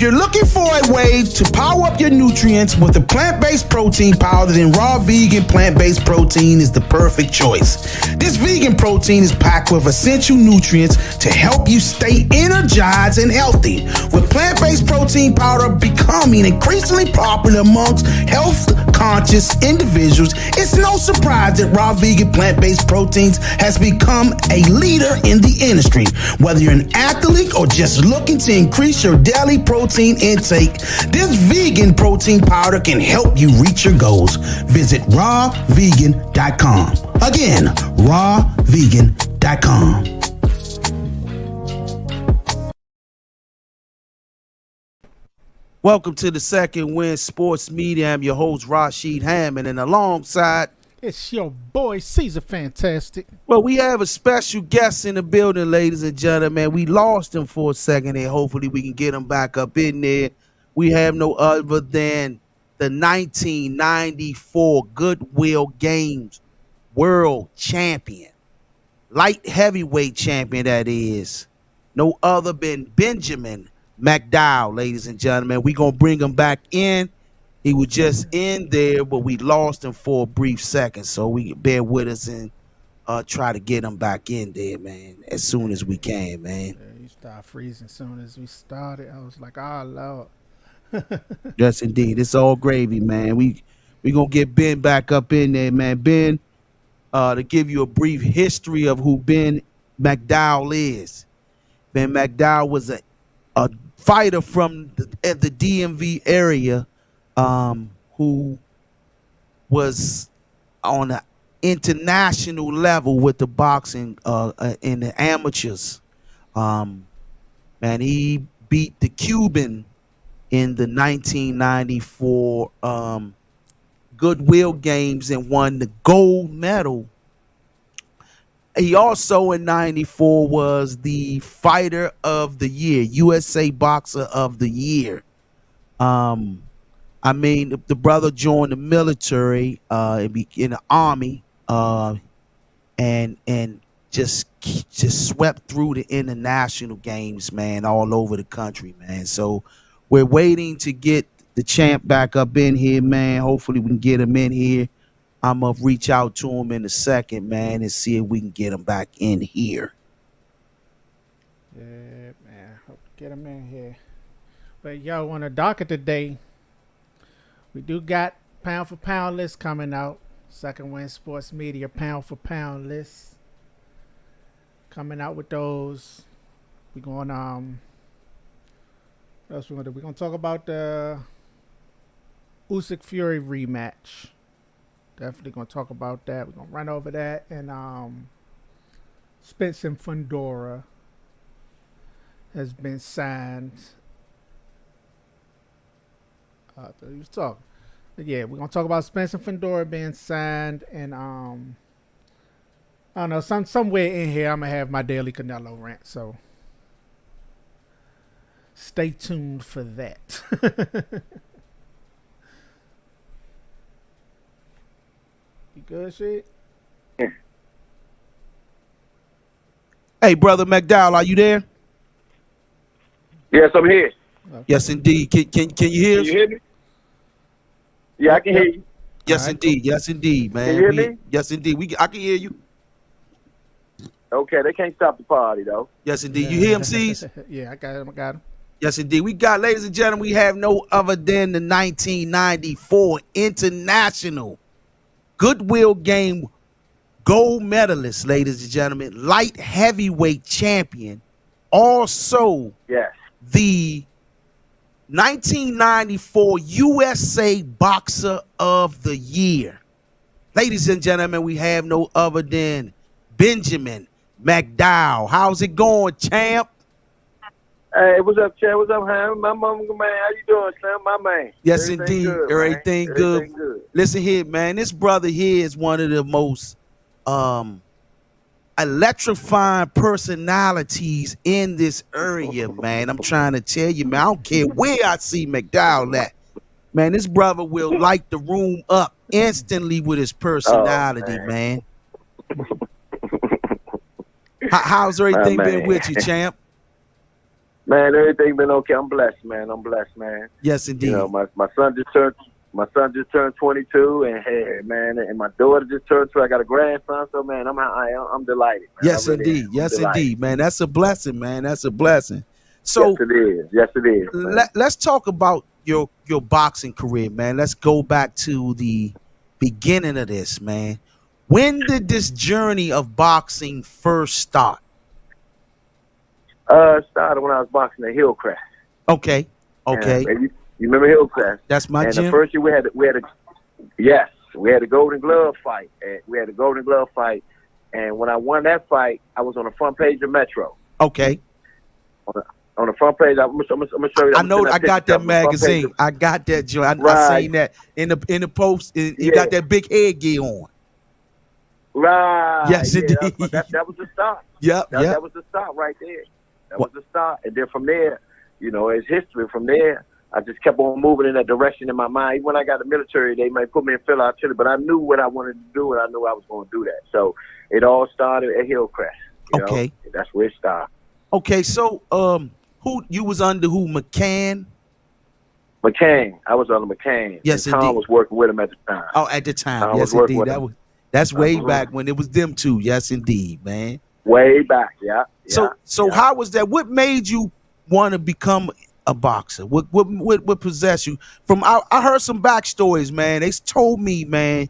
you're looking for a way to power up your nutrients with a plant-based protein powder, then raw vegan plant-based protein is the perfect choice. This vegan protein is packed with essential nutrients to help you stay energized and healthy. With plant-based protein powder becoming increasingly popular amongst health-conscious individuals, it's no surprise that raw vegan plant-based proteins has become a leader in the industry. Whether you're an athlete or just looking to increase your daily protein intake, this vegan protein powder can help you reach your goals. Visit rawvegan.com. Again, rawvegan.com. Welcome to the Second Wind Sports Media. I'm your host, Rashid Hammond, and alongside... It's your boy, Caesar Fantastic. Well, we have a special guest in the building, ladies and gentlemen. We lost him for a second, and hopefully we can get him back up in there. We have no other than the 1994 Goodwill Games World Champion, light heavyweight champion, that is. No other than Benjamin Mcdowell, ladies and gentlemen. We're going to bring him back in. He was just in there, but we lost him for a brief second. So we bear with us and try to get him back in there, man, as soon as we can, man. Yeah, you start freezing as soon as we started. I was like, oh, Lord. Yes, indeed. It's all gravy, man. We going to get Ben back up in there, man. Ben, to give you a brief history of who Ben Mcdowell is. Ben Mcdowell was a fighter from the DMV area, who was on an international level with the boxing in the amateurs. Man, he beat the Cuban in the 1994 Goodwill Games and won the gold medal. He also in 94 was the fighter of the year, USA Boxer of the Year. I mean, the brother joined the military, in the army, and just swept through the international games, man, all over the country, man. So we're waiting to get the champ back up in here, man. Hopefully we can get him in here. I'm gonna reach out to him in a second, man, and see if we can get him back in here. Yeah, man. Hope to get him in here. But yo, on the docket today, we do got pound for pound list coming out. Second Wind Sports Media pound for pound list coming out with those. We're going what else we gonna do? We're gonna talk about the Usyk Fury rematch. Definitely gonna talk about that. We're gonna run over that, and Spence and Fundora has been signed. He was talking. But yeah, we're gonna talk about Spencer Fundora being signed, and I don't know, somewhere in here I'm gonna have my daily Canelo rant. So stay tuned for that. You good, shit? Hey, brother Mcdowell, are you there? Yes, I'm here. Okay. Yes, indeed. Can you hear us? Can you hear me? Yeah, I can hear you. Yes, indeed. Cool. Yes, indeed, man. Can you hear me? Yes, indeed. I can hear you. Okay, they can't stop the party, though. Yes, indeed. You hear him, C's? Yeah, I got him. Yes, indeed. We got, ladies and gentlemen, we have no other than the 1994 International Goodwill Game gold medalist, ladies and gentlemen, light heavyweight champion, also the 1994 USA Boxer of the Year. Ladies and gentlemen, we have no other than Benjamin Mcdowell. How's it going, champ? Hey, what's up, Chad? What's up, Ham? My mama, man, how you doing, Sam? My man. Yes, indeed. Everything good. Listen here, man. This brother here is one of the most electrifying personalities in this area, man. I'm trying to tell you, man. I don't care where I see McDowell at. Man, this brother will light the room up instantly with his personality, man. How's everything been with you, champ? Man, everything been okay. I'm blessed, man. I'm blessed, man. Yes, You know, indeed. my son just turned 22, and hey, man, and my daughter just turned 2. I got a grandson, so man, I'm delighted, man. I Yes, really am. indeed. I'm Yes, delighted. indeed, man. That's a blessing, man. That's a blessing. Yes, So it is. Yes, it is, man. let's talk about your boxing career, man. Let's go back to the beginning of this, man. When did this journey of boxing first start? Started when I was boxing at Hillcrest. Okay, And okay, you remember Hillcrest? that's my And the gym. first year we had a Golden Glove fight. And we had a Golden Glove fight, and when I won that fight, I was on the front page of Metro. Okay, On the front page, I'm gonna show you. I I'm know. sending I got picture that of the front page magazine. of- I got that joint. I Right. seen that in the post. You Yeah. got that big headgear on. Right. Yes, yeah, indeed. that was the start. Yep, That, yep. that was the start right there. That What- was the start. And then from there, it's history. From there, I just kept on moving in that direction in my mind. Even when I got the military, they might put me in Philadelphia, Chile, but I knew what I wanted to do, and I knew I was going to do that. So it all started at Hillcrest. Okay. That's where it started. Okay, so who you was under? Who McCann? McCain. I was on the McCain. Yes, and Tom indeed. was working with him at the time. Oh, at the time, I yes, was working indeed. with him. That's way Uh-huh. back when it was them two. Yes, indeed, man. Way back, yeah. So how was that? What made you want to become a boxer? What possessed you? I heard some backstories, man. They told me, man,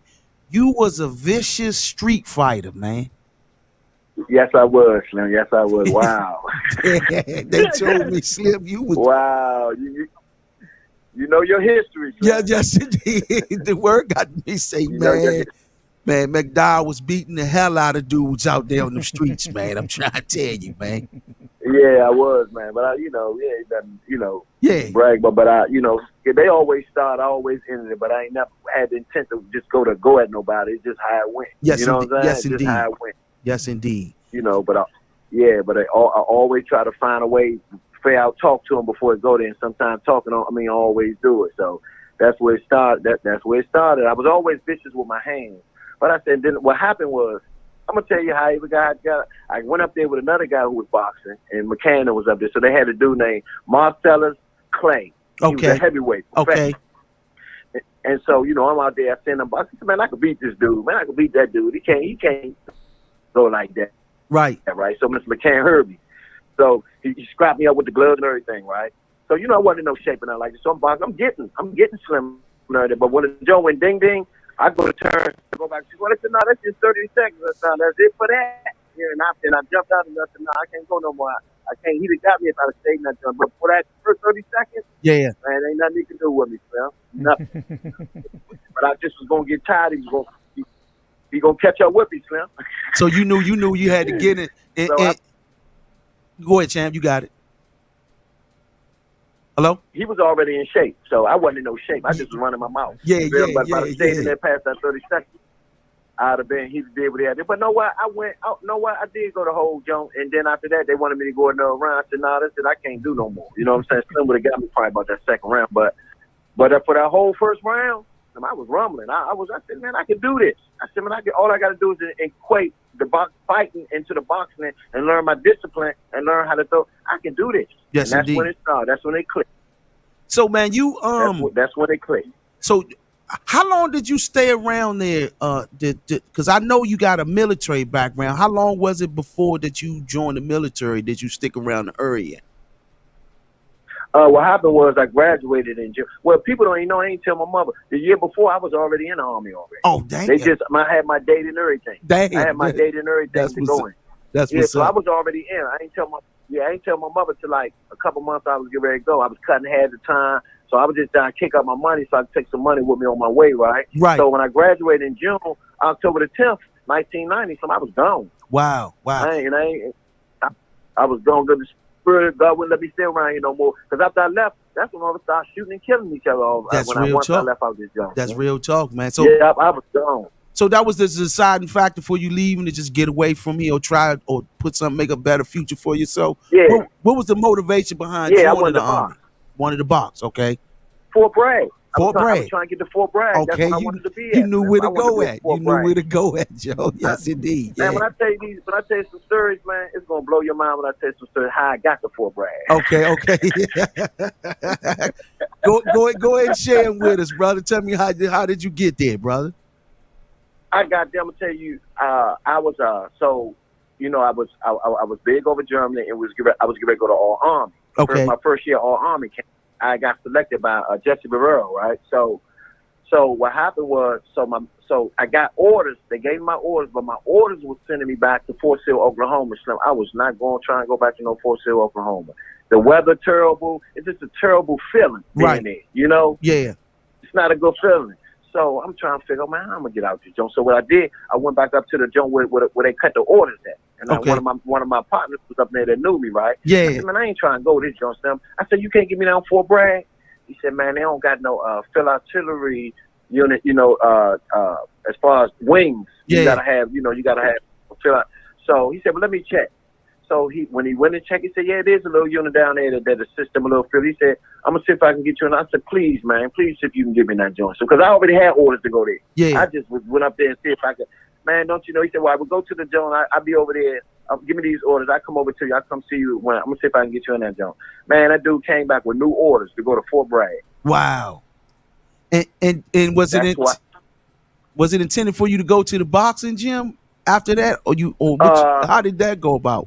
you was a vicious street fighter, man. Yes, I was, Slim. Yes, I was. Wow. They told me, Slim, you was. Wow. You know your history, Yeah, Slim. yes, indeed. The word got me say, You know your man, Mcdowell was beating the hell out of dudes out there on the streets, man. I'm trying to tell you, man. Yeah, I was, man. But it doesn't, Yeah. brag. But they always start. I always ended it. But I ain't never had the intent to just go at nobody. It's just how it went. Yes, you know what I'm saying? yes, It's indeed. just how it went. Yes, indeed. But I always try to find a way to fair out, talk to them before it go there. And sometimes I always do it. So that's where it started. That's where it started. I was always vicious with my hands. But I said, then what happened was, I'm gonna tell you how I went up there with another guy who was boxing, and McCann was up there. So they had a dude named Marcellus Clay. He was Okay. a heavyweight. Okay. And so, I'm out there. I send him. I said, man, I could beat this dude. Man, I could beat that dude. He can't go like that. Right. Right. So Mr. McCann heard me. So he scrapped me up with the gloves and everything. Right. So I wasn't in no shape and nothing like this. So I'm getting slim. But when the Joe went ding ding, I go to turn, go back. She said, no, that's just 30 seconds. I said, that's it for that. Yeah, and I jumped out and I said, no, I can't go no more. I can't. He'd have got me if I'd have stayed in that jump. But for that first 30 seconds, Yeah. man, ain't nothing he can do with me, Slim. Nothing. But I just was going to get tired. He gonna catch up with me, Slim. So you knew you had to get it. Go ahead, champ. You got it. Hello? He was already in shape, so I wasn't in no shape. I just was running my mouth. But if I'd have stayed in there past that 30 seconds, I'd have been, he'd be able to have it. But know what? I did go to whole jump, and then after that, they wanted me to go another round. I said, no, I can't do no more. You know what I'm saying? Slim would have got me probably about that second round. But for that whole first round, I was rumbling. I said, man, I can do this. I said, man, all I got to do is equate the fighting into the boxing and learn my discipline and learn how to throw. I can do this. Yes, and that's indeed. when it started. That's when it clicked. So man, That's when it clicked. So how long did you stay around there? Because I know you got a military background. How long was it before that you joined the military? Did you stick around the area? What happened was I graduated in June. Well, people don't even know. I ain't tell my mother. The year before, I was already in the Army already. Oh, dang. I had my date and everything. Dang. I had my date and everything That's to go in. That's Yeah, what's so I up. was already in. I ain't tell my mother till like a couple months I was getting ready to go. I was cutting hair at the time. So I was just trying to kick up my money so I could take some money with me on my way, right? Right. So when I graduated in June, October the 10th, 1990, so I was gone. Wow. I was gone. Good spirit, God wouldn't let me stay around here no more. Because after I left, that's when all started shooting and killing each other. That's when real once I talk. left, I was just gone. That's real talk, man. So yeah, I was gone. So that was the deciding factor for you leaving to just get away from here or try or make a better future for yourself. Yeah. What was the motivation behind Yeah, I joining wanted the to Army? box. Wanted to box, okay. For a brag. Fort Bragg. I was trying to get to Fort Bragg. Okay, that's what I wanted to be at. You knew man. where to go at. You knew where to go at, Joe. Yes, indeed. Yeah. Man, when I tell you some stories, man, it's gonna blow your mind when I tell you some stories how I got to Fort Bragg. Okay. Go ahead and share them with us, brother. Tell me how did you get there, brother? I got there. I'm gonna tell you, I was so you know I was big over Germany and I was getting ready to go to All Army. Okay. My first year All Army came. I got selected by Jesse Burrell, right? So what happened was, so I got orders. They gave me my orders, but my orders was sending me back to Fort Sill, Oklahoma. Slim, I was not trying to go back to no Fort Sill, Oklahoma. The weather terrible. It's just a terrible feeling. Right. There, you know? Yeah. It's not a good feeling. So I'm trying to figure out, man, how I'm gonna get out this joint. So what I did, I went back up to the joint where they cut the orders at. And one of my partners was up there that knew me, right? Yeah. I said, man, I ain't trying to go to this joint. I said, you can't get me down Fort Bragg. He said, man, they don't got no field artillery unit, as far as wings. Yeah. You gotta have fill out. So he said, well, let me check. So when he went and checked, he said, yeah, there's a little unit down there that assists them a little field. He said, I'm gonna see if I can get you. And I said, please, man, please see if you can get me that joint. So because I already had orders to go there. Yeah. I just went up there and see if I could. Man, don't you know? He said, well, I would go to the joint. I'll be over there. Give me these orders. I come over to you. I come see you. I'm gonna see if I can get you in that joint. Man, that dude came back with new orders to go to Fort Bragg. Wow. And was it intended for you to go to the boxing gym after that, how did that go about?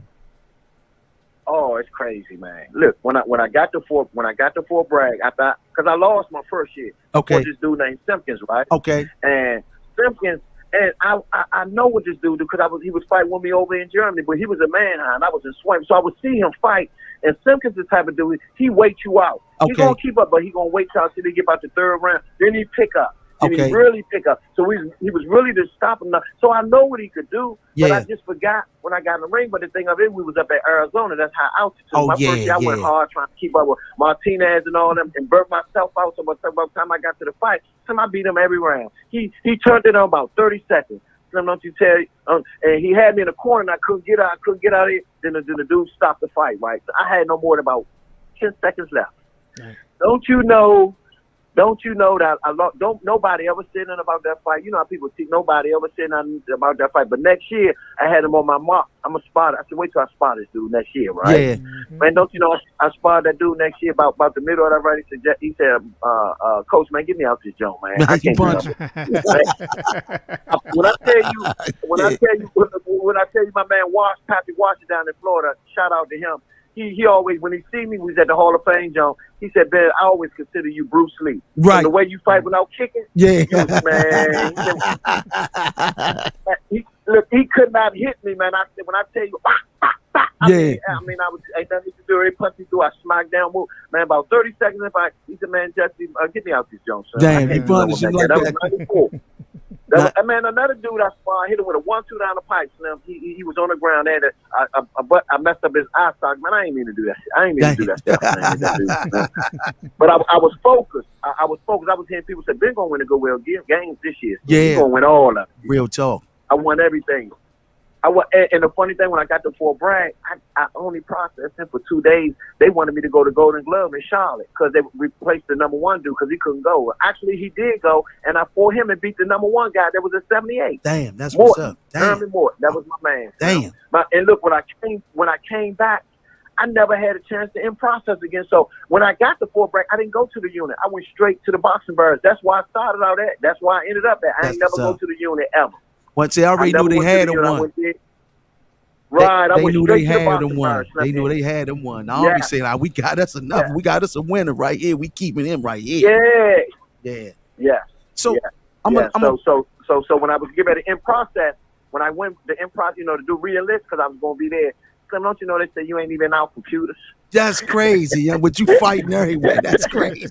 Oh, it's crazy, man. Look, when I got to Fort Bragg, I thought, because I lost my first year. Okay. For this dude named Simpkins, right? Okay. And Simpkins, and I know what this dude do because he was fighting with me over in Germany, but he was a manhunt. I was in swim, so I would see him fight. And Simpkins is the type of dude, he wait you out. Okay. He gonna keep up, but he gonna wait till they get about the third round. Then he pick up. Then Okay. he really pick up. So he was really just stopping them. So I know what he could do, but I just forgot when I got in the ring. But the thing of it, we was up at Arizona. That's high altitude. My first year, I went hard trying to keep up with Martinez and all them and burnt myself out. So by the time I got to the fight, I beat him every round. He turned it on about 30 seconds. Don't you tell you? And he had me in the corner and I couldn't get out. of it. Then the dude stopped the fight, right? So I had no more than about 10 seconds left. Right. Don't you know that nobody ever said nothing about that fight? You know how people see nobody ever said nothing about that fight. But next year, I had him on my mark. I'm a spotter. I said, wait till I spot this dude next year, right? Yeah. Mm-hmm. Man, don't you know I spotted that dude next year about the middle of that fight. He said, Coach, man, get me out this joint, man. I can't do it. When I tell you, my man Pappy Wash down in Florida, shout out to him. He always, when he see me, we was at the Hall of Fame, John. He said, Ben, I always consider you Bruce Lee. Right. And the way you fight without kicking, man. He could not hit me, man. When I tell you, I mean, I was ain't nothing to do. He punched me through. I smacked down, move, man. About 30 seconds, he said, man, Jesse, get me out this joint, son. Damn, he punished you like that. Was 94. Man, another dude I hit him with a 1-2 down the pipe, Slim. He was on the ground there. I messed up his eye socket. Man, I ain't mean to do that shit. I ain't mean to do that stuff. But I was focused. I was focused. I was hearing people say, Ben gonna win the Goodwill games this year. So he's gonna win all of it. Real talk. I won everything. And the funny thing, when I got to Fort Bragg, I only processed him for 2 days. They wanted me to go to Golden Glove in Charlotte because they replaced the number one dude because he couldn't go. Actually, he did go, and I fought him and beat the number one guy that was at 78. Damn, that's Morton, what's up. Herman Morton, that was my man. Damn. And look, when I came back, I never had a chance to end process again. So when I got to Fort Bragg, I didn't go to the unit. I went straight to the boxing birds. That's why I started out at. That's why I ended up at. I ain't never go to the unit ever. Once they already knew they had him one. Right, they knew they had him one. They knew they had him one. I always say, we got us enough. Yeah. We got us a winner right here. We keeping him right here. Yeah. So when I was getting ready to end process, when I went to end process, to do re-enlist because I was going to be there. Because don't you know they say you ain't even out computers? That's crazy. Yeah, but you fighting everywhere. That's crazy.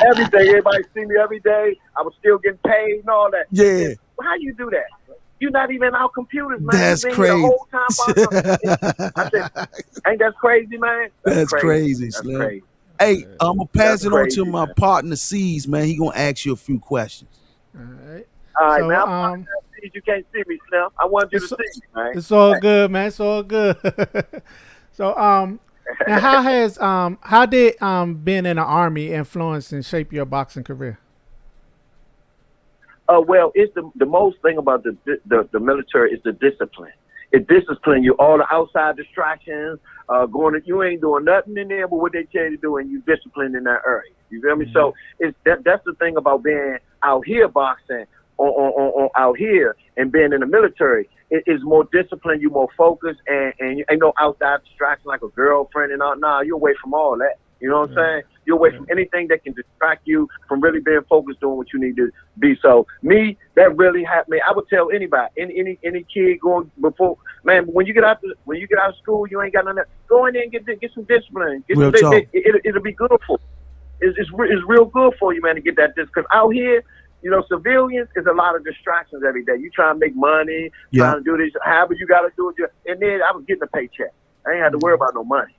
Everything. Everybody see me every day. I was still getting paid and all that. Yeah. How you do that? You're not even out computers, man. That's crazy. The whole time I said, ain't that crazy, man? That's crazy, Slim. Crazy. Hey, I'm going to pass it on to my partner, C's, man. He going to ask you a few questions. All right, so, man. You can't see me, Slim. I want you to see me, man. It's all good, man. It's all good. So, Now, how did being in the Army influence and shape your boxing career? Well, it's the most thing about the military is the discipline. It disciplines you. All the outside distractions, you ain't doing nothing in there but what they tell you to do, and you disciplined in that area. You feel me? So that's the thing about being out here boxing on out here and being in the military. It is more disciplined, you more focused, and you ain't no outside distraction like a girlfriend and all. Nah, you're away from all that. You know what I'm saying? You're away from anything that can distract you from really being focused on what you need to be. So me, that really happened. I would tell anybody, any kid going before, man, when you get out of school, you ain't got none of that. Go in there and get some discipline. It'll be good for you. It's real good for you, man, to get that discipline. Because out here, you know, civilians is a lot of distractions every day. You trying to make money, trying to do this, however you got to do it. And then I was getting a paycheck. I ain't had to worry about no money.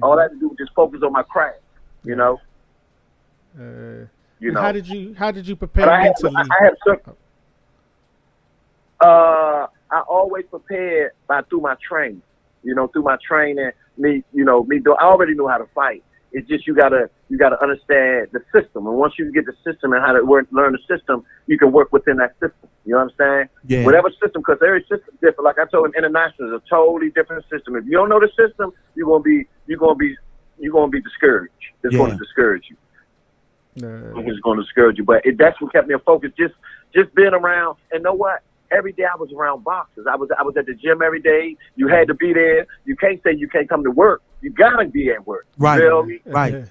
All I had to do was just focus on my craft, you know. How did you prepare mentally? I always prepared through my training. You know, through my training, I already knew how to fight. It's just you gotta understand the system, and once you get the system and how to learn the system, you can work within that system. You know what I'm saying? Yeah. Whatever system, because every system is different. Like I told him, international is a totally different system. If you don't know the system, you're gonna be discouraged. It's going to discourage you. It's going to discourage you. But that's what kept me focused. Just being around, and know what? Every day I was around boxers. I was at the gym every day. You had to be there. You can't say you can't come to work. You gotta be at work. Right. You feel me? Right.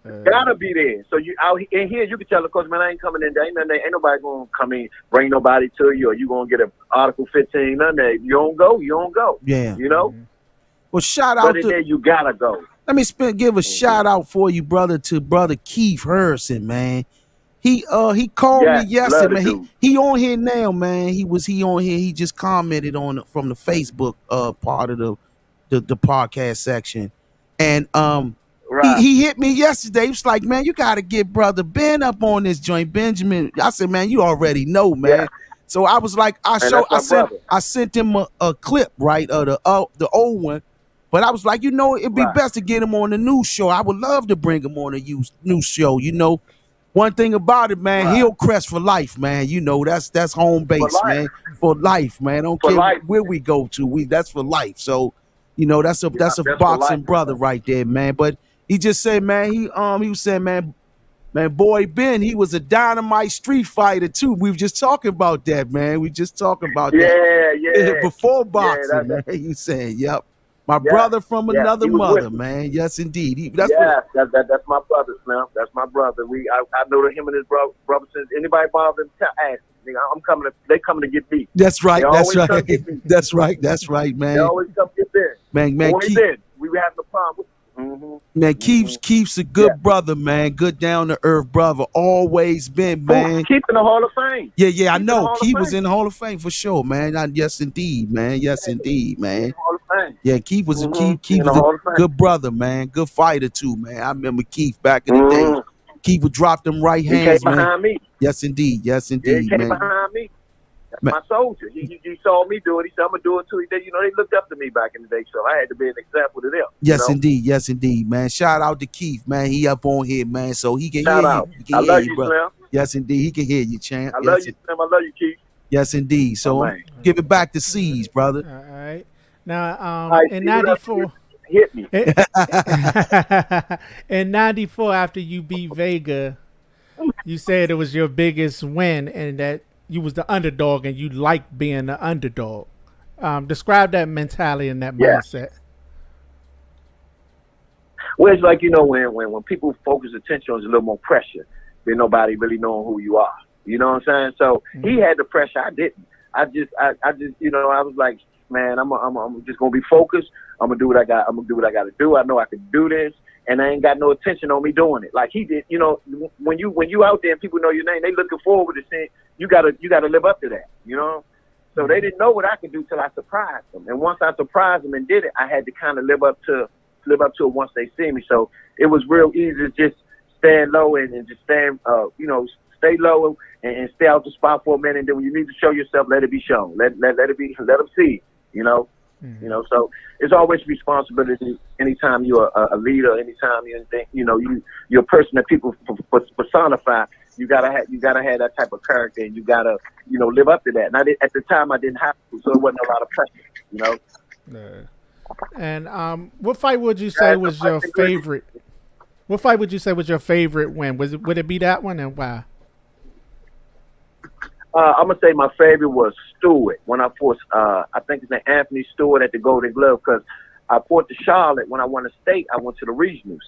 Gotta be there. So you out in here, you can tell, of course, man, I ain't coming in there. Ain't nobody gonna come in, bring nobody to you, or you gonna get an Article 15. None of that. You don't go. Yeah. You know. Well, shout out to there. You gotta go. Let me give a shout out for you, brother, to brother Keith Harrison, man. He called me yesterday, man. He on here now, man. He on here. He just commented from the Facebook part of the podcast section, and he hit me yesterday. He was like, man, you got to get brother Ben up on this joint, Benjamin. I said, man, you already know, man. Yeah. So I was like, I sent him a clip, right, of the old one. But I was like, it'd be best to get him on the new show. I would love to bring him on a new show. One thing about it, man, Hillcrest for life, man. That's home base, man. For life, man. Don't care where we go to. That's for life. So, that's a boxing brother right there, man. But he just said, man, he was saying, man, boy Ben, he was a dynamite street fighter too. We were just talking about that, man. Before boxing, man. You saying, yep. My brother from another mother, man. Yes, indeed. That's my brother, man. That's my brother. I know him and his brother since anybody bothered him, ask me. I'm coming. They coming to get me. That's right. That's right, man. They always come get there. Man. We were having a problem. Man, Keith's a good brother, man. Good down to earth brother. Always been, man. Keith in the Hall of Fame. Yeah, I know. Keith was in the Hall of Fame for sure, man. Yes, indeed, man. Yes, indeed, man. Yeah, Keith was a good brother, man. Good fighter too, man. I remember Keith back in the day. Keith would drop them right hands, man. Behind me. Yes, indeed, he came man. Behind me. That's my soldier. He saw me do it. He said, I'm gonna do it too. They looked up to me back in the day, so I had to be an example to them. Yes, indeed, man. Shout out to Keith, man. He up on here, man, so he can hear you. I love you, Slim. Yes, indeed, he can hear you, champ. I love you, Slim. I love you, Keith. Yes, indeed. So give it back to C's, brother. All right. Now, in '94, hit me. In '94, after you beat Vega, you said it was your biggest win, and that you was the underdog, and you liked being the underdog. Describe that mentality and that mindset. Well, it's like when people focus attention on a little more pressure, then nobody really knowing who you are. You know what I'm saying? So he had the pressure. I didn't. I just I was like, man, I'm just gonna be focused. I'm gonna do what I got. I'm gonna do what I got to do. I know I can do this, and I ain't got no attention on me doing it like he did. When you out there and people know your name, they looking forward to saying you gotta live up to that. So they didn't know what I could do till I surprised them, and once I surprised them and did it, I had to kind of live up to it once they see me. So it was real easy to just stand low and just stand, stay low and stay out the spot for a minute. And then when you need to show yourself, let it be shown. Let them see. You know, so it's always responsibility. Anytime you're a leader, anytime you're a person that people personify. You gotta have that type of character, and you gotta live up to that. And at the time I didn't have to, so it wasn't a lot of pressure. And what fight would you say was your favorite? What fight would you say was your favorite win? Would it be that one, and why? I'm gonna say my favorite was Stewart when I fought. I think it's named Anthony Stewart at the Golden Glove, because I fought to Charlotte when I won the state. I went to the regionals,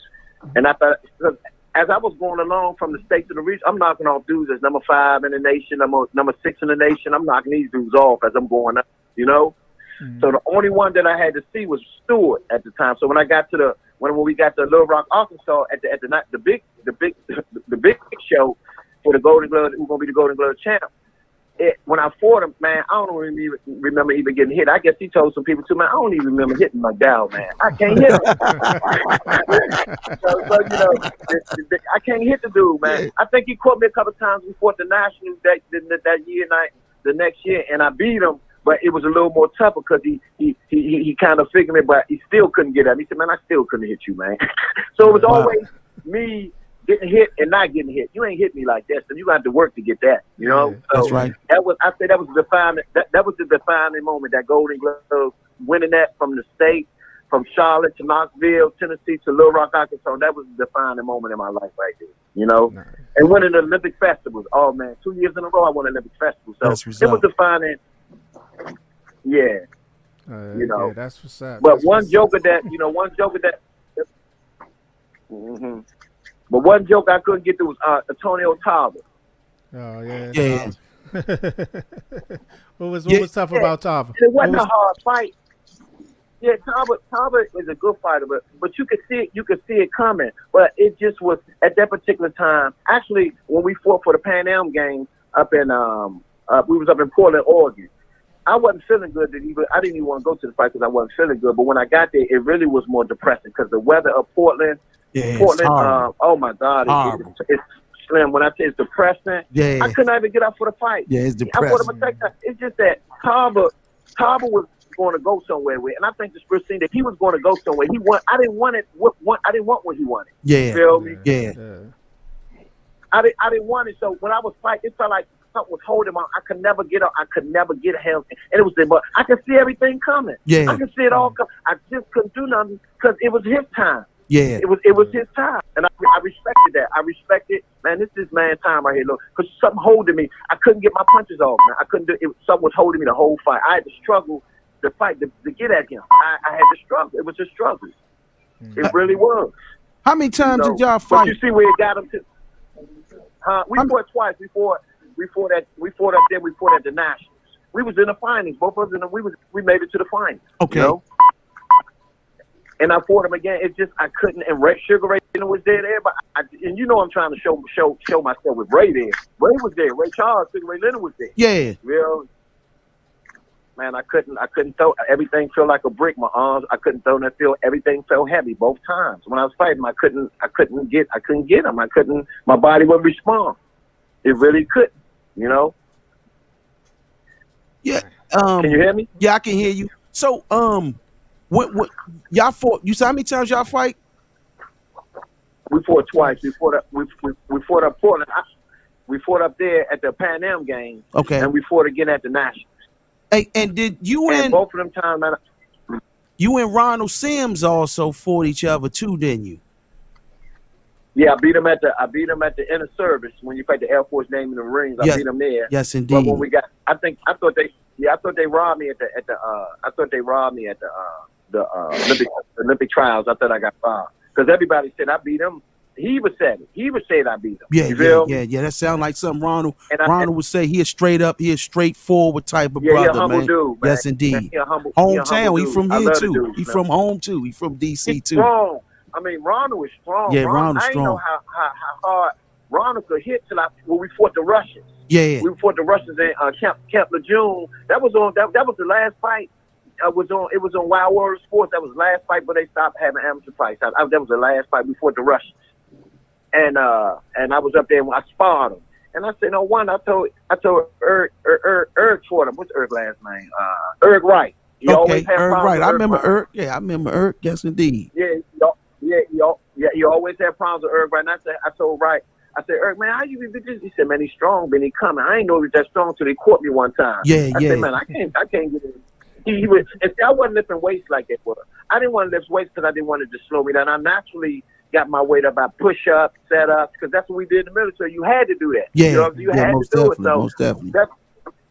and I thought, because as I was going along from the state to the region, I'm knocking off dudes as number 5 in the nation, number 6 in the nation. I'm knocking these dudes off as I'm going up, Mm-hmm. So the only one that I had to see was Stewart at the time. So when I got to when we got to Little Rock, Arkansas at the big show for the Golden Glove, who's gonna be the Golden Glove champ. When I fought him, man, I don't even remember even getting hit. I guess he told some people too, man. I don't even remember hitting McDowell, man. I can't hit him. I can't hit the dude, man. I think he caught me a couple of times. We fought the Nationals that year, the next year, and I beat him. But it was a little more tougher because he kind of figured me, but he still couldn't get at me. He said, man, I still couldn't hit you, man. So it was always me getting hit and not getting hit. You ain't hit me like that, so you got to work to get that. So that's right. That was the defining moment. That Golden Glove, winning that from the state, from Charlotte to Knoxville, Tennessee to Little Rock, Arkansas. That was the defining moment in my life right there. Nice. And winning the Olympic festivals. Oh man, 2 years in a row I won Olympic festivals. So it was defining. Yeah. Yeah, that's what's up. But one joker that. Mm-hmm. But one joke I couldn't get to was Antonio Tarver. Oh yeah. Yeah. What was tough about Tarver? It wasn't a hard fight. Yeah, Tarver is a good fighter, but you could see it coming. But it just was at that particular time. Actually, when we fought for the Pan Am Games up in we was up in Portland, Oregon. I wasn't feeling good. I didn't even want to go to the fight because I wasn't feeling good. But when I got there, it really was more depressing because the weather of Portland. Yeah, Portland, oh my God, it's slim. When I say it's depressing, yeah. I couldn't even get up for the fight. Yeah, it's depressing. It's just that Tarver was going to go somewhere with, and I think the Spurs seen that he was going to go somewhere. I didn't want what he wanted. Yeah, you feel me? Yeah. I didn't want it. So when I was fighting, it felt like something was holding him on. I could never get up. I could never get him. And it was there, but I could see everything coming. Yeah. I could see it all coming. I just couldn't do nothing because it was his time. Yeah. It was his time. And I respected that. I respected, man, this is man's time right here. Look, because something holding me. I couldn't get my punches off, man. I couldn't do it. Something was holding me the whole fight. I had to struggle to fight, to get at him. I had to struggle. It was a struggle. It really was. How many times did y'all fight? But you see where it got him to. We fought twice. We fought up there. We fought at the Nationals. We was in the finals. Both of us, we made it to the finals. Okay. And I fought him again. It's just I couldn't. And Sugar Ray was there, but I'm trying to show myself with Ray there. Ray was there. Ray Charles, Sugar Ray Leonard was there. Yeah. Real. Man, I couldn't throw. Everything felt like a brick. My arms, I couldn't throw that field. Everything felt heavy both times. When I was fighting, I couldn't get him. My body wouldn't respond. It really couldn't. Yeah. Can you hear me? Yeah, I can hear you. So, what y'all fought? You saw how many times y'all fight? We fought twice. We fought up Portland. We fought up there at the Pan Am game. Okay. And we fought again at the Nationals. Hey, and did you and both of them times, man? You and Ronald Sims also fought each other too, didn't you? Yeah, I beat him at the inner service when you fight the Air Force name in the rings. I beat him there. Yes, indeed. But when we got, I thought they robbed me at the Olympic trials. I thought I got robbed because everybody said I beat him. He was saying I beat him. Yeah. That sounds like something Ronald would say. He a straightforward type of brother, a humble man. dude, man. Yes, indeed. Man, Hometown. He from here too. Dude, he from home too. He from DC He's too. Strong. I mean, Ronald is strong. Yeah, Ronald's I didn't know strong. how hard Ronald could hit when we fought the Russians. Yeah. We fought the Russians in Camp Lejeune. That was the last fight. It was on Wild World Sports. That was the last fight, but they stopped having amateur fights. That was the last fight. We fought the Russians. And I was up there and I sparred him. And I said, I told Erg fought him. What's Erg's last name? Erg Wright. You always have problems. Right. I remember Irk. Yeah, I remember Irk. Yes, indeed. You always have problems with Irk. Right. And I told Wright, I said, Irk, man, how you be this? He said, man, he's strong, but he coming. I ain't know he was that strong until they caught me one time. Yeah. I said, man, I can't get in. He was, and see, I wasn't lifting weights like that. I didn't want to lift weights because I didn't want it to slow me down. I naturally got my weight up by push-ups, set-ups, because that's what we did in the military. You had to do that. Yeah, you had to do it. So most definitely.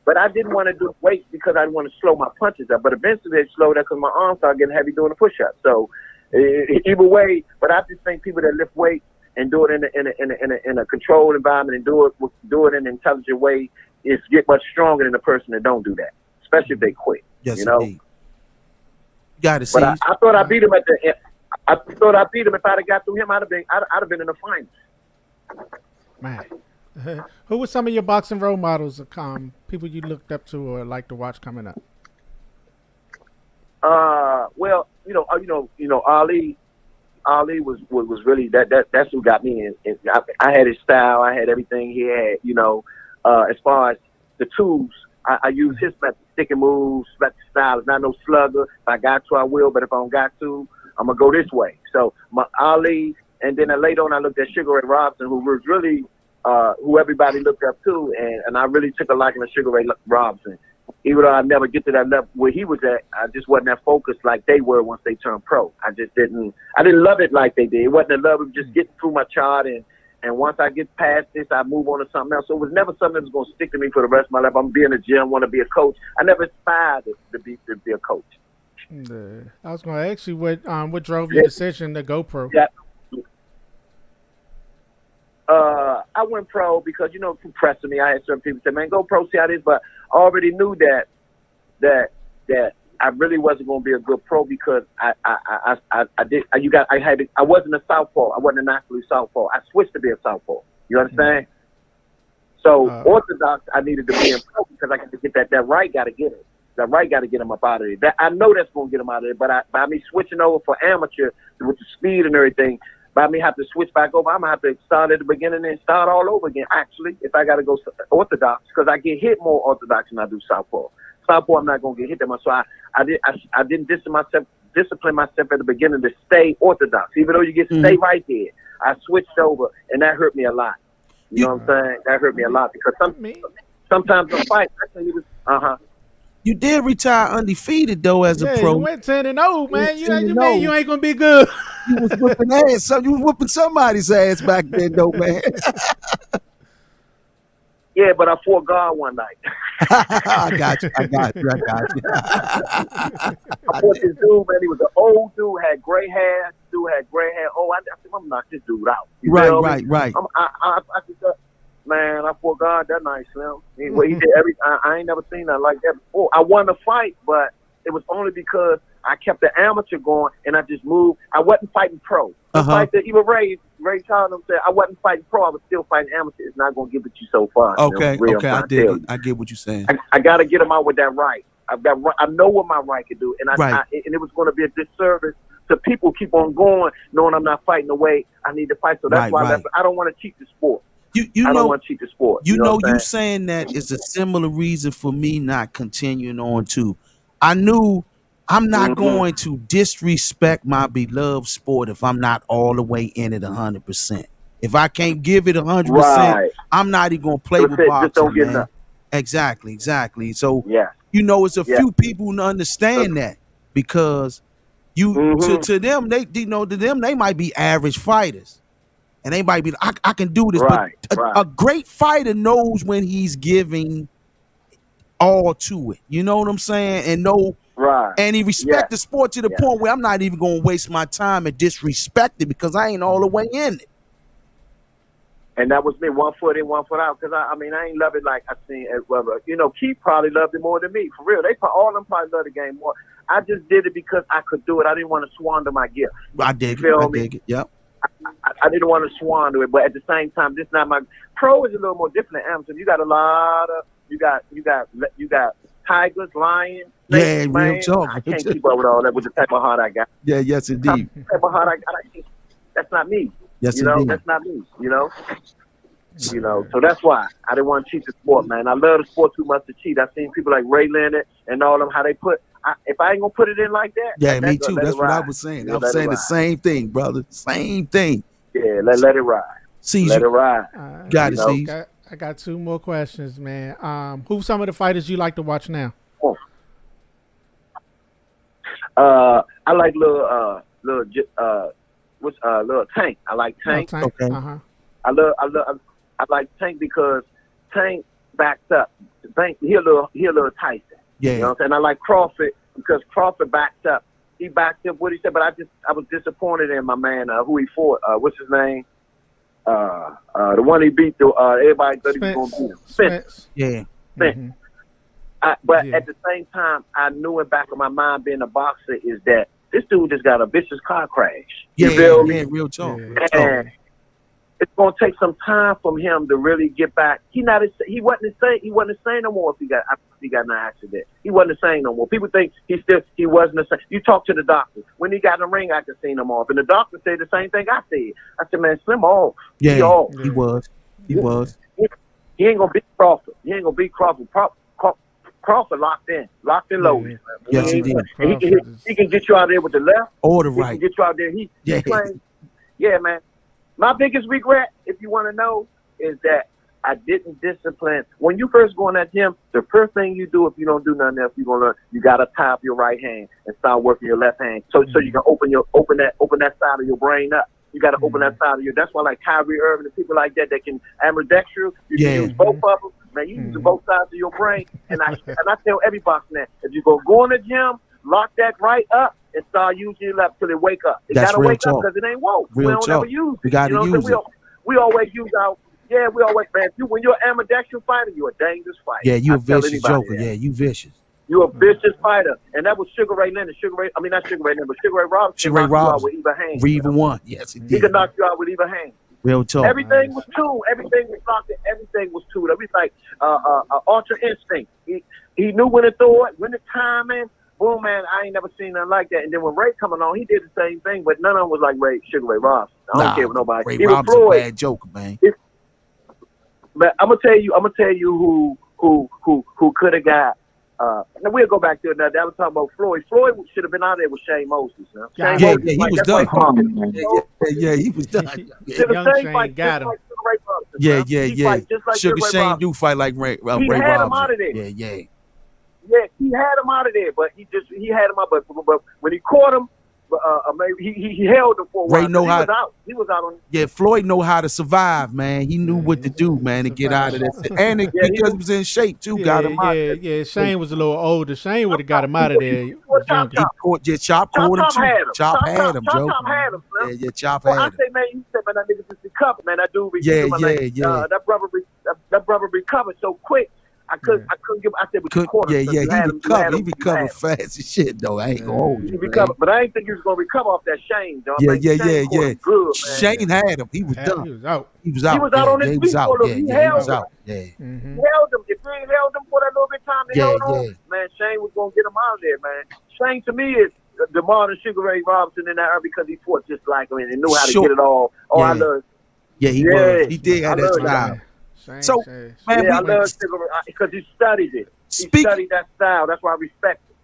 But I didn't want to do weights because I didn't want to slow my punches up. But eventually it slowed up because my arms started getting heavy doing the push-ups. So either way, but I just think people that lift weights and do it in a controlled environment and do it in an intelligent way is get much stronger than the person that don't do that, especially if they quit. Yes, you know. Indeed. You got to see. But I thought I beat him at the end. I thought I beat him. If I'd have got through him, I'd have been in the finals. Man, who were some of your boxing role models? People you looked up to or like to watch coming up? Well, Ali. Ali was really that's who got me in. I had his style. I had everything he had. As far as the tools, I use his method, sticking moves, method style. It's not no slugger. If I got to, I will. But if I don't got to, I'm gonna go this way. So my Ali, and then later on, I looked at Sugar Ray Robinson, who was really who everybody looked up to, and I really took a liking to Sugar Ray Robinson. Even though I never get to that level where he was at, I just wasn't that focused like they were once they turned pro. I didn't love it like they did. It wasn't a love of just getting through my chart, and once I get past this, I move on to something else. So it was never something that was going to stick to me for the rest of my life. I'm being a gym, want to be a coach. I never aspired to be a coach. I was going to ask you what drove your decision to go pro. Yeah. I went pro because, from pressing me, I had certain people say, man, go pro, see how it is. But I already knew that I really wasn't going to be a good pro because I wasn't a southpaw. I wasn't a naturally southpaw. I switched to be a southpaw. You understand? So orthodox, I needed to be in pro because I got to get that right. Got to get it. That right got to get him up out of there. I know that's going to get him out of there. But by me switching over for amateur with the speed and everything, by me have to switch back over, I'm going to have to start at the beginning and start all over again, actually, if I got to go orthodox, because I get hit more orthodox than I do southpaw. Southpaw, I'm not going to get hit that much. So I didn't discipline myself at the beginning to stay orthodox. Even though you get stay right there, I switched over, and that hurt me a lot. You know what I'm saying? That hurt me a lot because sometimes I fight. I tell you this, You did retire undefeated though as a pro. You went 10-0, man. You ain't gonna be good. You was whipping ass. You was whooping somebody's ass back then though, man. Yeah, but I fought God one night. I got you. I fought this dude, man. He was an old dude, had gray hair. Oh, I think I'm gonna knock this dude out. Right. Man, I fought God that night, Slim. He did I ain't never seen nothing like that before. I won the fight, but it was only because I kept the amateur going and I just moved. I wasn't fighting pro. Like even Ray Charles said, I wasn't fighting pro. I was still fighting amateur. It's not going to get with you so far. Okay, I get what you're saying. I got to get him out with that right. I know what my right can do, and and it was going to be a disservice to people keep on going, knowing I'm not fighting the way I need to fight. So that's why I don't want to cheat the sport. I don't want to cheat the sport. You saying that is a similar reason for me not continuing on too. I knew I'm not going to disrespect my beloved sport if I'm not all the way in it 100%. If I can't give it 100%, I'm not even going to play with boxing, just don't get enough. Exactly. So, it's a few people who understand that because to them, they might be average fighters. And they might be, I can do this, but a great fighter knows when he's giving all to it. You know what I'm saying? And he respects the sport to the point where I'm not even going to waste my time and disrespect it because I ain't all the way in it. And that was me, 1 foot in, 1 foot out. Because I ain't love it like I seen as well. Keith probably loved it more than me. For real, all of them probably love the game more. I just did it because I could do it. I didn't want to squander my gift. I dig it. Yep. I didn't want to squander it, but at the same time, this not my pro is a little more different than amateur. You got a lot of you got tigers, lions. Yeah, real talk. I can't keep up with all that with the type of heart I got. Yeah, yes indeed. The type of heart I got, that's not me. Yes, indeed. That's not me. So that's why I didn't want to cheat the sport, man. I love the sport too much to cheat. I seen people like Ray Leonard and all of them how they put. if I ain't gonna put it in like that, yeah, me too. That's what I was saying. I was saying the same thing, brother. Same thing. Yeah, let it ride. Let it ride. Got it, see. I got 2 more questions, man. Who's some of the fighters you like to watch now? I like little Tank. I like Tank. Okay. I like Tank because Tank backs up. Tank, he a little Tyson. Yeah. You know what I'm saying? I like Crawford because Crawford backs up. He backed up what he said, but I was disappointed in my man who he fought. What's his name? The one he beat. Everybody thought he was going to beat him. Spence. Yeah. Spence. Mm-hmm. At the same time, I knew in back of my mind, being a boxer, is that this dude just got a vicious car crash. Yeah, real talk. And it's gonna take some time for him to really get back. He wasn't the same no more if he got in an accident. He wasn't the same no more. People think he wasn't the same. You talk to the doctor. When he got in the ring, I could see him off. And the doctor said the same thing I said. I said, man, Slim off. Yeah, he off. He was. He ain't gonna beat Crawford. He ain't gonna beat Crawford. Crawford locked in loaded. Yes, he did. He can get you out there with the left or the right. He can get you out there. He playing. Yeah, man. My biggest regret, if you want to know, is that I didn't discipline. When you first go in that gym, the first thing you do, if you don't do nothing else, you're gonna learn. You gotta tie up your right hand and start working your left hand, so you can open that side of your brain up. You got to open that side of your. That's why like Kyrie Irving and people like that can ambidextrous. You can use both of them. Man, you use both sides of your brain. And I tell every boxer that if you go in the gym, lock that right up and start using your left till it wake up. It got to wake up because it ain't woke. We don't ever use it. We got to use it. We always use our. Yeah, we always, man. When you're an ambidextrous fighter, you're a dangerous fighter. Yeah, you a vicious joker. Yeah, you vicious. You're a vicious fighter. And that was Sugar Ray Leonard. Not Sugar Ray Leonard, but Sugar Ray Robinson. Sugar Ray Robinson. With either hand. Either one. Yes, he did. He could knock you out with either hand. Real talk. Everything was tuned. Everything was locked in. Everything was tuned. It was like ultra instinct. He knew when to throw it, when to time in. Boom, man, I ain't never seen nothing like that. And then when Ray come along, he did the same thing, but none of them was like Sugar Ray Robinson. I don't care what nobody. Ray Robinson, bad joker, man. But I'm gonna tell you who could have got. Now we'll go back to it. Now that was talking about Floyd. Floyd should have been out there with Shane Moses. Yeah, he was done. Yeah, he was done. Young Shane got him. Yeah. Sugar Shane do fight like Ray Robinson. He had him out of there. Yeah, he had him out of there, but he had him out. But when he caught him, maybe he held him for a while. He was out on. Yeah, Floyd know how to survive, man. He knew what to do, man, to get out of that. And because he was in shape too, got him out. Yeah. Shane was a little older. Shane would have got him out of there. Chop caught him too. Chop had him, Joe. Yeah, Chop had him. I say, man, you said, man, that nigga just recovered, man. That dude recovered. Yeah. That brother recovered so quick. I couldn't give. I said, he recovered fast as shit though. I ain't gonna hold you. He recovered, but I ain't think he was gonna recover off that Shane. Yeah. Good, Shane had him. He was done. He was out. He was out on his feet. He was out. He was out. Yeah. He held him. If he ain't held him for that little bit of time, he held on. Man, Shane was gonna get him out of there, man. Shane to me is the modern Sugar Ray Robinson in that era because he fought just like him and knew how to get it all. I love. Yeah, he was. He did have that style. So, man, I love Sugar Ray because he studied it. He studied that style. That's why I respect it.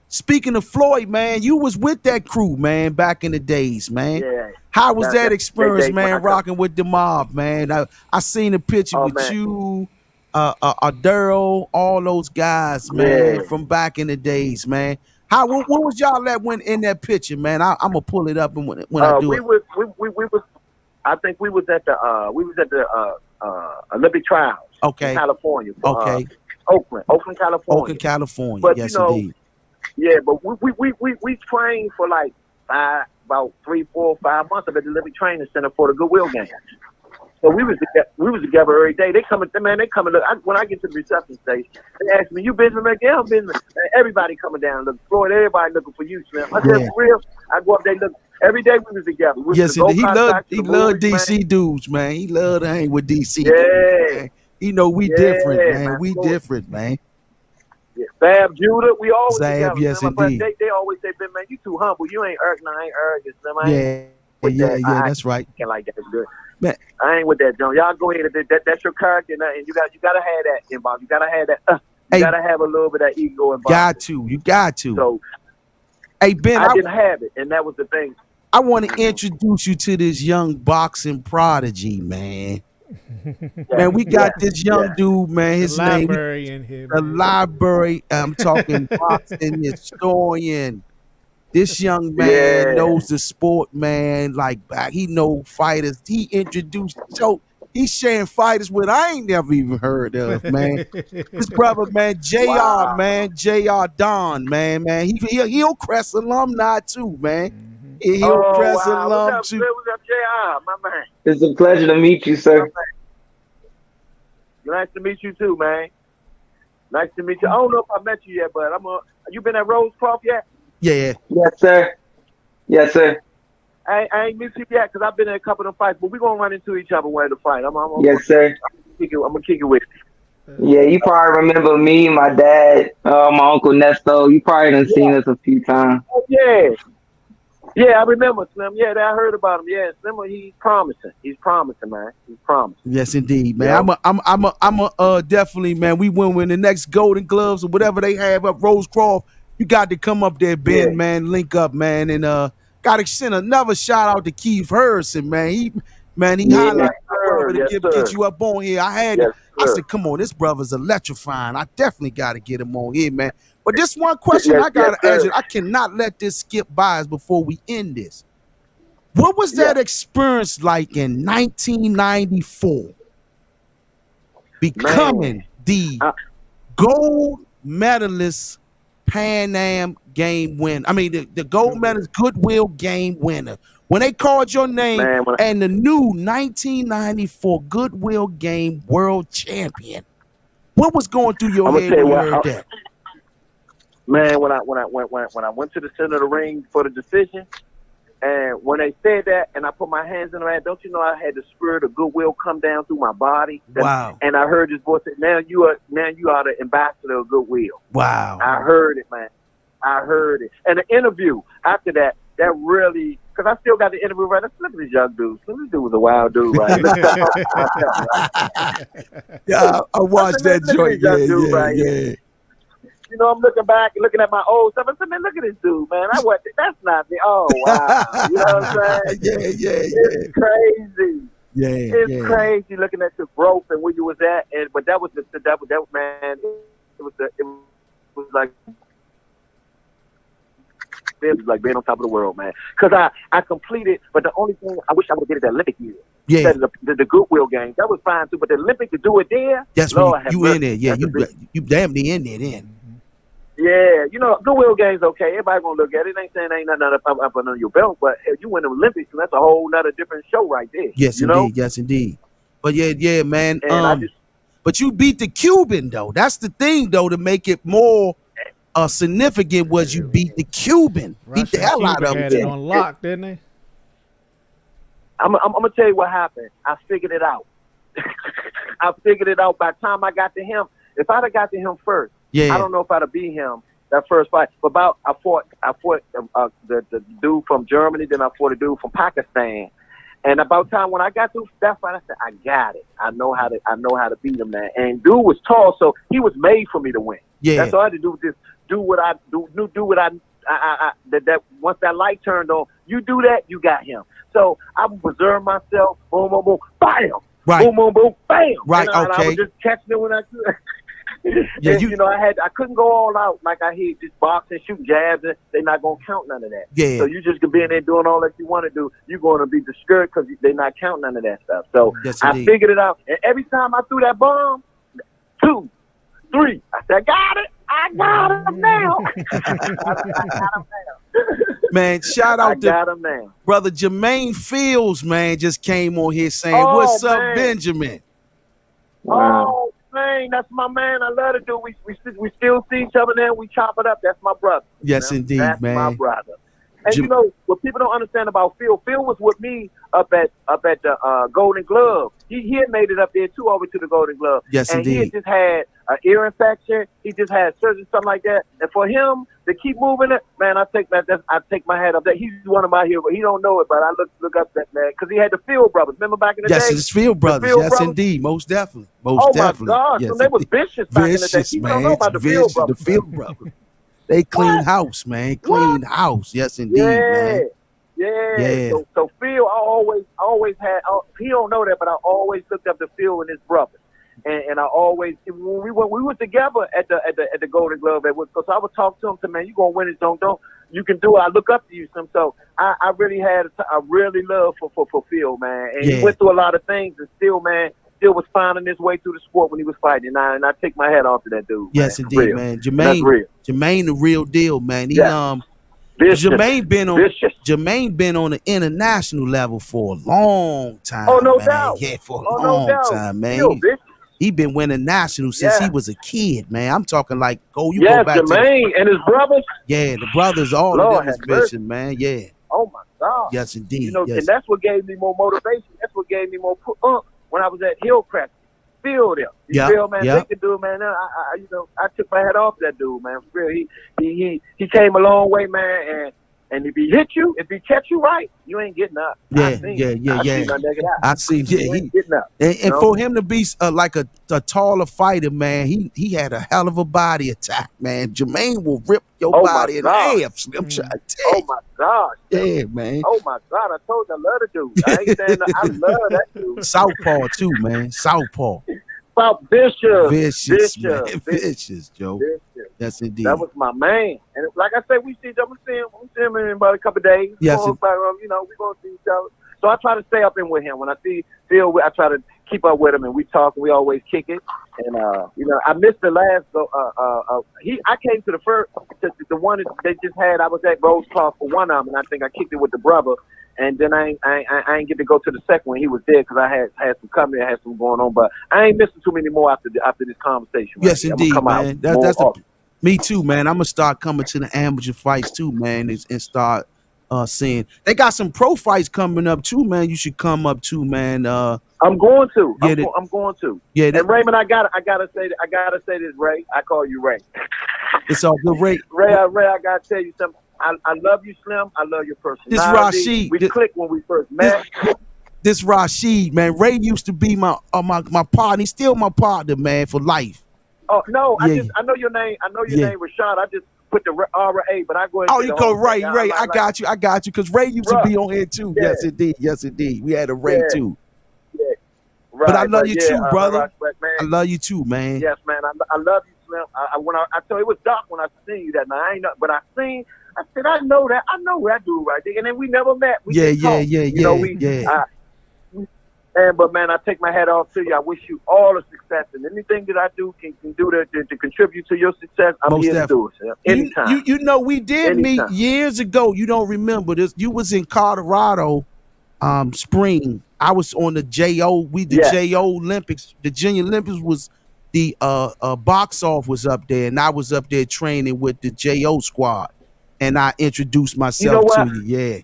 Speaking of Floyd, man, you was with that crew, man, back in the days, man. Yeah. How was that experience, man, rocking with the mob, man? I seen a picture with you, Daryl, all those guys, man, from back in the days, man. What was y'all at when in that picture, man? I'm gonna pull it up and when I do it. I think we was at the Olympic Trials. In California. Oakland, California. But yes, indeed. Yeah, but we trained for like about 3, 4, 5 months at the Olympic Training Center for the Goodwill games. So we was together every day. They come and look. When I get to the reception station, they ask me, "You Benjamin Mcdowell?" Benjamin. Everybody coming down, look, Floyd. Everybody looking for you, Slim. I said, for real. I go up there, look. Every day we was together. Yes, he loved DC dudes, man. He loved to hang with DC. Yeah. Man. He know we different, man. We different, man. Yeah. Fab, Judah, we always Zab, together. yes, indeed. They always say, man, you too humble. You ain't arrogant. I ain't arrogant. Yeah, that's right. I can't like that. It's good. Man, I ain't with that, John. Y'all go ahead. That's your character, and you gotta have that inbox. You gotta have that. You gotta have a little bit of ego and You got to. So, hey Ben, I didn't have it, and that was the thing. I want to introduce you to this young boxing prodigy, man. Man, we got this young dude, man. His the name, library in here, the man. library. I'm talking boxing historian. This young man knows the sport, man. Like he know fighters. He introduced he's sharing fighters with I ain't never even heard of, man. This brother, man, JR, man, JR Don, man. He'll Crest alumni too, man. He'll Crest alum too. What's up, JR, my man? It's a pleasure to meet you, sir. Nice to meet you too, man. Nice to meet you. I don't know if I met you yet, but you been at Rosecroft yet? Yeah. Yes, sir. Yes, sir. I ain't missed you yet because I've been in a couple of fights, but we're going to run into each other when the fight. Yes, sir. I'm going to kick it with you. Yeah, you probably remember me, my dad, my uncle Nesto. You probably done seen us a few times. Oh, yeah. Yeah, I remember Slim. Yeah, I heard about him. Yeah, Slim, he's promising. He's promising, man. He's promising. Yes, indeed, man. Yeah. I'm definitely, man. We win the next Golden Gloves or whatever they have up Rosecroft. You got to come up there, Ben, man. Link up, man, and got to send another shout out to Keith Harrison, man. He highlighted to get you up on here. I said, come on, this brother's electrifying. I definitely got to get him on here, man. But this one question I got to ask you, I cannot let this skip by us before we end this. What was that experience like in 1994? Becoming the gold medalist Pan Am game winner. I mean, the gold medalist Goodwill game winner. When they called your name and the new 1994 Goodwill game world champion, what was going through your head when you heard that? Man, when I went to the center of the ring for the decision, and when they said that, and I put my hands in the air, don't you know I had the spirit of goodwill come down through my body? Wow! And I heard this voice say, "Now you are the ambassador of goodwill." Wow! I heard it, man. I heard it. And the interview after that really, because I still got the interview right. Let's look at this young dude. This dude was a wild dude, right? Yeah, I watched that joint. Yeah. You know, I'm looking back and looking at my old stuff. I said, man, look at this dude, man. That's not me. Oh, wow. You know what I'm saying? Yeah. It's crazy. It's crazy looking at the growth and where you was at. But that was man. It was like being on top of the world, man. Because I completed, but the only thing I wish I would have did it the Olympic year. Yeah. The Goodwill game, that was fine too. But the Olympic, to do it there, that's when you in there. Yeah, you damn near in there then. Yeah, you know, Goodwill game's okay. Everybody gonna look at it. Ain't saying ain't nothing up under your belt, but if you win the Olympics, that's a whole nother different show right there. Yes, you indeed. know? Yes, indeed. But yeah, man. And but you beat the Cuban though. That's the thing though to make it more significant was you beat the Cuban. Russia, beat the hell out of him. Had it on lock, didn't they? I'm gonna tell you what happened. I figured it out. I figured it out by the time I got to him. If I'd have got to him first, I don't know if I'd have beat him that first fight. But I fought the dude from Germany, then I fought a dude from Pakistan. And about time when I got through that fight, I said, I got it. I know how to beat him, man. And dude was tall, so he was made for me to win. Yeah. That's all I had to do. Just do what I do what I that once that light turned on, you do that, you got him. So I would preserve myself. Boom, boom, boom, bam. Right. Boom, boom, boom, bam. Right. And okay. I was just catching it when I could. Yeah, you know, I couldn't go all out like I hit just boxing, shoot jabs, and they're not gonna count none of that. Yeah. So you just could be in there doing all that you want to do. You're gonna be discouraged because they're not counting none of that stuff. So I figured it out, and every time I threw that bomb, 2, 3, I said, I got him now. I got him now. Man, shout out to brother Jermaine Fields, man, just came on here saying, "What's up, Benjamin?" Wow. Oh man, that's my man. I love to do. We still see each other now. We chop it up. That's my brother. Yes, indeed, that's man. My brother. And you know what people don't understand about Phil? Phil was with me up at the Golden Glove. He had made it up there too, over to the Golden Glove. Yes, and indeed. he had just had an ear infection. He just had surgery, something like that. And for him to keep moving it, man, I take my hat up. That he's one of my heroes. He don't know it, but I look up that man because he had the Field brothers. Remember back in the day? Yes, it's Field brothers. Yes, brothers? Indeed, most definitely. Most definitely. My God, yes, so they was vicious back in the day. You don't know about the Field brothers. The Field brothers. They clean house, man. Clean house. Yes, indeed, man. Yeah. So Phil, I always had. He don't know that, but I always looked up to Phil and his brother, and I always when we were together at the Golden Glove, because I would talk to him, man, you gonna win it, don't you can do it. I look up to you, so I really had a really love for Phil, man, and he went through a lot of things, and still was finding his way through the sport when he was fighting, and I take my hat off to that dude. Yes, man, indeed, man. Jermaine, the real deal, man. He Jermaine been on the international level for a long time. Oh, no man. doubt. Yeah, for a long time, man. He been winning nationals since he was a kid, man. I'm talking like go back Jermaine and his brothers. Yeah, the brothers, all of them is vision, man. Yeah. Oh my God. Yes, indeed. And that's what gave me more motivation. That's what gave me more when I was at Hillcrest. Feel them. You feel, man? They can do it, man. I took my head off that dude, man. For real. He came a long way, man, and if he hit you, if he catch you right, you ain't getting up. I see. And for him to be like a taller fighter, man, he had a hell of a body attack, man. Jermaine will rip your body in half. I'm trying to tell you. Oh my God. Yeah, man. Oh my God. I told you I love the dude. I ain't saying I love that dude. Southpaw too, man. Southpaw. Vicious, man. Vicious, Joe. Vicious. Yes, indeed. That was my man. And like I said, we see him in about a couple of days. Yes. We're going to see each other. So I try to stay up in with him. When I see Phil, I try to keep up with him, and we talk, and we always kick it. And, I missed the last, I came to the first, the one that they just had. I was at Rose Clark for one of them, and I think I kicked it with the brother. And then I ain't get to go to the second one. He was there because I had some company, I had some going on. But I ain't missing too many more after this conversation. Yes, indeed, man. Me too, man. I'm gonna start coming to the amateur fights too, man, and start seeing. They got some pro fights coming up too, man. You should come up too, man. I'm going to. I'm going to. Yeah. And Raymond, I gotta say this, Ray. I call you Ray. It's all good, Ray. Ray, I gotta tell you something. I love you, Slim. I love your personality. This Rashid. We clicked when we first met. This Rashid, man. Ray used to be my partner. He's still my partner, man, for life. Oh no, yeah. I know your name. I know your name, Rashad. I just put the R-A, but I go ahead. Oh, you go Ray. I got you. Because Ray used to be on here too. Yeah. Yes, indeed. We had a Ray too. Yeah. Right, but I love you too, brother. I love you too, man. Yes, man. I love you, Slim. I told you it was dark when I seen you that night. I ain't know, but I said, I know that dude right there. And then we never met. But man, I take my hat off to you. I wish you all the success, and anything that I do can do to contribbe to your success. I'm here to do it. Anytime. We did meet years ago. You don't remember this? You was in Colorado, spring. I was on the JO. JO Olympics. The Junior Olympics was the box off was up there, and I was up there training with the JO squad. And I introduced myself to you. Yeah.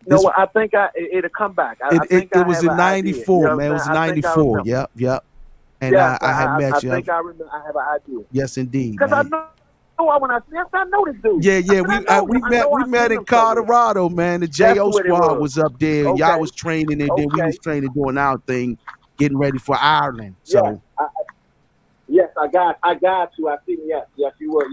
No, I think it'll come back. It was in '94, man. It was '94. Yep. And I had met you. I think I remember. I have an idea. Yes, indeed. Because I know when I know this dude. Yeah. We met in Colorado, man. The JO squad was up there. Okay. Y'all was training, and then we was training doing our thing, getting ready for Ireland. So. Yes, I got you. I see. Yes, you were.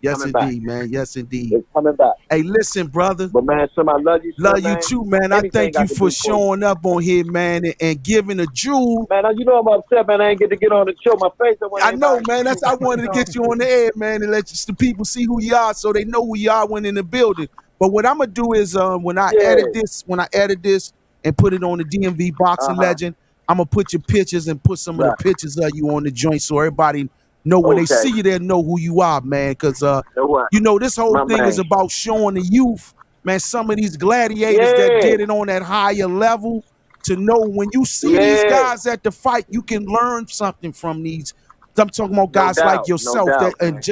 Yes, indeed, man. Yes, indeed. It's coming back. Hey, listen, brother. But man, I love you. Love you too, man. I thank you for showing up on here, man, and giving a jewel. Man, you know I'm upset, man. I ain't get on and show my face. I know, man. I wanted to get you on the air, man, and let the people see who you are, so they know who you are when in the building. But what I'm gonna do is, when I edit this and put it on the DMV Boxing Legend. I'm gonna put your pictures and put some of the pictures of you on the joint so everybody know when they see you, they know who you are, man. Because this whole thing is about showing the youth, man, some of these gladiators that did it on that higher level, to know when you see these guys at the fight, you can learn something from these. I'm talking about guys like yourself,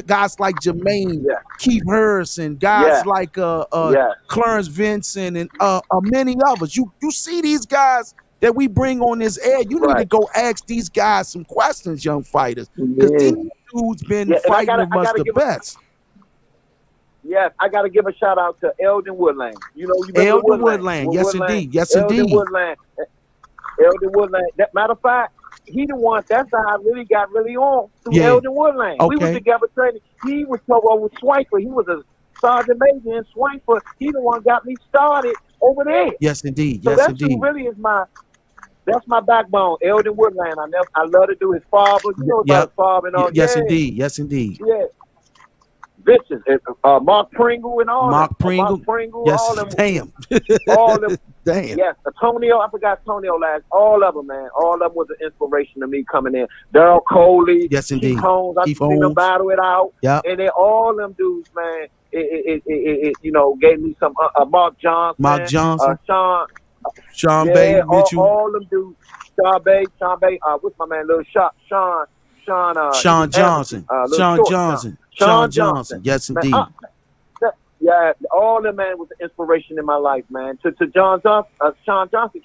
guys like Jermaine, Keith Harrison, guys like Clarence Vincent, and many others. You see these guys that we bring on this air. You need to go ask these guys some questions, young fighters, because these dudes been fighting amongst the best. Yes, I got to give a shout out to Eldon Woodland. You remember Eldon Woodland. Yes, indeed. Yes, Eldon indeed. Woodland. Eldon Woodland. Matter of fact, he the one. That's how I really got on through Eldon Woodland. Okay. We was together training. He was over Swiper. He was a sergeant major in Swiper. He the one got me started over there. Yes, indeed. So yes, that's indeed. who really is that's my backbone, Eldon Woodland. I love to do his father. You know about his father and all. Yes, indeed. Yes, indeed. Yeah. Bitches, Mark Pringle and all Mark them. Pringle. Mark Pringle, yes, all them. Damn. All them. Damn. Yes, Antonio, I forgot Antonio last. All of them, man. All of them was an inspiration to me coming in. Daryl Coley. Yes, indeed. Keith Holmes. I seen them battle it out. Yeah. And then all them dudes, man, it gave me some, Mark Johnson. Mark Johnson. Sean Bay, Mitchell. All them dudes. Sean Bay, what's my man, little Sean Johnson. Sean Johnson. Yes, indeed. Man, yeah, all them, man, was an inspiration in my life, man. To Sean Johnson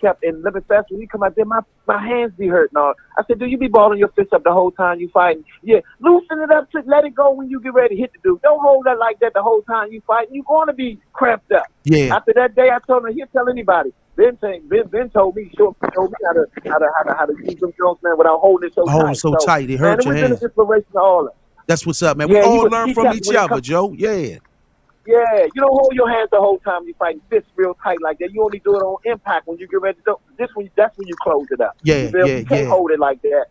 kept in Living Fast. When he come out there, my hands be hurting. All I said, do you be balling your fist up the whole time you fighting? Yeah, loosen it up, let it go when you get ready to hit the dude. Don't hold that like that the whole time you fighting. You're going to be cramped up. Yeah. After that day, I told him he'll tell anybody. Ben told me how to use them Jones, man, without holding it so tight. Tight, it hurt your hands. It was an inspiration to all of us. That's what's up, man. We all learn from each other, Joe. Yeah. Yeah, you don't hold your hands the whole time you fighting fists real tight like that. You only do it on impact when you get ready to do this. That's when you close it up. Yeah, you can't hold it like that.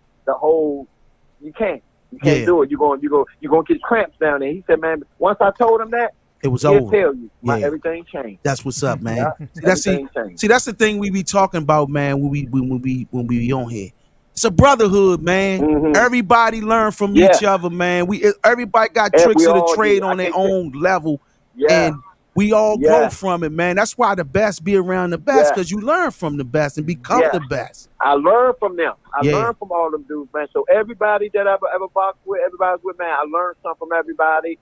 You can't do it. You're gonna get cramps down there. He said, man, once I told him that, it was he'll over. Tell you, everything changed. That's what's up, man. Yeah, see, that's the thing we be talking about, man. When we be on here. It's a brotherhood, man. Mm-hmm. Everybody learn from each other, man. Everybody got tricks of the trade on their own level, and we all grow from it, man. That's why the best be around the best, because you learn from the best and become the best. I learned from them. I learned from all them dudes, man. So everybody that I've ever boxed with, everybody's with, man. I learned something from everybody.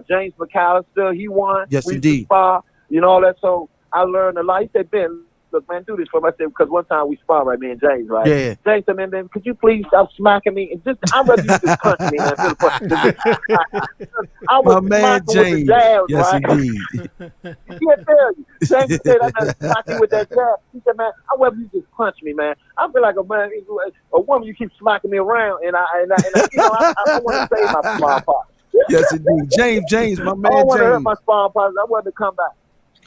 James McAllister, he won. Yes, we indeed. Spar, all that. So I learned a lot. He said, Ben, look, man, do this for me. I said, because one time we spar, right, me and James, right? Yeah. James said, man, could you please stop smacking me? And I'd rather you just punch me, man. I was man, James. With the jab, yes, right? indeed. He can't tell you. James said, I'm not smacking with that jab. He said, man, I'd rather you just punch me, man. I feel like a woman, you keep smacking me around, and I want to save my small part. Yes, indeed. James, my man, I don't want to hurt James. my sparring partners. I want to come back.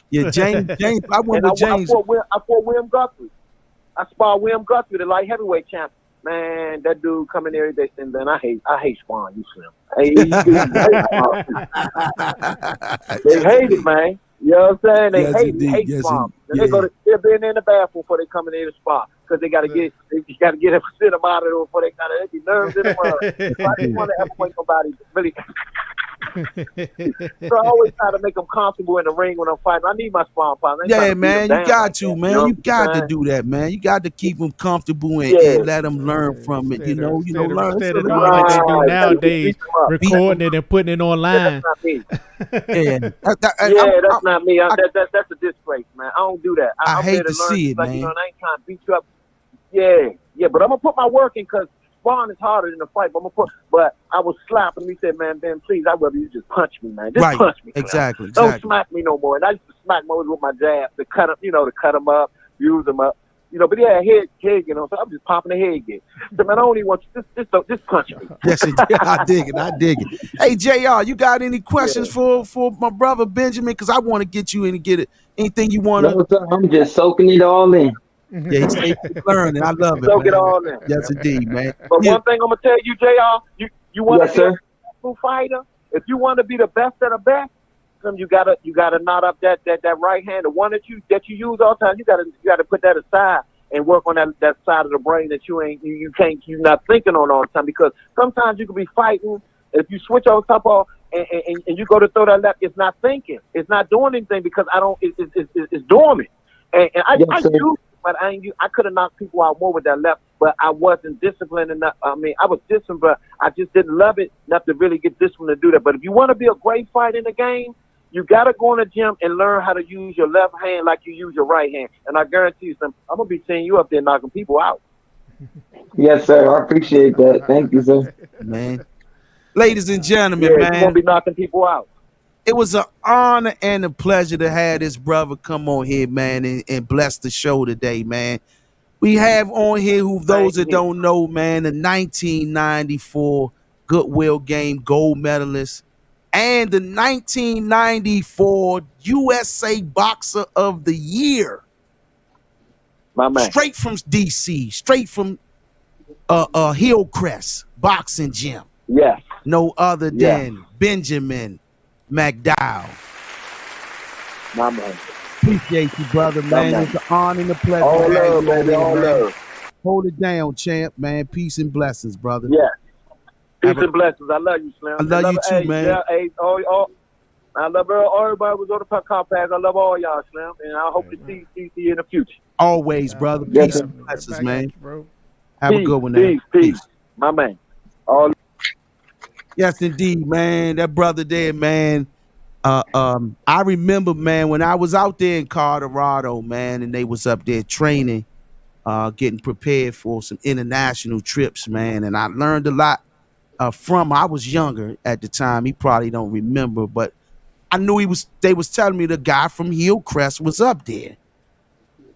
Yeah, James. I went with James. I fought William Guthrie. I sparred William Guthrie, the light heavyweight champ. Man, that dude come in there every day saying, "Man, I hate sparring you, Slim." They hate it, man. You know what I'm saying? They hate sparring. They'll be in the bathroom before they come in there to spar because they got to get them sit them out of there before they be nerves in the world. So I didn't want to ever make nobody really. So I always try to make them comfortable in the ring when I'm fighting. I need my sparring partner. Yeah, man, you got to, man. You got to do that, man. You got to keep them comfortable and let them learn from it. Learn. Instead of doing what they do nowadays, recording it and putting it online. That's not me. That's a disgrace, man. I don't do that. I hate to see it, man. I ain't trying to beat you up. Yeah, but I'm gonna put my work in because sparring is harder than the fight. But I was slapping him. He said, "Man, Ben, please, I'd rather you just punch me, man. Just punch me." Exactly. Don't smack me no more. And I used to smack Moses with my jab to cut him, to cut him up, use him up. But he had head, so I'm just popping the head again. So man, I only want you just punch me. Yes, I dig it. Hey, JR, you got any questions for my brother Benjamin? Because I want to get you in and get it. Anything you want to? I'm just soaking it all in. Yeah, he's learning. I love it. Soak it all in. Yes, indeed, man. But one thing I'm gonna tell you, JR, you want to be a successful fighter. If you want to be the best of the best, you gotta knot up that right hand, the one that you use all the time. You gotta put that aside and work on that side of the brain that you're not thinking on all the time. Because sometimes you can be fighting. If you switch on top of and you go to throw that left, it's not thinking, it's not doing anything because it's dormant. And I use. But I could have knocked people out more with that left, but I wasn't disciplined enough. I mean, I was disciplined, but I just didn't love it enough to really get disciplined to do that. But if you want to be a great fighter in the game, You gotta go in the gym and learn how to use your left hand like you use your right hand. And I guarantee you something, I'm gonna be seeing you up there knocking people out. Yes, sir. I appreciate that. Thank you, sir. Man. Ladies and gentlemen, Yeah, you're gonna man, be knocking people out. it was an honor and a pleasure to have this brother come on here, man, and bless the show today, man. We have on here who those that don't know, man, the 1994 Goodwill game gold medalist and the 1994 USA Boxer of the Year. My man. Straight from DC, straight from Hillcrest Boxing Gym. Yes. No other than Benjamin Mcdowell. My man. Appreciate you, brother, man. It's an honor and a pleasure. All love, baby. All love. Hold it down, champ, man. Peace and blessings, brother. Yeah. Peace and blessings. I love you, Slim. I love you too, man. Yeah, I love everybody was on the compact. I love all y'all, Slim, and I hope to see you in the future. Always, brother. Peace and blessings, man. Have a good one, man. Peace. My man. Yes, indeed, man. That brother there, man. I remember, man, when I was out there in Colorado, man, and they was up there training, getting prepared for some international trips, man, and I learned a lot from. I was younger at the time. He probably don't remember, but I knew they was telling me the guy from Hillcrest was up there,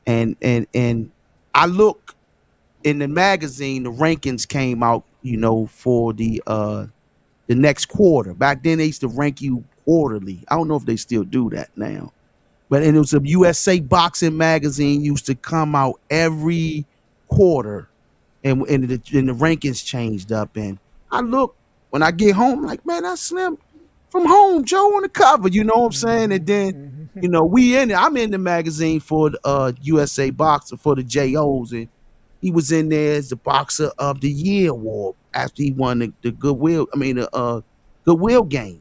and I look in the magazine. The rankings came out, for the next quarter. Back then, they used to rank you quarterly. I don't know if they still do that now, but it was a USA Boxing magazine used to come out every quarter, and the rankings changed up. And I look when I get home, like, man, that's Slim from home, Joe on the cover. You know what I'm saying? And then, I'm in the magazine for the USA Boxer for the JOs, and he was in there as the Boxer of the Year award after he won the Goodwill. Goodwill games.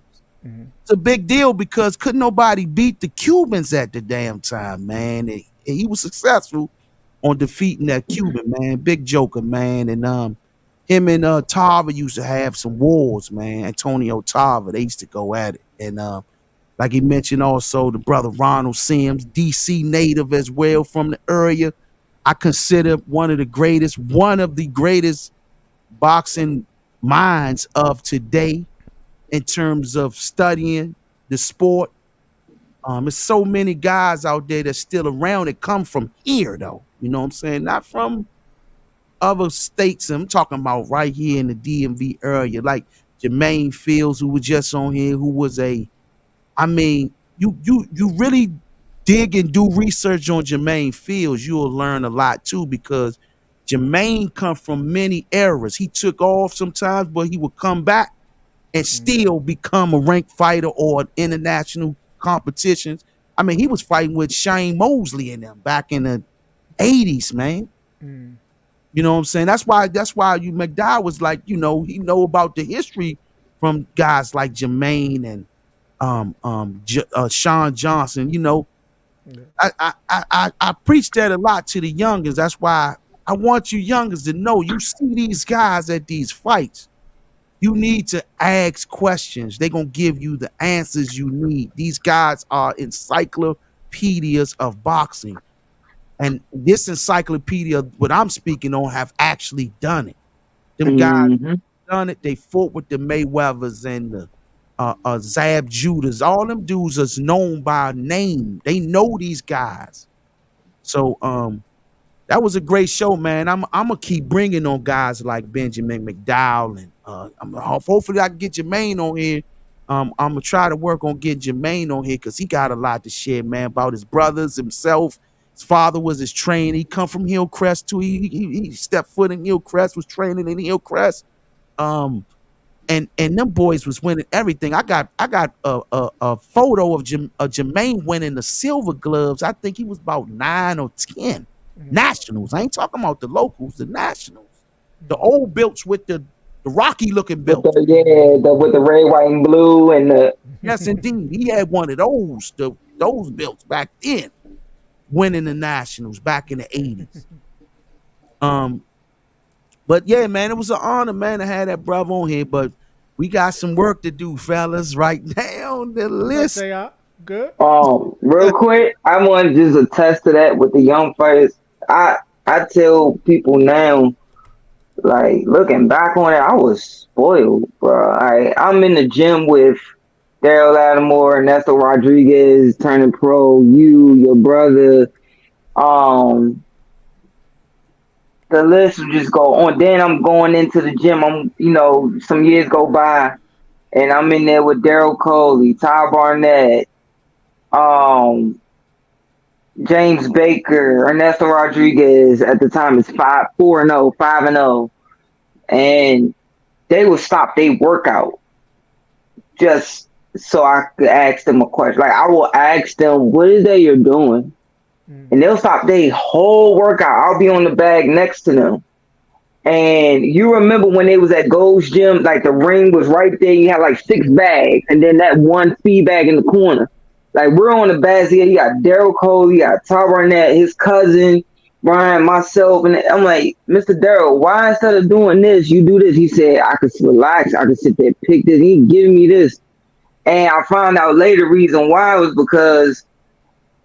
Mm-hmm. It's a big deal because couldn't nobody beat the Cubans at the damn time, man. And he was successful on defeating that Cuban, man. Big joker, man. And him and Tarver used to have some wars, man. Antonio Tarver, they used to go at it. And like he mentioned also, the brother Ronald Sims, DC native as well from the area. I consider one of the greatest boxing minds of today in terms of studying the sport. There's so many guys out there that's still around that come from here, though. You know what I'm saying? Not from other states. I'm talking about right here in the DMV area, like Jermaine Fields, who was just on here, who was you really dig and do research on Jermaine Fields, you'll learn a lot too, because Jermaine come from many eras. He took off sometimes, but he would come back and still become a ranked fighter or international competitions. He was fighting with Shane Mosley in them back in the 80s, man. Mm. You know what I'm saying? That's why you McDowell was like, he know about the history from guys like Jermaine and Sean Johnson. I preach that a lot to the youngins. That's why I want you youngins to know, you see these guys at these fights, you need to ask questions. They're going to give you the answers you need. These guys are encyclopedias of boxing. And this encyclopedia, what I'm speaking on, have actually done it. Them guys done it. They fought with the Mayweathers and the Zab Judas. All them dudes is known by name. They know these guys. So that was a great show, man. I'm gonna keep bringing on guys like Benjamin Mcdowell, and hopefully I can get Jermaine on here. I'm gonna try to work on getting Jermaine on here because he got a lot to share, man, about his brothers, himself. His father was his trainer. He come from Hillcrest too. He stepped foot in Hillcrest, was training in Hillcrest. And them boys was winning everything. I got a photo of Jermaine winning the silver gloves. I think he was about 9 or 10 nationals. I ain't talking about the locals, the nationals, the old belts with the rocky looking belt. With the red, white, and blue, and the yes, indeed, he had one of those belts back then, winning the nationals back in the 80s. But yeah, man, it was an honor, man, to have that brother on here. But we got some work to do, fellas. Right down the list. Good. Real quick, I want to just attest to that with the young fighters. I tell people now, like looking back on it, I was spoiled, bro. I'm in the gym with Daryl Lattimore, Ernesto Rodriguez, turning pro. You, your brother. Um, the list will just go on. Then I'm going into the gym. Some years go by, and I'm in there with Daryl Coley, Ty Barnett, um, James Baker, Ernesto Rodriguez. At the time, it's 5-4-0, 5-0, and they would stop their workout just so I could ask them a question. Like I will ask them, "What is that you're doing?" And they'll stop their whole workout. I'll be on the bag next to them. And you remember when they was at Gold's Gym, like the ring was right there. You had like 6 bags, and then that one speed bag in the corner. Like we're on the bags here. You got Daryl Cole, you got Todd Barnett, his cousin, Brian, myself, and I'm like, Mr. Daryl, why instead of doing this, you do this? He said, I could relax. I could sit there, pick this. He giving me this. And I found out later reason why was because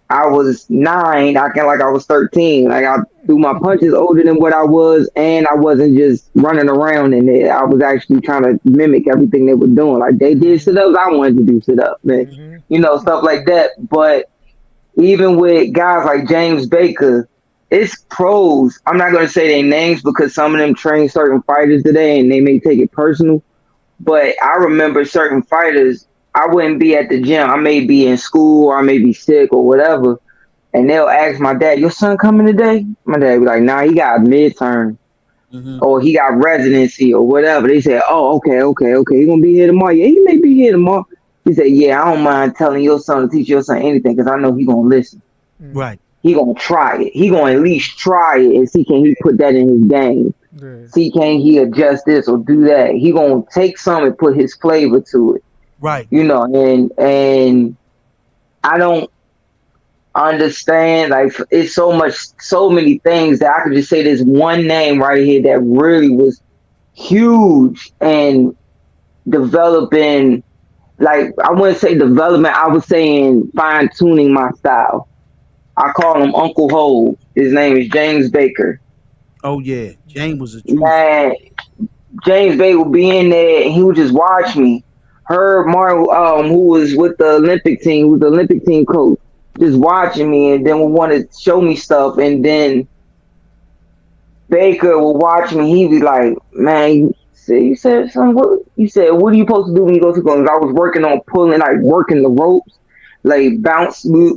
I was 9, acting like I was 13. Like I threw my punches older than what I was, and I wasn't just running around in there. I was actually trying to mimic everything they were doing. Like they did sit-ups, I wanted to do sit-ups, man. Stuff like that. But even with guys like James Baker, it's pros. I'm not going to say their names because some of them train certain fighters today, and they may take it personal. But I remember certain fighters, I wouldn't be at the gym. I may be in school or I may be sick or whatever. And they'll ask my dad, your son coming today? My dad be like, nah, he got a midterm. Or he got residency or whatever. They say, oh, okay. He going to be here tomorrow. Yeah, he may be here tomorrow. He said, yeah, I don't mind telling your son to teach your son anything because I know he going to listen. Right. He going to try it. He going to at least try it and see can he put that in his game. See can he adjust this or do that. He going to take some and put his flavor to it. Right. And I don't understand, like it's so many things that I could just say this one name right here that really was huge and developing, like I wouldn't say development, I was saying fine tuning my style. I call him Uncle Hove. His name is James Baker. Oh yeah, James was a true man. James Baker would be in there and he would just watch me. Herb Martin, who was with the Olympic team, who's the Olympic team coach, just watching me and then would want to show me stuff. And then Baker would watch me. He'd be like, man, you said something? What are you supposed to do when you go to school? I was working on working the ropes, like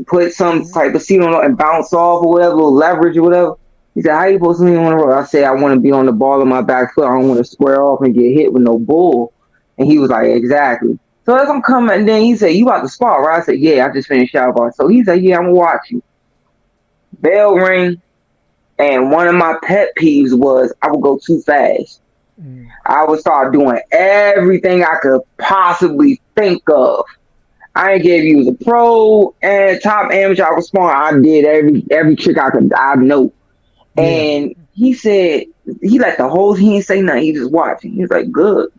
put some type of seat on it and bounce off or whatever, leverage or whatever. He said, how you supposed to be on the rope? I said, I want to be on the ball of my back foot. I don't want to square off and get hit with no bull. And he was like, exactly. So as I'm coming, then he said, you about to spar, right? I said, yeah, I just finished shower bar. So he said, yeah, I'm going to watch you. Bell ring. And one of my pet peeves was I would go too fast. I would start doing everything I could possibly think of. I ain't gave you the pro and top amateur I was sparring. I did every trick I know. Yeah. And he said, he let the whole, he didn't say nothing. He just watching. He was like, good,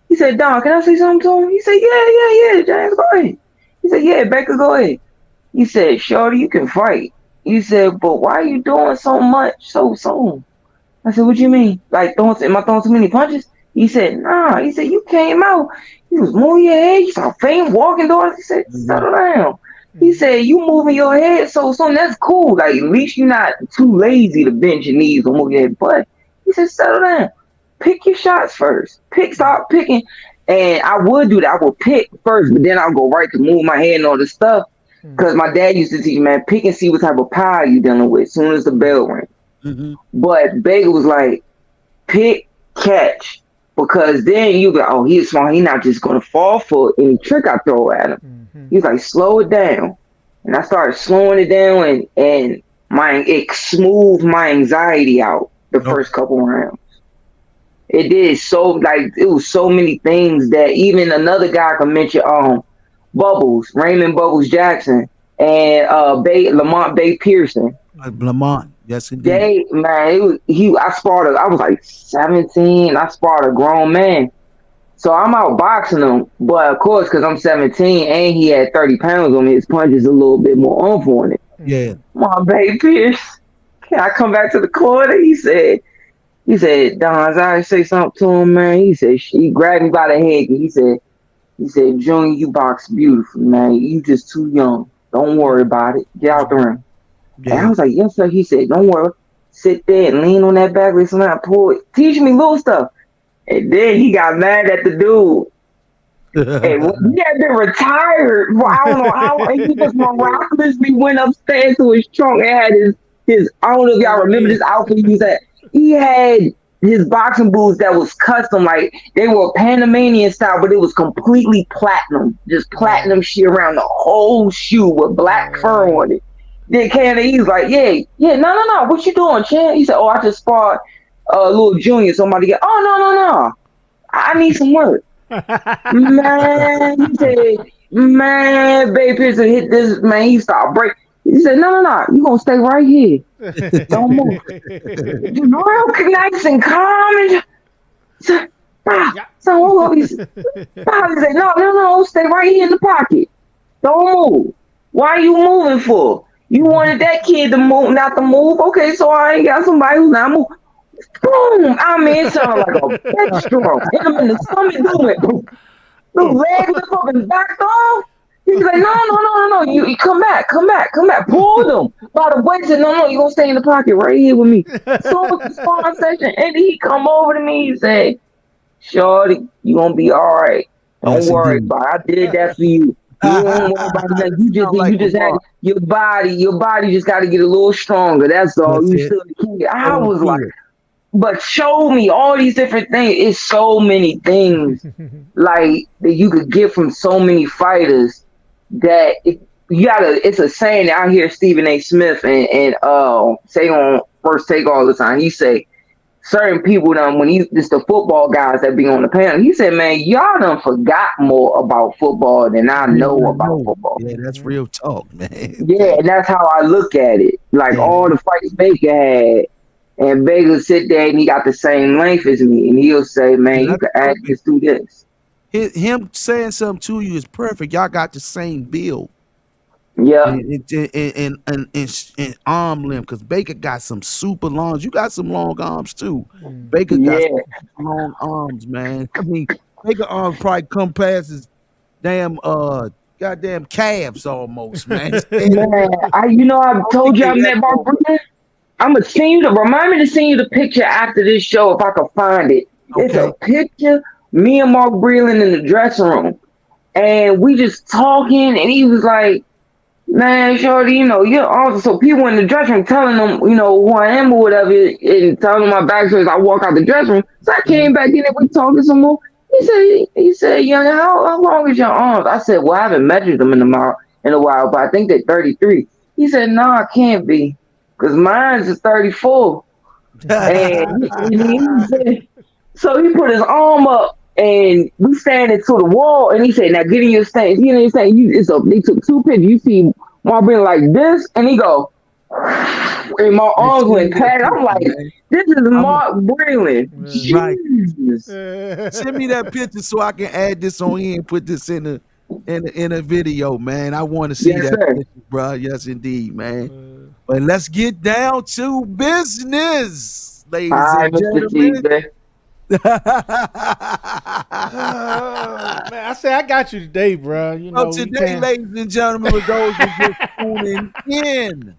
He said, Don, can I say something to him? He said, yeah, James, go ahead. He said, yeah, Baker, go ahead. He said, shorty, you can fight. He said, but why are you doing so much so soon? I said, what you mean? Like, am I throwing too many punches? He said, nah. He said, you came out. You was moving your head. You saw faint walking doors. He said, settle down. He said, you moving your head so soon. That's cool. Like, at least you're not too lazy to bend your knees or move your head. But he said, settle down. Pick your shots first. Start picking. And I would do that. I would pick first, but then I'll go right to move my head and all this stuff. Because my dad used to teach me, man, pick and see what type of power you dealing with as soon as the bell rings. But Baker was like, pick, catch. Because then you go, oh, he's smart. He's not just going to fall for any trick I throw at him. He's like, slow it down. And I started slowing it down and it smoothed my anxiety out the first couple rounds. It did it was so many things that even another guy I can mention, Raymond Bubbles Jackson and Lamont Bay Pearson. Lamont, yes indeed. I was like 17. I sparred a grown man. So I'm out boxing him, but of course, because I'm 17 and he had 30 pounds on me, his punch is a little bit more oomph on it. Yeah. My baby Pierce, can I come back to the corner? He said, Don, I say something to him, man. He grabbed me by the head and he said, Junior, you box beautifully, man. You just too young. Don't worry about it. Get out the ring. Yeah. And I was like, yes, sir. He said, don't worry. Sit there and lean on that back. Listen, I pull it. Teach me little stuff. And then he got mad at the dude. And he had been retired for I don't know how long. He just miraculously went upstairs to his trunk and had his I don't know if y'all remember this outfit he had his boxing boots that was custom, like they were Panamanian style, but it was completely platinum, just platinum shit around the whole shoe with black fur on it. Then he's like, no, what you doing, Chan? He said, oh, I just sparred little Junior, somebody get, oh, no, I need some work. Man, he said, man, baby Pearson hit this, man, he started breaking. He said, no, you gonna stay right here. Don't move. Real nice and calm. And so he said, no, stay right here in the pocket. Don't move. Why are you moving for? You wanted that kid to move, not to move? Okay, so I ain't got somebody who's not moving. Boom! I mean, it sounded like a petro. Hit him in the stomach, doing boom. The leg lift up and backed off. He's like, no. You come back. Pulled him by the waist. Said, no, you're gonna stay in the pocket right here with me. So the sparring session, and he come over to me. He said, Shorty, you gonna be all right. Don't worry about it. I did that for you. You don't worry about that. You just had your body just got to get a little stronger. That's all. That's you still the kid. I was like, but show me all these different things. It's so many things like that you could get from so many fighters that it's a saying that I hear Stephen A. Smith and say on First Take all the time. He say certain people when it's the football guys that be on the panel. He said, man, y'all done forgot more about football than I know about football. Yeah, that's real talk, man. Yeah, and that's how I look at it. Like all the fights Baker had. And Baker sit there and he got the same length as me, and he'll say, "Man, you can add this through this." Him saying something to you is perfect. Y'all got the same build. Yeah. And arm length, because Baker got some super longs. You got some long arms too. Baker got some long arms, man. I mean, Baker arms probably come past his damn goddamn calves almost, man. Man, I told you I met Mark Breland. I'm gonna send you remind me to send you the picture after this show if I can find it. Okay. It's a picture, me and Mark Breland in the dressing room, and we just talking, and he was like, man, Shorty, you're awesome. So people in the dressing room telling them, who I am or whatever, and telling them my backstory as I walk out the dressing room. So I came back in and we talking some more. He said, young, how long is your arms? I said, well, I haven't measured them in a while, but I think they're 33. He said, no, I can't be. Because mine's is 34. And he said, so he put his arm up and we standing to the wall and he said, now get in your stance. You know what I'm saying? They took two pictures. You see Mark being like this and he go, and my arms went past. I'm like, this is Mark Breland. Right. Send me that picture so I can add this on here and put this in a video, man. I want to see that picture, bro. Yes, indeed, man. But let's get down to business, ladies and gentlemen. Man, I say I got you today, bro. Today, ladies and gentlemen, for those who just tuning in,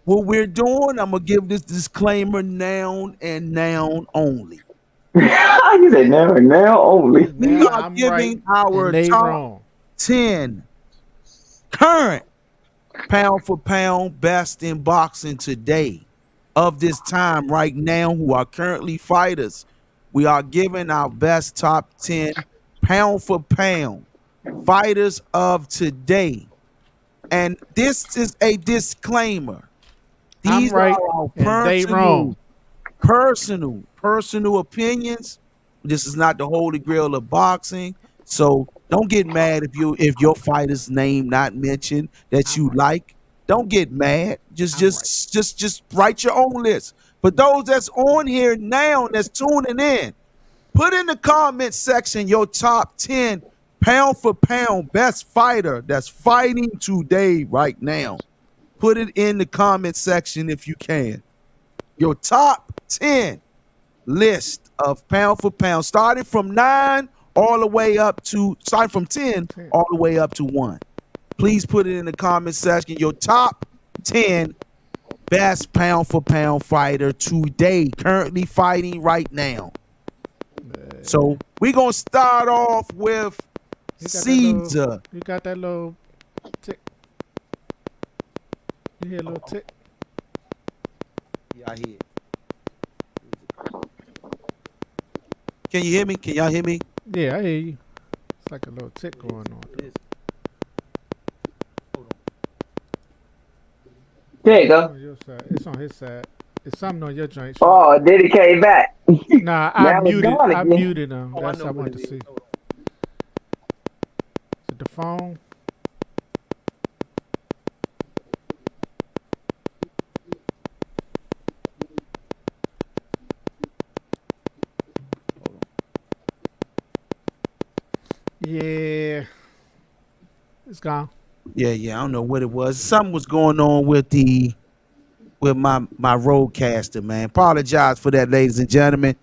what we're doing, I'm gonna give this disclaimer: noun and noun only. You said now only. We are giving our top 10 current pound for pound best in boxing today of this time right now who are currently fighters. We are giving our best top 10 pound for pound fighters of today. And this is a disclaimer. These are our personal opinions. This is not the holy grail of boxing. So don't get mad if your fighter's name not mentioned that you like. Don't get mad. Just write your own list. But those that's on here now that's tuning in, Put in the comment section your top 10 pound for pound best fighter that's fighting today right now. Put it in the comment section if you can. Your top 10 list of pound for pound, starting from 9 all the way up to, starting from 10 all the way up to 1. Please put it in the comment section. Your top 10 best pound for pound fighter today, currently fighting right now. So we're going to start off with Caesar. You got that little tick. You hear a little tick? Yeah, I hear it. Can you hear me? Can y'all hear me? Yeah, I hear you. It's like a little tick going on. There you go. On your side. It's on his side. It's something on your joint. Oh, did it came back? Nah, I muted him. Oh, That's what I what wanted it to see. is. Is it the phone? Yeah. It's gone. Yeah, I don't know what it was. Something was going on with my roadcaster, man. Apologize for that, ladies and gentlemen.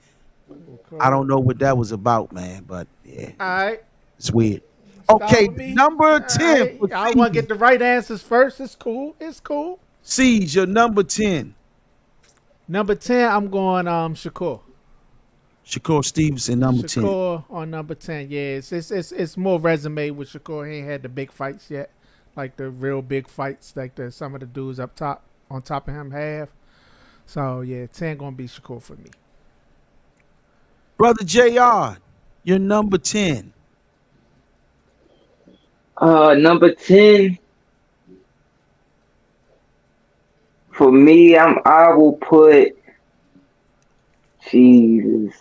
Okay. I don't know what that was about, man, but yeah, All right. it's weird. Okay, number 10. Right. I want to get the right answers first. It's cool. Siege, your number 10. Number 10, I'm going Shakur. Shakur Stevenson, number 10. Shakur on number 10. Yeah, it's more resume with Shakur. He ain't had the big fights yet, like the real big fights, like some of the dudes on top of him have. So yeah, 10 gonna be Shakur for me. Brother JR, your number 10. Number 10 for me. I will put Jesus.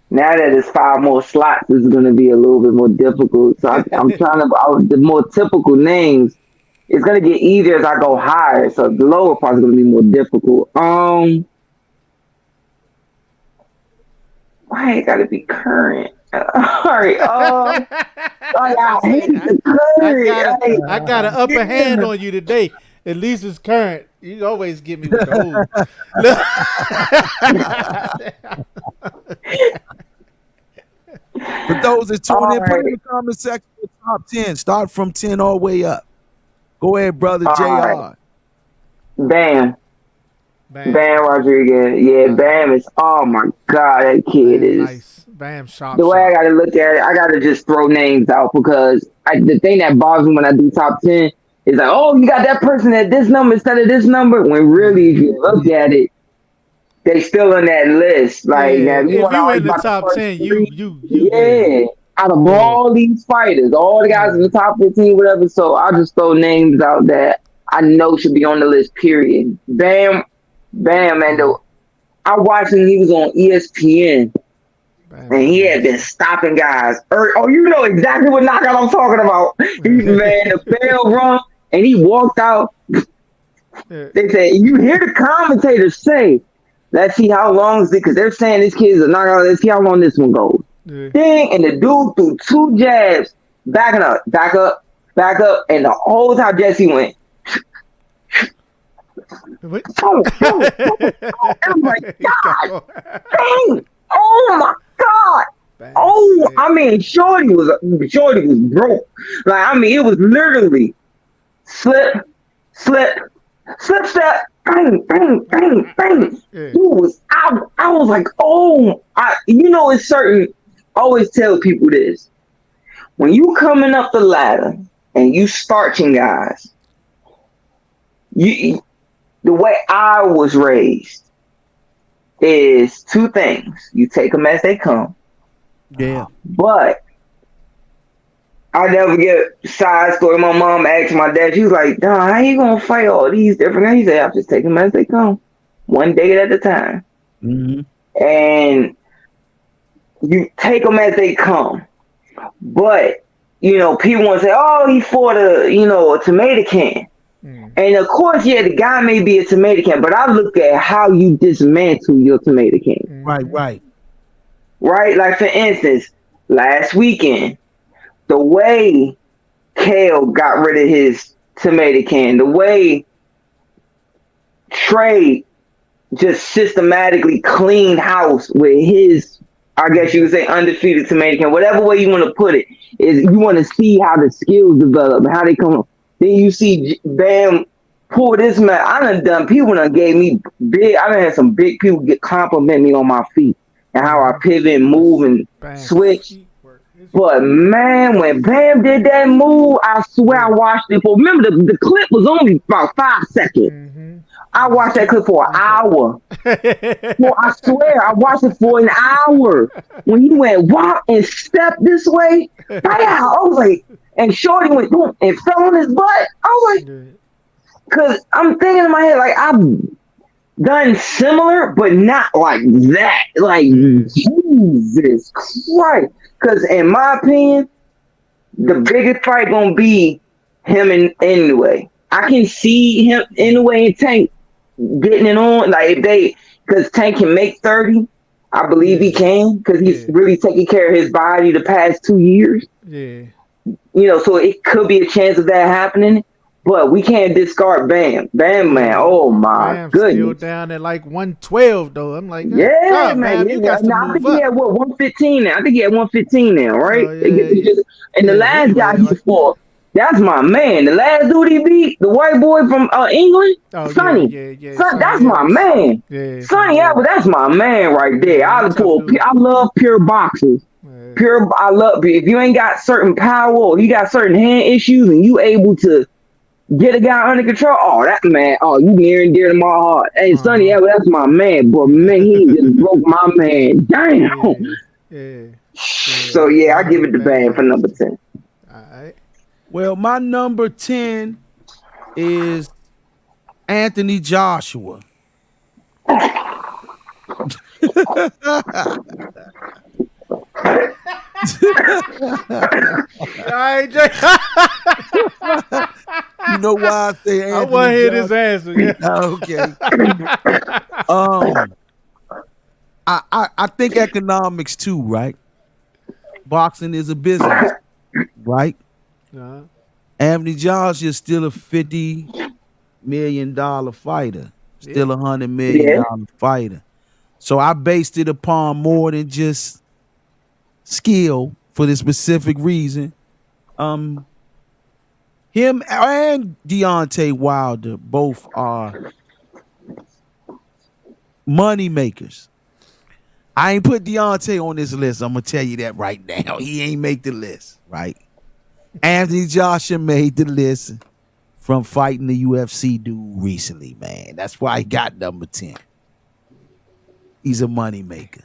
Now that it's 5 more slots, it's going to be a little bit more difficult. So I'm trying to, the more typical names, it's going to get easier as I go higher. So the lower part is going to be more difficult. Why it got to be current? All right. I hate the current. I got an upper hand on you today. At least it's current. You always get me with the For those that tune in, put in the comment section the top 10. Start from 10 all the way up. Go ahead, brother JR. Right. Bam Rodriguez. Yeah, Bam is, oh my God, that kid is. Nice. Bam, sharp. The way I got to look at it, I got to just throw names out because the thing that bothers me when I do top 10 is like, oh, you got that person at this number instead of this number. When really, if you look at it, they still on that list. Like, yeah, now, if you in the top 10, you yeah. Out of all these fighters, all the guys in the top 15, whatever. So I'll just throw names out that I know should be on the list, period. Bam, and I watched him, he was on ESPN. And he had been stopping guys. Oh, you know exactly what knockout I'm talking about. The bell rung, and he walked out. They said, you hear the commentators say, let's see how long is it, because they're saying this kid's a knockout. Let's see how long this one goes. Ding, and the dude threw 2 jabs, back up, and the whole time Jesse went. Oh my God. Dang. Oh my God. Oh, I mean, Shorty was broke. Like, I mean, it was literally slip, step, bang, bang, bang, bang. I was like, oh, it's certain. I always tell people this. When you coming up the ladder and you starching guys, the way I was raised is 2 things. You take them as they come. Yeah. But I never get side story. My mom asked my dad, she was like, Don, how you going to fight all these different guys? He said, I'll just take them as they come. One day at a time. Mm-hmm. And you take them as they come. But, people want to say, oh, he fought a tomato can. And of course, the guy may be a tomato can, but I look at how you dismantle your tomato can. Right. right? Like for instance, last weekend, the way Kale got rid of his tomato can, the way Trey just systematically cleaned house with his, I guess you could say, undefeated tomato can, whatever way you want to put it, is you want to see how the skills develop and how they come. Then you see Bam pull this man. I done people done gave me big. I done had some big people compliment me on my feet and how I pivot and move and switch. But man, when Bam did that move, I swear I watched it for. Remember the clip was only about 5 seconds. Mm-hmm. I watched that clip for an hour. Well, I swear, I watched it for an hour. When he went walk and stepped this way, I was like, and Shorty went boom and fell on his butt. I was like, because I'm thinking in my head, like, I've done similar, but not like that. Like, Jesus Christ. Because in my opinion, the biggest fight gonna be him and Inoue. I can see him Inoue and Tank getting it on, like if they, because Tank can make 30, I believe he can, because he's really taking care of his body the past 2 years. Yeah. You know, so it could be a chance of that happening, but we can't discard Bam. Bam, man, oh my Bam's goodness. Still down at like 112 though. I'm like, yeah, God, man. You got to I move think up. he had 115 now. I think he had 115 now, right? And the last anyway, guy he fought. That's my man. The last dude he beat, the white boy from England, Sonny. Son, that's my man. Sonny Apple, that's my man right there. I love pure boxers. I love, if you ain't got certain power or you got certain hand issues and you able to get a guy under control, that man, you near and dear to my heart. Hey, Sonny Apple, that's my man. But man, he just broke my man down. So yeah, I give it to Bam for number 10. All right. Well, my number 10 is Anthony Joshua. You know why I say Anthony? I want to hear this answer. Yeah. Okay. I think economics too, right? Boxing is a business, right? Uh-huh. Anthony Joshua is still a $50 million fighter, still a $100 million fighter. So I based it upon more than just skill for this specific reason. Him and Deontay Wilder both are money makers. I ain't put Deontay on this list. I'm gonna tell you that right now. He ain't make the list, right? Anthony Joshua made the list from fighting the UFC dude recently, man. That's why he got number 10. He's a money maker.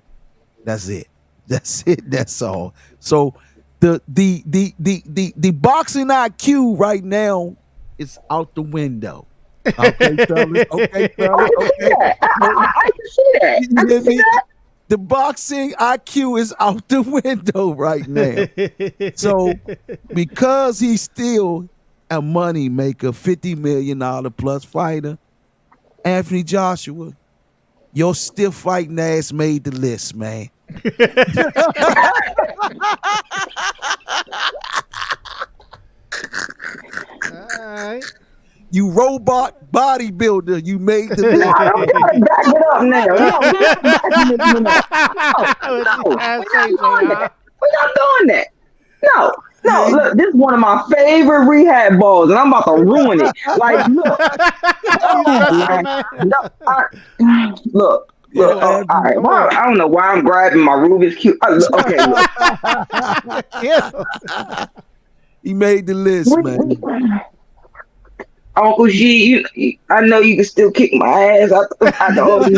That's it. That's it. That's all. So the boxing IQ right now is out the window. Okay, fellas. Okay, fellas. Okay. I can see that. I can see that. The boxing IQ is out the window right now. So because he's still a money maker, $50 million plus fighter, Anthony Joshua, your stiff fighting ass made the list, man. All right. You robot bodybuilder, you made the list. I'm trying to back it up now. We're not doing that. No, look, this is one of my favorite rehab balls, and I'm about to ruin it. Like, look. Look, all right. Well, I don't know why I'm grabbing my Rubik's Cube. Okay, look. He made the list, man. Uncle G, I know you can still kick my ass. I know but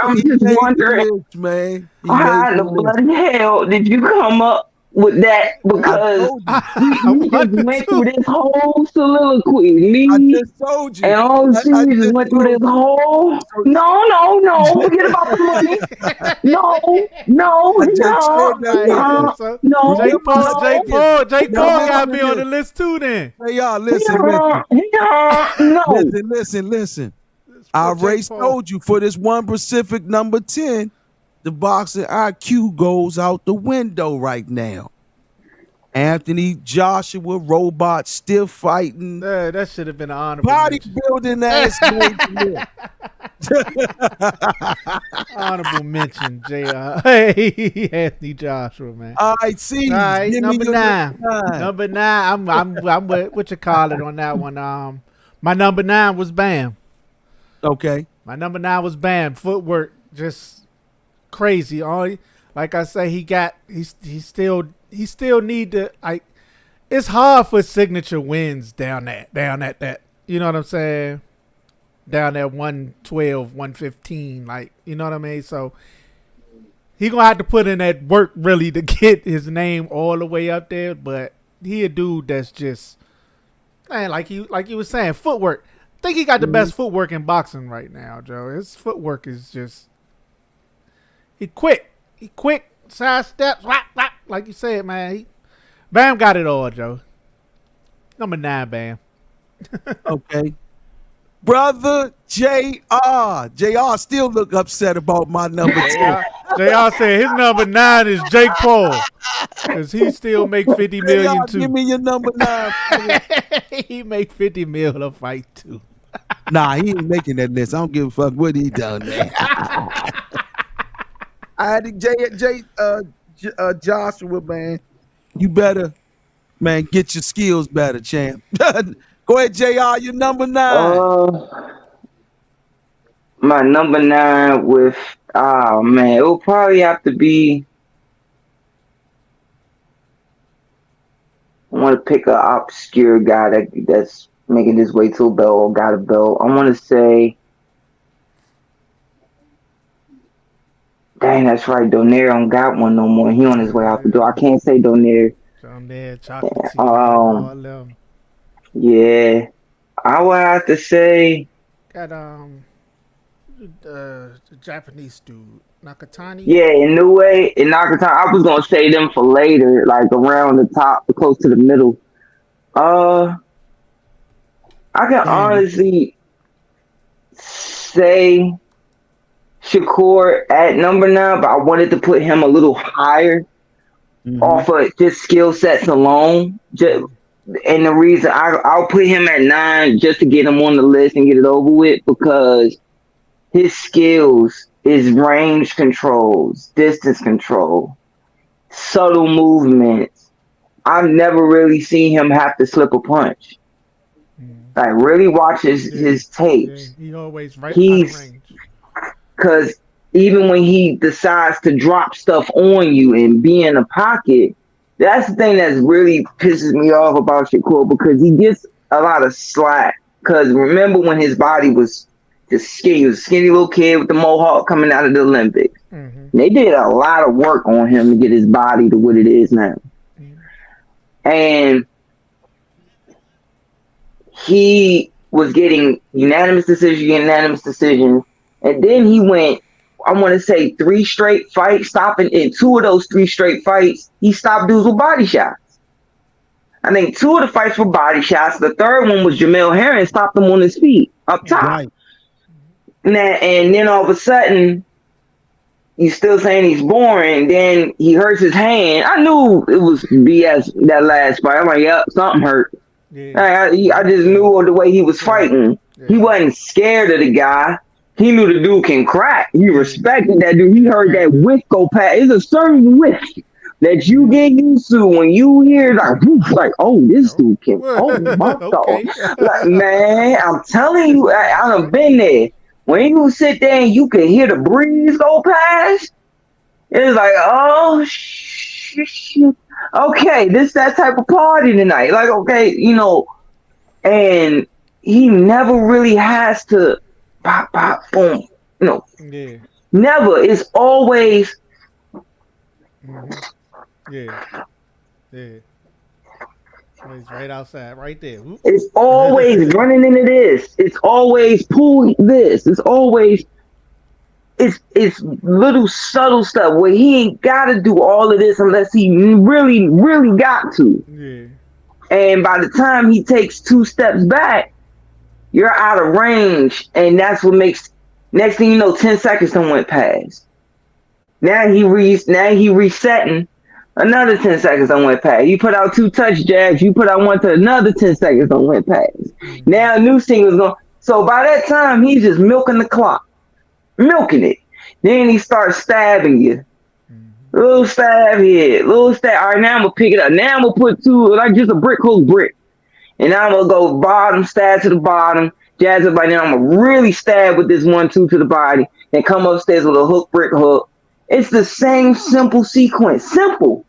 I'm just wondering, list, man. How in the bloody hell did you come up with that? Because we just went through this whole soliloquy. I just told you. And all the just went through this whole. No. Forget about the money. No. Jake Paul got me on the list too. Then. Hey, y'all, listen. Listen. I already told you for this one Pacific number 10. the boxing IQ goes out the window right now. Anthony Joshua, robot, still fighting. That should have been an honorable bodybuilding ass. honorable mention, JR. Hey, Anthony Joshua, man. All right, see. All right, number 9. Number 9. I'm what you call it on that one. My number 9 was Bam. Okay. My number 9 was Bam. Footwork just crazy. Like I say, he still need to, like, it's hard for signature wins down at that. You know what I'm saying? Down at 112, 115, like, you know what I mean? So he gonna have to put in that work really to get his name all the way up there. But he a dude that's just, man, like you was saying, footwork. I think he got the best footwork in boxing right now, Joe. His footwork is just, he quick, side steps, whap, whap, like you said, man. Bam got it all, Joe. Number 9, Bam. Okay. Brother JR still look upset about my number 2. JR said his number 9 is Jake Paul, because he still make 50 million too. Give me your number 9. He make 50 mil a fight too. Nah, he ain't making that list. I don't give a fuck what he done, man. I think Joshua, man, you better, man, get your skills better, champ. Go ahead, JR, your number 9. My number 9 with, oh man, it will probably have to be, I want to pick an obscure guy that's making his way to a belt or got a belt. I want to say, dang, that's right, Donaire don't got one no more. He on his way out the door. I can't say Donaire. Yeah, I would have to say, got the Japanese dude, Nakatani. Yeah, Inoue and Nakatani. I was gonna say them for later, like around the top, close to the middle. I can honestly say Shakur at number 9, but I wanted to put him a little higher off of just skill sets alone. And the reason I'll put him at 9 just to get him on the list and get it over with, because his skills is range controls, distance control, subtle movements. I've never really seen him have to slip a punch. Like, really watch his tapes. He always right out of range. Because even when he decides to drop stuff on you and be in the pocket, that's the thing that really pisses me off about Shakur, because he gets a lot of slack. Because remember when his body was just skinny, he was a skinny little kid with the mohawk coming out of the Olympics. They did a lot of work on him to get his body to what it is now. And he was getting unanimous decisions. And then he went, I want to say 3 straight fights, stopping in 2 of those 3 straight fights, he stopped dudes with body shots. I think 2 of the fights were body shots. The third one was Jamel Herring stopped him on his feet up top. Right. And then all of a sudden, he's still saying he's boring. Then he hurts his hand. I knew it was BS that last fight. I'm like, yep, something hurt. Yeah. I just knew the way he was fighting. Yeah. He wasn't scared of the guy. He knew the dude can crack. He respected that dude. He heard that whiff go past. It's a certain whiff that you get used to when you hear like, woof, like, oh, this dude can. Oh my God, like, man, I'm telling you, I've been there. When you sit there and you can hear the breeze go past, it's like, oh shit. Okay, this that type of party tonight. Like, okay, and he never really has to pop, pop, boom. Never. It's always. Yeah. He's right outside, right there. Whoop. It's always running into this. It's always pull this. It's always. It's little subtle stuff where he ain't got to do all of this unless he really, really got to. Yeah. And by the time he takes 2 steps back, you're out of range, and that's what makes. Next thing you know, 10 seconds done went past. Now he resetting another 10 seconds on went past. You put out 2 touch jabs, you put out one to another 10 seconds on went past. Now a new single's going. So by that time he's just milking the clock. Milking it. Then he starts stabbing you. Little stab here, little stab. All right, now I'm gonna pick it up. Now I'm gonna put 2, like just a brick hook brick. And now I'm gonna go bottom, stab to the bottom, jazz it by now. I'm gonna really stab with this 1-2 to the body, and come upstairs with a hook, brick hook. It's the same simple sequence. Simple,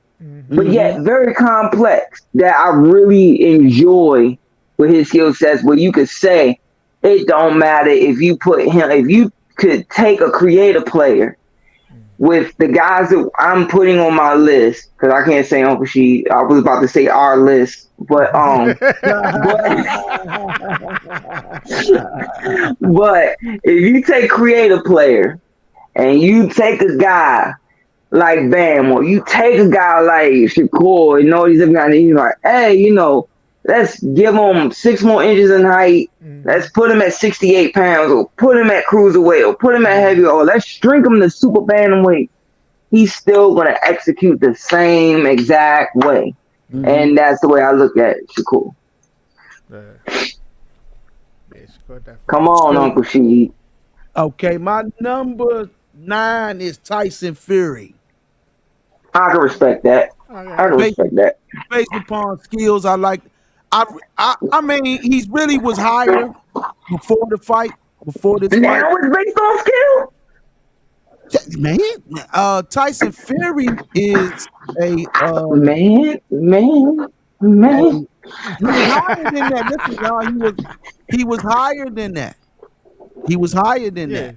but yet very complex that I really enjoy with his skill sets, where you could say it don't matter if you could take a creative player with the guys that I'm putting on my list, because I can't say Uncle She, I was about to say our list, but but if you take creative player and you take a guy like Bam, or you take a guy like Shakur and all these other guys, and you're like, hey, let's give him 6 more inches in height. Let's put him at 68 pounds, or put him at cruiserweight, or put him at heavyweight, or let's shrink him to super bantamweight. He's still going to execute the same exact way. And that's the way I look at it, Shakur. Come on, Uncle Sheed. Okay, my number 9 is Tyson Fury. I can respect that. Based upon skills, I mean, he really was higher before the fight. Before this now fight. It's based on skill. Man, Tyson Fury is a man. He was higher than that. He was higher than that.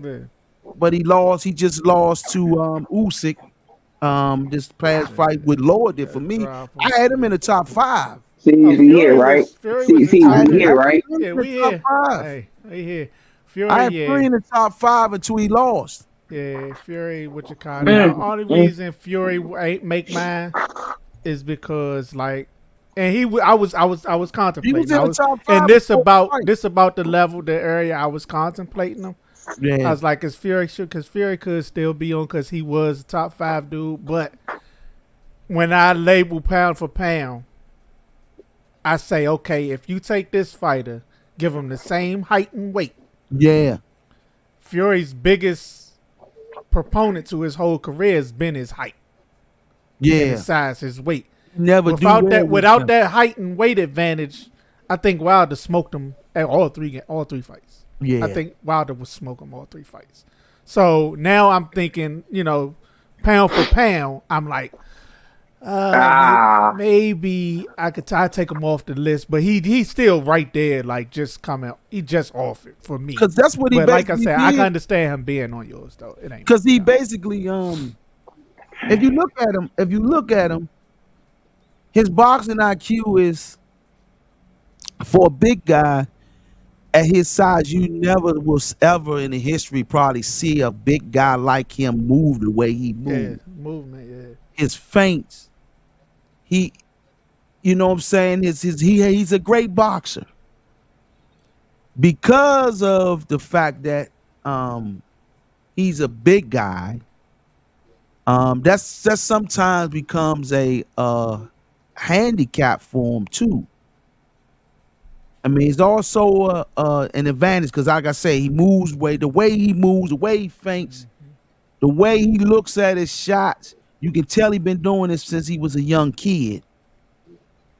Yeah. But he lost. He just lost to Usyk. This past fight with lowered it for me. I had him in the top 5. See, here, right? See, here, right? Yeah, we here. Hey, we here. Fury, I had Fury in the top 5 until he lost. Yeah, Fury, what you call it. The only reason Fury ain't make mine is because, like, and I was contemplating. He was in the top 5 and this about the level, the area I was contemplating him. Yeah. I was like, because Fury could still be on, because he was a top 5 dude. But when I label pound for pound, I say, okay, if you take this fighter, give him the same height and weight. Yeah. Fury's biggest proponent to his whole career has been his height. Yeah. His size, his weight. Without that height and weight advantage, I think Wilder smoked him at all three fights. Yeah. I think Wilder was smoking all 3 fights. So now I'm thinking, pound for pound, I'm like, maybe I could take him off the list, but he's still right there, like just coming. He just off it for me, because that's what he. But like I said, I can understand him being on yours though. It ain't because he basically, if you look at him, his boxing IQ is, for a big guy at his size, you never will ever in the history probably see a big guy like him move the way he moved. Yeah, movement, yeah. His feints. He, you know what I'm saying? He's a great boxer because of the fact that he's a big guy. That's sometimes becomes a handicap for him too. I mean, it's also an advantage because, like I say, he moves the way he moves, the way he feints, the way he looks at his shots. You can tell he's been doing this since he was a young kid.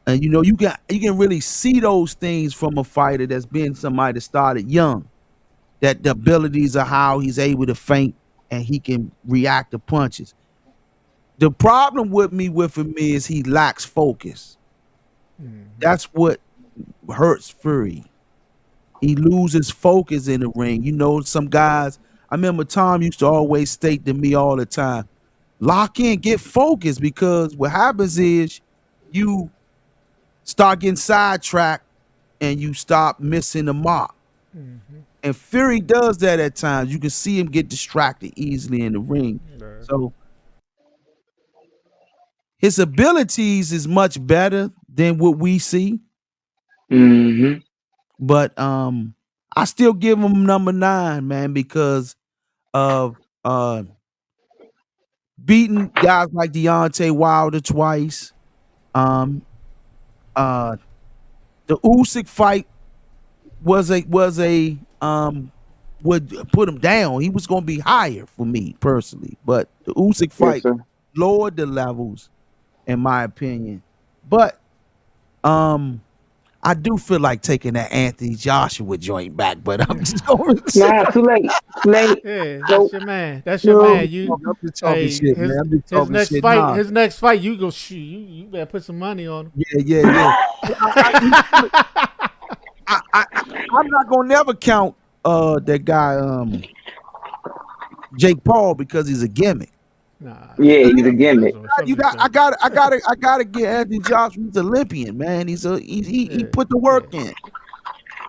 And you can really see those things from a fighter that's been somebody that started young. That the abilities of how he's able to feint and he can react to punches. The problem with him is he lacks focus. That's what hurts Fury. He loses focus in the ring. Some guys, I remember Tom used to always state to me all the time, lock in, get focused, because what happens is you start getting sidetracked and you stop missing the mark. And Fury does that at times. You can see him get distracted easily in the ring. So his abilities is much better than what we see. But I still give him number 9, man, because of beating guys like Deontay Wilder twice. Um, uh, the Usyk fight would put him down. He was going to be higher for me personally, but the Usyk fight lowered the levels, in my opinion. But I do feel like taking that Anthony Joshua joint back, but I'm just going to say, Nah, too late. Yeah, that's your man. That's your man. I'm just talking shit, man. I'm just talking shit. His next fight, you go shoot. You better put some money on him. Yeah. I'm not gonna never count that guy Jake Paul because he's a gimmick. Nah, yeah, he's a gimmick. I gotta get Anthony Joshua. He's Olympian, man. He put the work in.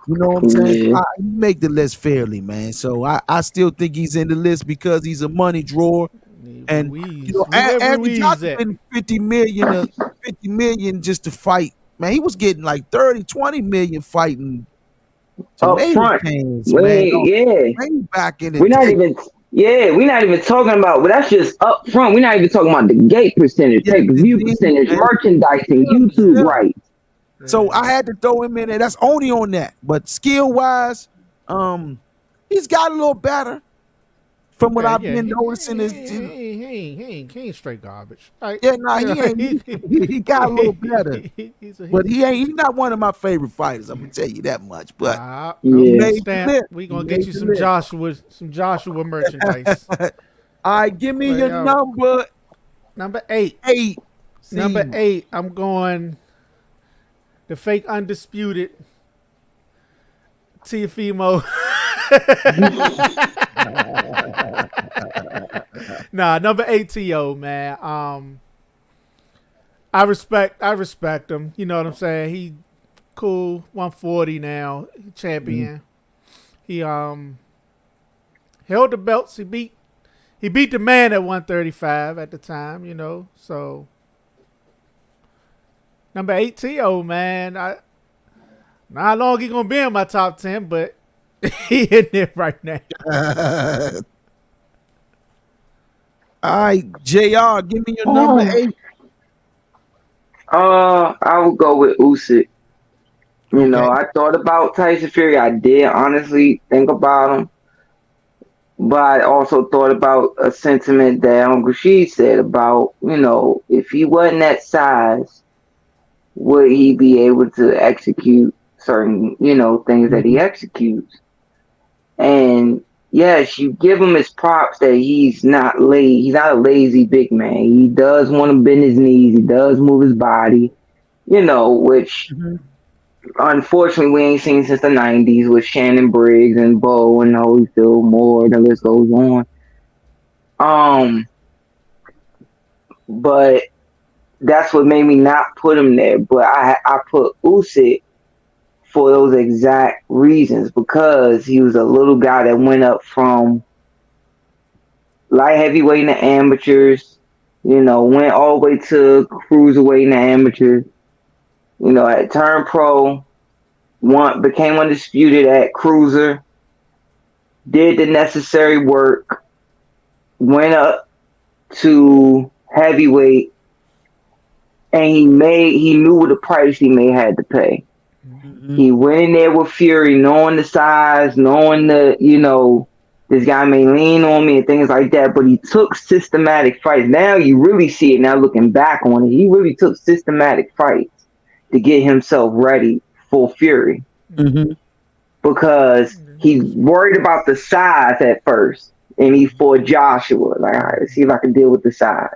You know what I'm saying? Yeah. He make the list fairly, man. So I still think he's in the list because he's a money drawer. And Anthony Joshua been 50 million just to fight. Man, he was getting like 30, 20 million fighting up front. Cans, yeah. Back in the we're not even talking about, but that's just up front. We're not even talking about the gate percentage, pay-per-view percentage, merchandising, YouTube rights. So I had to throw him in there. That's only on that. But skill-wise, he's got a little better. From what I've been noticing he ain't straight garbage. Right? Yeah, he ain't. He got a little better, but he's not one of my favorite fighters. I'm gonna tell you that much. But we gonna get you some Joshua merchandise. All right, give me your number. Number 8. Number 8. I'm going the fake undisputed Teofimo. Nah, number 8 T.O., man. I respect him. You know what I'm saying? He cool, 140 now, champion. He held the belts. He beat the man at 135 at the time, you know. So number 8 T.O., man. Not how long he gonna be in my top 10, but he in there right now. All right, JR, give me your number 8. I would go with Usyk. You know, I thought about Tyson Fury. I did honestly think about him. But I also thought about a sentiment that Uncle She said about, you know, if he wasn't that size, would he be able to execute certain, you know, things that he executes? And yes, you give him his props that he's not lazy. He's not a lazy big man. He does want to bend his knees. He does move his body, you know, which unfortunately we ain't seen since the 90s with Shannon Briggs and Bo and Holyfield Moore. The list goes on. But that's what made me not put him there. But I put Usyk for those exact reasons, because he was a little guy that went up from light heavyweight in the amateurs, you know, went all the way to cruiserweight in the amateurs, you know, at turned pro, became undisputed at cruiser, did the necessary work, went up to heavyweight, and he knew what the price he may had to pay. He went in there with Fury, knowing the size, knowing the, you know, this guy may lean on me and things like that, but he took systematic fights. Now you really see it now looking back on it. He really took systematic fights to get himself ready for Fury. Because he's worried about the size at first, and he fought Joshua. Like, all right, let's see if I can deal with the size.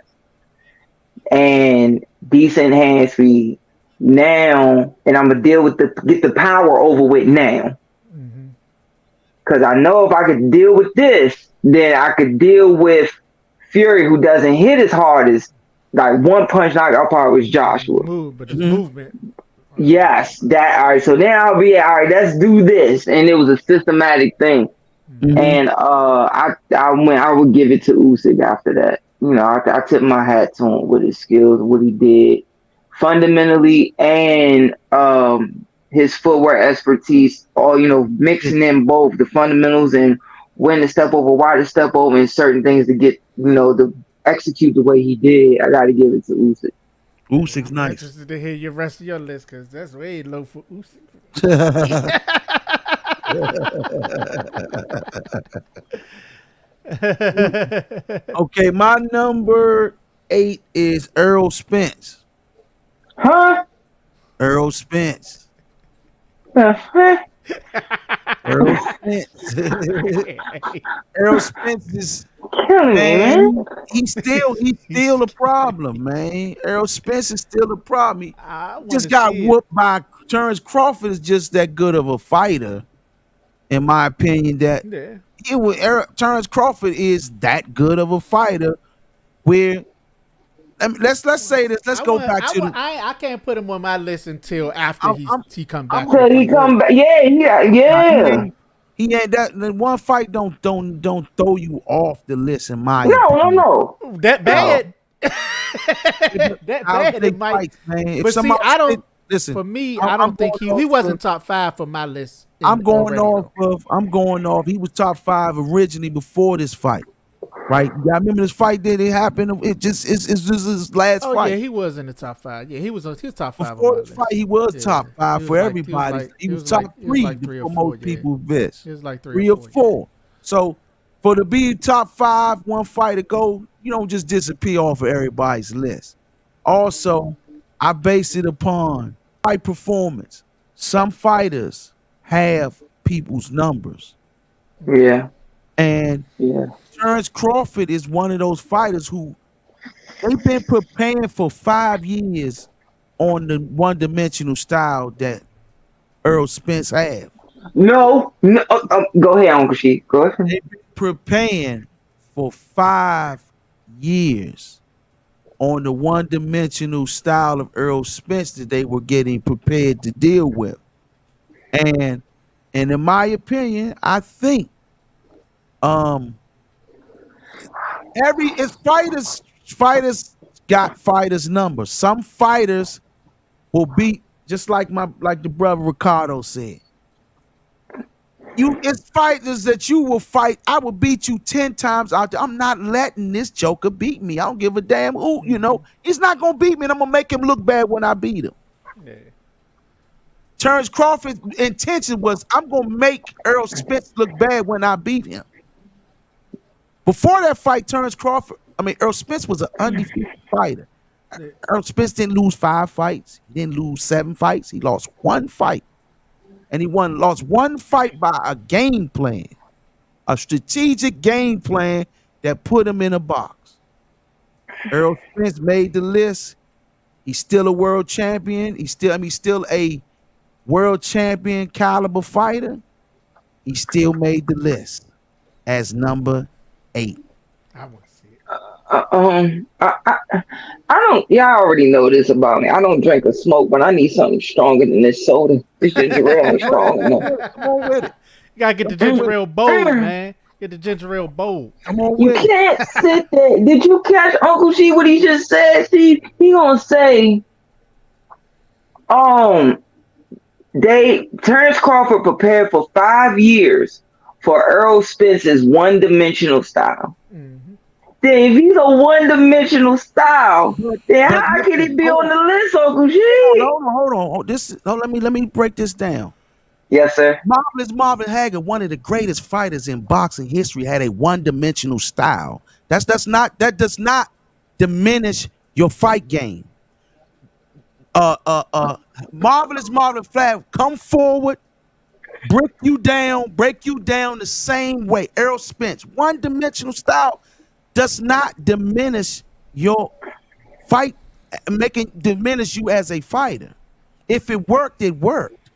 And decent hand speed. Now, and I'm gonna deal with get the power over with now, because I know if I could deal with this, then I could deal with Fury, who doesn't hit as hard as like one punch knockout power was Joshua. But it's movement. Yes, that all right. So then I'll be all right. Let's do this, and it was a systematic thing. And I would give it to Usyk after that. You know, I tip my hat to him with his skills, what he did fundamentally, and his footwork expertise, all, you know, mixing in both the fundamentals and when to step over, why to step over, and certain things to get, you know, the execute the way he did, I got to give it to Usyk. Usyk's I'm nice. interested to hear your rest of your list because that's way low for Usyk. Okay, my number 8 is Earl Spence. Huh? Earl Spence. Huh? Earl Spence. Earl Spence is Killing me, man. he's still a problem, man. Earl Spence is still a problem. He I want just to got see whooped by Terrence Crawford. Is just that good of a fighter, in my opinion. That Yeah. Terrence Crawford is that good of a fighter. Where let's say this. Let's go back to I can't put him on my list until after he come back. Until he come back. Yeah. He ain't that. The one fight don't throw you off the list in my opinion. No. That bad. That I'll bad. take It might. fights, man. If But see, somebody I don't. listen. For me, I'm I don't think going he off wasn't top 5 for my list. I'm going already, off. He was top 5 originally before this fight, right? I remember this fight that it happened. It's just his last Oh fight. yeah, he was in the top 5. Yeah, he was top 5 Before on my this list. fight, he was top 5 for everybody. He was top 3 like before or most 4, people best. It was like 3 or 4. So for to be top 5, one fight ago, you don't just disappear off of everybody's list. Also, I base it upon fight performance. Some fighters have people's numbers. Yeah. And Terrence Crawford is one of those fighters who they've been preparing for 5 years on the one-dimensional style that Earl Spence have. No. Go ahead, Uncle Sheik. Go ahead. They've been preparing for 5 years on the one-dimensional style of Earl Spence that they were getting prepared to deal with. And in my opinion, I think fighters got fighters numbers. Some fighters will beat, just like the brother Ricardo said. It's fighters that you will fight. I will beat you 10 times out there. I'm not letting this joker beat me. I don't give a damn who, he's not gonna beat me, and I'm gonna make him look bad when I beat him. Yeah. Terrence Crawford's intention was, I'm gonna make Earl Spence look bad when I beat him. Before that fight, Earl Spence was an undefeated fighter. Earl Spence didn't lose 5 fights. He didn't lose 7 fights. He lost 1 fight. And he lost 1 fight by a game plan, a strategic game plan that put him in a box. Earl Spence made the list. He's still a world champion. He's still a world champion caliber fighter. He still made the list as number 8. I want to see it. I don't. Y'all already know this about me. I don't drink or smoke, but I need something stronger than this soda. This ginger ale ain't strong enough. Come on with it. You gotta get the ginger ale bold, man. Get the ginger ale bold. Come on You with it. can't sit there. Did you catch Uncle She what he just said? See, he gonna say, Terrence Crawford prepared for 5 years for Earl Spence's one-dimensional style. Mm-hmm. Then if he's a one-dimensional style, then how can it be on the list, Uncle She? Hold on. Let me break this down. Yes, sir. Marvin Hagler, one of the greatest fighters in boxing history, had a one-dimensional style. That does not diminish your fight game. Marvelous Marvin Flag come forward, break you down the same way. Earl Spence, one-dimensional style does not diminish your fight, diminish you as a fighter. If it worked, it worked.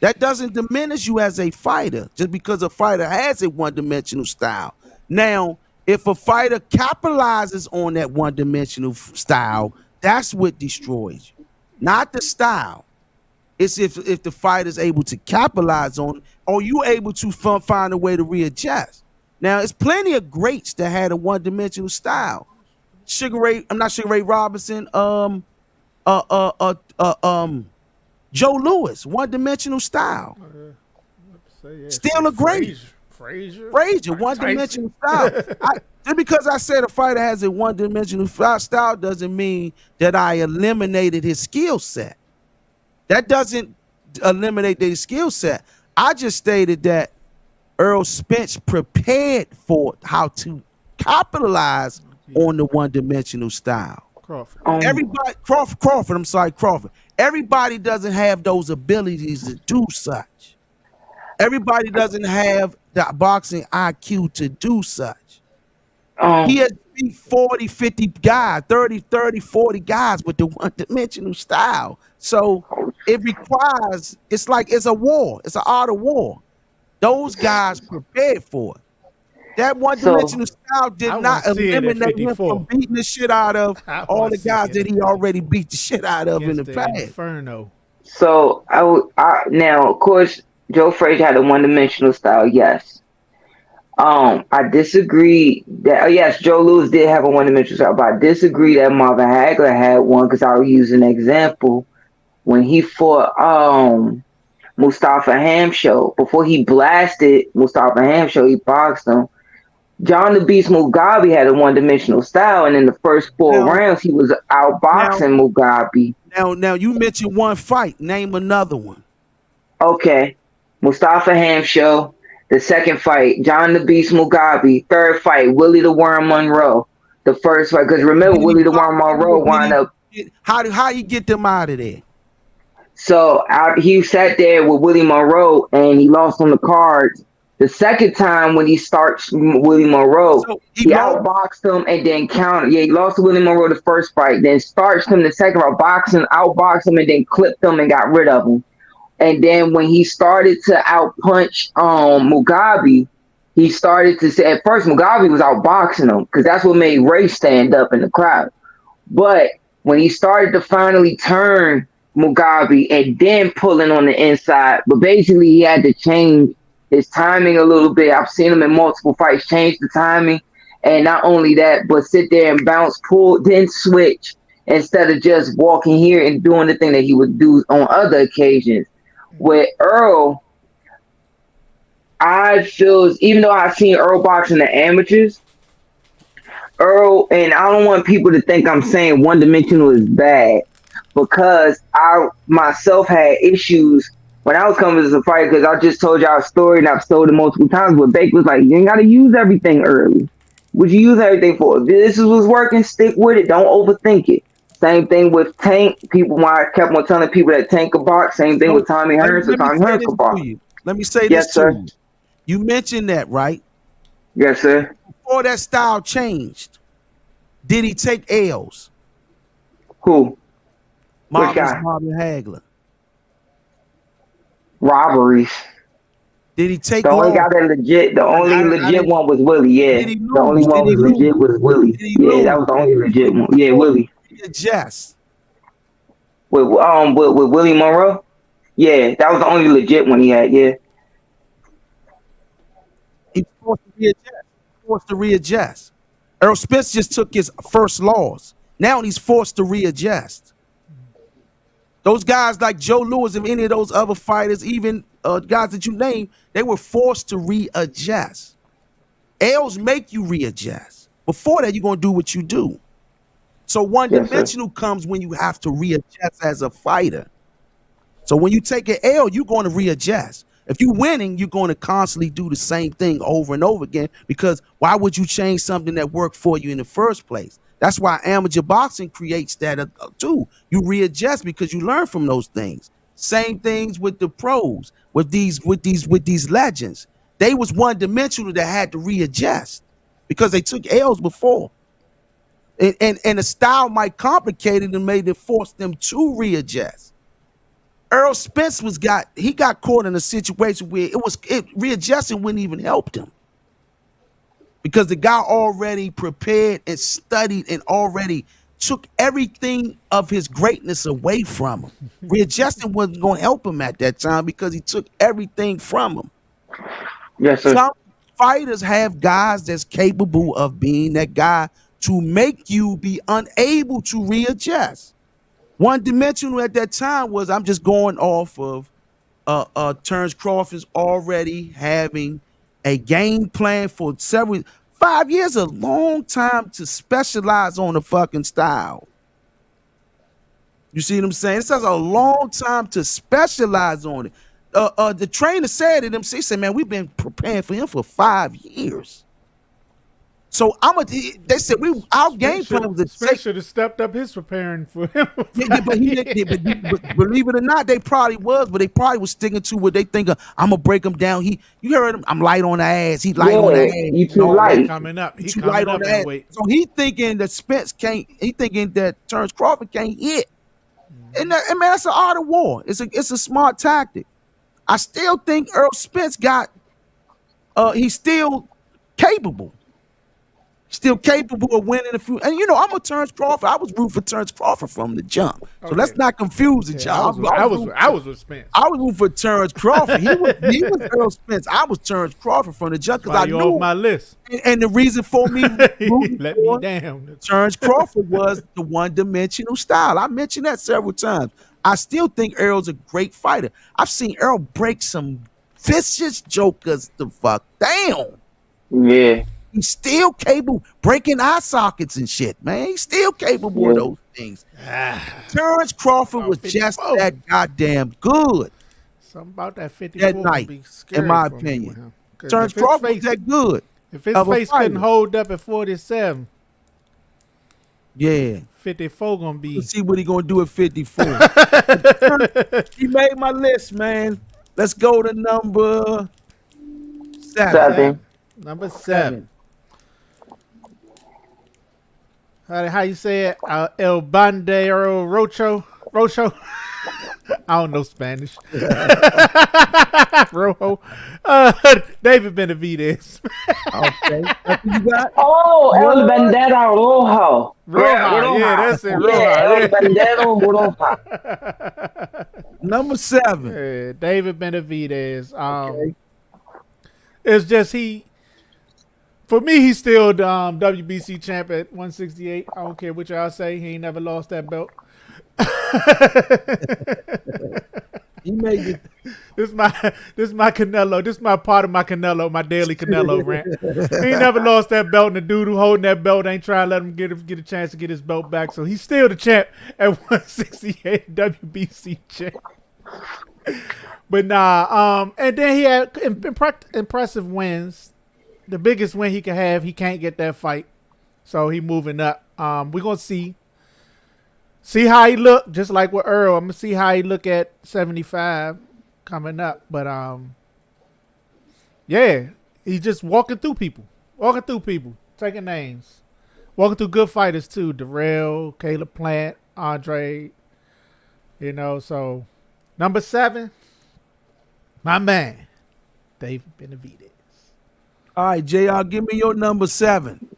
That doesn't diminish you as a fighter just because a fighter has a one-dimensional style. Now, if a fighter capitalizes on that one-dimensional style, that's what destroys you, not the style. It's if the fighter's able to capitalize on it, or you able to find a way to readjust. Now, it's plenty of greats that had a one-dimensional style. Sugar Ray Robinson, Joe Louis, one-dimensional style. Still a great. Frazier, one-dimensional style. Just because I said a fighter has a one-dimensional style doesn't mean that I eliminated his skill set. That doesn't eliminate their skill set. I just stated that Earl Spence prepared for how to capitalize on the one-dimensional style. Crawford. Everybody, Crawford. I'm sorry, Crawford. Everybody doesn't have those abilities to do such. Everybody doesn't have the boxing IQ to do such. He has beat 40, 50 guys, 30, 40 guys with the one-dimensional style. So it requires, it's like it's a war. It's an art of war. Those guys prepared for it. That one-dimensional style did not eliminate him from beating the shit out of all the guys that he already beat the shit out of in the past. Inferno. So now, of course, Joe Frazier had a one-dimensional style. Yes. I disagree that yes, Joe Louis did have a one-dimensional style, but I disagree that Marvin Hagler had one because I'll use an example when he fought Mustafa Hamsho. Before he blasted Mustafa Hamsho, he boxed him. John the Beast Mugabe had a one-dimensional style, and in the first four rounds, he was outboxing Mugabe. Now you mentioned one fight. Name another one. Okay, Mustafa Hamsho. The second fight, John the Beast Mugabe. Third fight, Willie the Worm Monroe. The first fight, because remember, Willie the Worm Monroe wound up. How you get them out of there? So he sat there with Willie Monroe, and he lost on the cards. The second time when he starts Willie Monroe, so he outboxed him and then countered. Yeah, he lost to Willie Monroe the first fight, then starched him the second fight, outboxed him, and then clipped him and got rid of him. And then when he started to outpunch Mugabe, he started to say, at first Mugabe was outboxing him because that's what made Ray stand up in the crowd. But when he started to finally turn Mugabe and then pulling on the inside, but basically he had to change his timing a little bit. I've seen him in multiple fights change the timing. And not only that, but sit there and bounce, pull, then switch instead of just walking here and doing the thing that he would do on other occasions. With Earl, I feel, even though I've seen Earl box in the amateurs, Earl, and I don't want people to think I'm saying one-dimensional is bad, because I myself had issues when I was coming as a fighter, because I just told y'all a story and I've told it multiple times, but Baker was like, you ain't got to use everything early. What you use everything for? If this was working, stick with it. Don't overthink it. Same thing with Tank. People, when I kept on telling people that Tank could box. Same thing with Tommy Hearns. So Tommy Hearns could box. Let me say this to you. You mentioned that, right? Yes, sir. Before that style changed, did he take L's? Who? Marvin Hagler. Robberies. Did he take the only guy that legit? The only legit one was Willie. Yeah, the only one was legit was Willie. Yeah, that was the only legit one. Yeah, Willie. Readjust. With Willie Monroe. Yeah, that was the only legit one he had. Yeah. He was forced to readjust. Earl Spence just took his first loss. Now he's forced to readjust. Those guys like Joe Louis and any of those other fighters, even guys that you name, they were forced to readjust. L's make you readjust. Before that, you're going to do what you do. So one-dimensional comes when you have to readjust as a fighter. So when you take an L, you're going to readjust. If you're winning, you're going to constantly do the same thing over and over again, because why would you change something that worked for you in the first place? That's why amateur boxing creates that too. You readjust because you learn from those things. Same things with the pros, with these legends. They was one-dimensional that had to readjust because they took L's before. And the style might complicate it and made it force them to readjust. Earl Spence got caught in a situation where readjusting wouldn't even help him, because the guy already prepared and studied and already took everything of his greatness away from him. Readjusting wasn't going to help him at that time because he took everything from him. Yes, sir. Some fighters have guys that's capable of being that guy to make you be unable to readjust. One-dimensional at that time was, I'm just going off of Terrence Crawford's already having a game plan for several 5 years a long time to specialize on a fucking style. You see what I'm saying? This is a long time to specialize on it. The trainer said to them, he said, man, we've been preparing for him for 5 years. So they said our game plan was to should have stepped up his preparing for him. but believe it or not, they probably was sticking to what they think of. I'm gonna break him down. You heard him. I'm light on the ass. He light on the ass. You too light. Coming up. He too coming light up on the ass. weight. So he thinking that Spence can't. He thinking that Terrence Crawford can't hit. And man, that's an art of war. It's a smart tactic. I still think Earl Spence he's still capable. Still capable of winning a few. And I'm a Terrence Crawford. I was rooting for Terrence Crawford from the jump. So let's not confuse it, y'all. I was with Spence. I was rooting for Terrence Crawford. He was Earl Spence. I was Terrence Crawford from the jump because I knew off my list. And the reason for me let me down. Terrence Crawford was the one-dimensional style. I mentioned that several times. I still think Earl's a great fighter. I've seen Earl break some vicious jokers the fuck down. Yeah. He's still capable breaking eye sockets and shit, man. He's still capable of those things. Terrence Crawford was just that goddamn good. Something about that 54 that night, be scary in my for opinion. Me, Terrence Crawford was that good. If his face couldn't hold up at 47, yeah, 54 gonna be. Let's see what he gonna do at 54. He made my list, man. Let's go to number 7. Number 7. How you say it? El Bandero Rocho. I don't know Spanish. Rojo. David Benavidez. Okay. That's what you got? Oh, El Bandero Rojo. Rojo. Yeah, that's it. Rojo. El Bandero Rojo. Number 7. David Benavidez. Okay. It's just for me, he's still the WBC champ at 168. I don't care what y'all say. He ain't never lost that belt. He made it. This is my Canelo. This is my part of my Canelo, my daily Canelo rant. He ain't never lost that belt, and the dude who holding that belt ain't trying to let him get a chance to get his belt back. So he's still the champ at 168, WBC champ. But and then he had impressive wins. The biggest win he can have, he can't get that fight, so he moving up. We're gonna see how he look, just like with Earl. I'm gonna see how he look at 75 coming up. But yeah, he's just walking through people, taking names, walking through good fighters too. Darrell, Caleb Plant, Andre. So number 7, my man, David Benavidez. All right, JR, give me your number 7.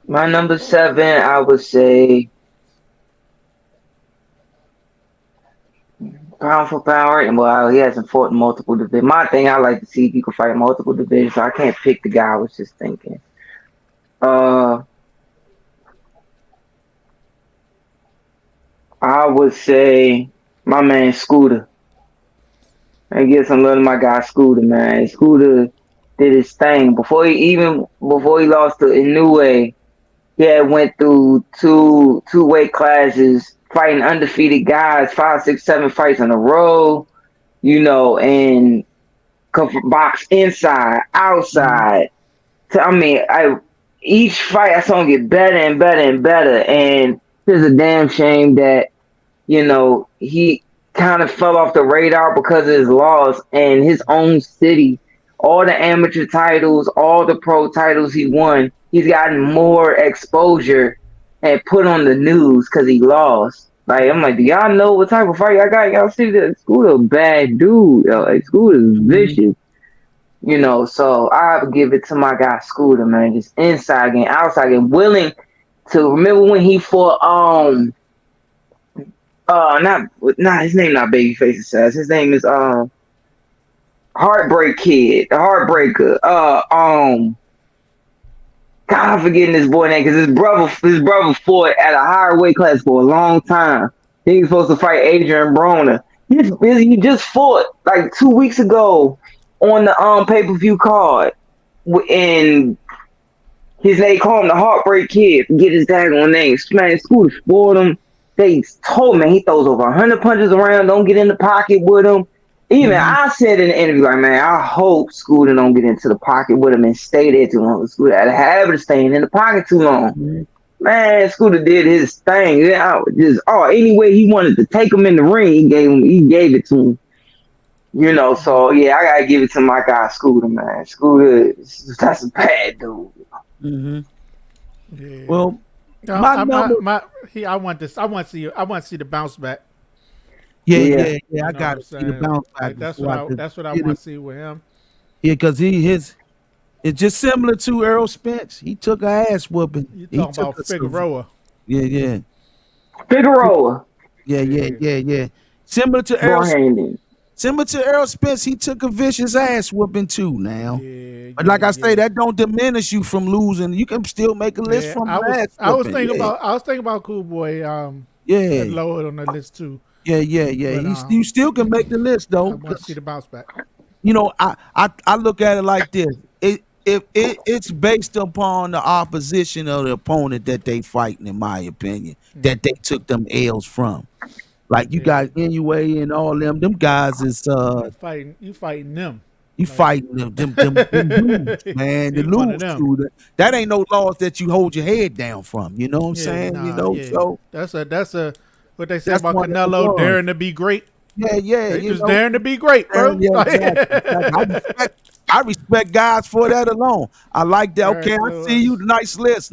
My number 7, I would say pound for pound. And well, he hasn't fought in multiple divisions. My thing, I like to see if he can fight multiple divisions. So I can't pick the guy I was just thinking. I would say my man Scooter. I get some love to my guy Scooter, man. Scooter did his thing before he lost to Inoue. He had went through two weight classes, fighting undefeated guys, 5, 6, 7 fights in a row, and box inside, outside. Each fight I saw him get better and better and better, and it's a damn shame that he kind of fell off the radar because of his loss and his own city. All the amateur titles, all the pro titles he won, he's gotten more exposure and put on the news because he lost. Like, I'm like, do y'all know what type of fight I got? Y'all see that Scooter a bad dude. Scooter's vicious. So I have to give it to my guy Scooter, man. Just inside game, outside game, willing to remember when he fought his name not Babyface says. His name is Heartbreak Kid, the Heartbreaker. God, I'm forgetting this boy name because his brother fought at a higher weight class for a long time. He was supposed to fight Adrian Broner. He just fought like 2 weeks ago on the pay-per-view card. and they call him the Heartbreak Kid. Forget his daggone name. Man, Scooter spoiled him. They told me he throws over 100 punches around. Don't get in the pocket with him. Even I said in the interview, like, man, I hope Scooter don't get into the pocket with him and stay there too long. Scooter had a habit of staying in the pocket too long. Man, Scooter did his thing. Any way he wanted to take him in the ring, he gave it to him. You know, so yeah, I gotta give it to my guy Scooter, man. Scooter, that's a bad dude. Yeah. Well, I want this. I want to see the bounce back. Yeah. I got to see the bounce back. That's what I want to see with him. Yeah, because it's just similar to Errol Spence. He took an ass whooping. You talking about Figueroa? Yeah. Figueroa. Yeah. Similar to Errol Spence, he took a vicious ass whooping too. Now, but like I say, that don't diminish you from losing. You can still make a list from ass. I was thinking about Cool Boy. Lower on the list too. Yeah. But, you still can make the list though. I want to see the bounce back. You know, I look at it like this. It's based upon the opposition of the opponent that they fighting, in my opinion, that they took them L's from. Like you got NUA and all them guys is you fighting them. You fighting them dudes, man. The lose that ain't no loss that you hold your head down from. You know what I'm saying? So that's a what they say about Canelo daring to be great. Yeah. Just daring to be great, bro. Yeah, exactly. I respect guys for that alone. I like that. Okay, I see you. Nice list,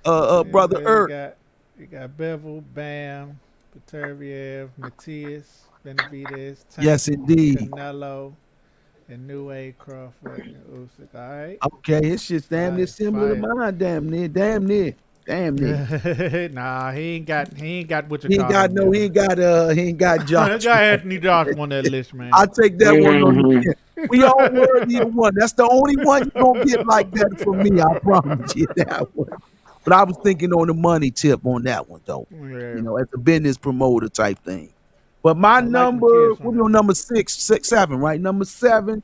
brother Earth. You got Bevel, Bam, Peterviev, Matias, Benavidez, yes, indeed. Canelo, and New A Crawford, and Usyk. All right. Okay, it's just damn near similar to mine. Damn near. Nah, he ain't got what you He ain't got Josh. Got Anthony Joshua on that list, man. I take that one on the chin. We all worthy of one. That's the only one you're gonna get like that from me. I promise you that one. But I was thinking on the money tip on that one though. Yeah. You know, as a business promoter type thing. But my number, what we on number 7, right? Number 7.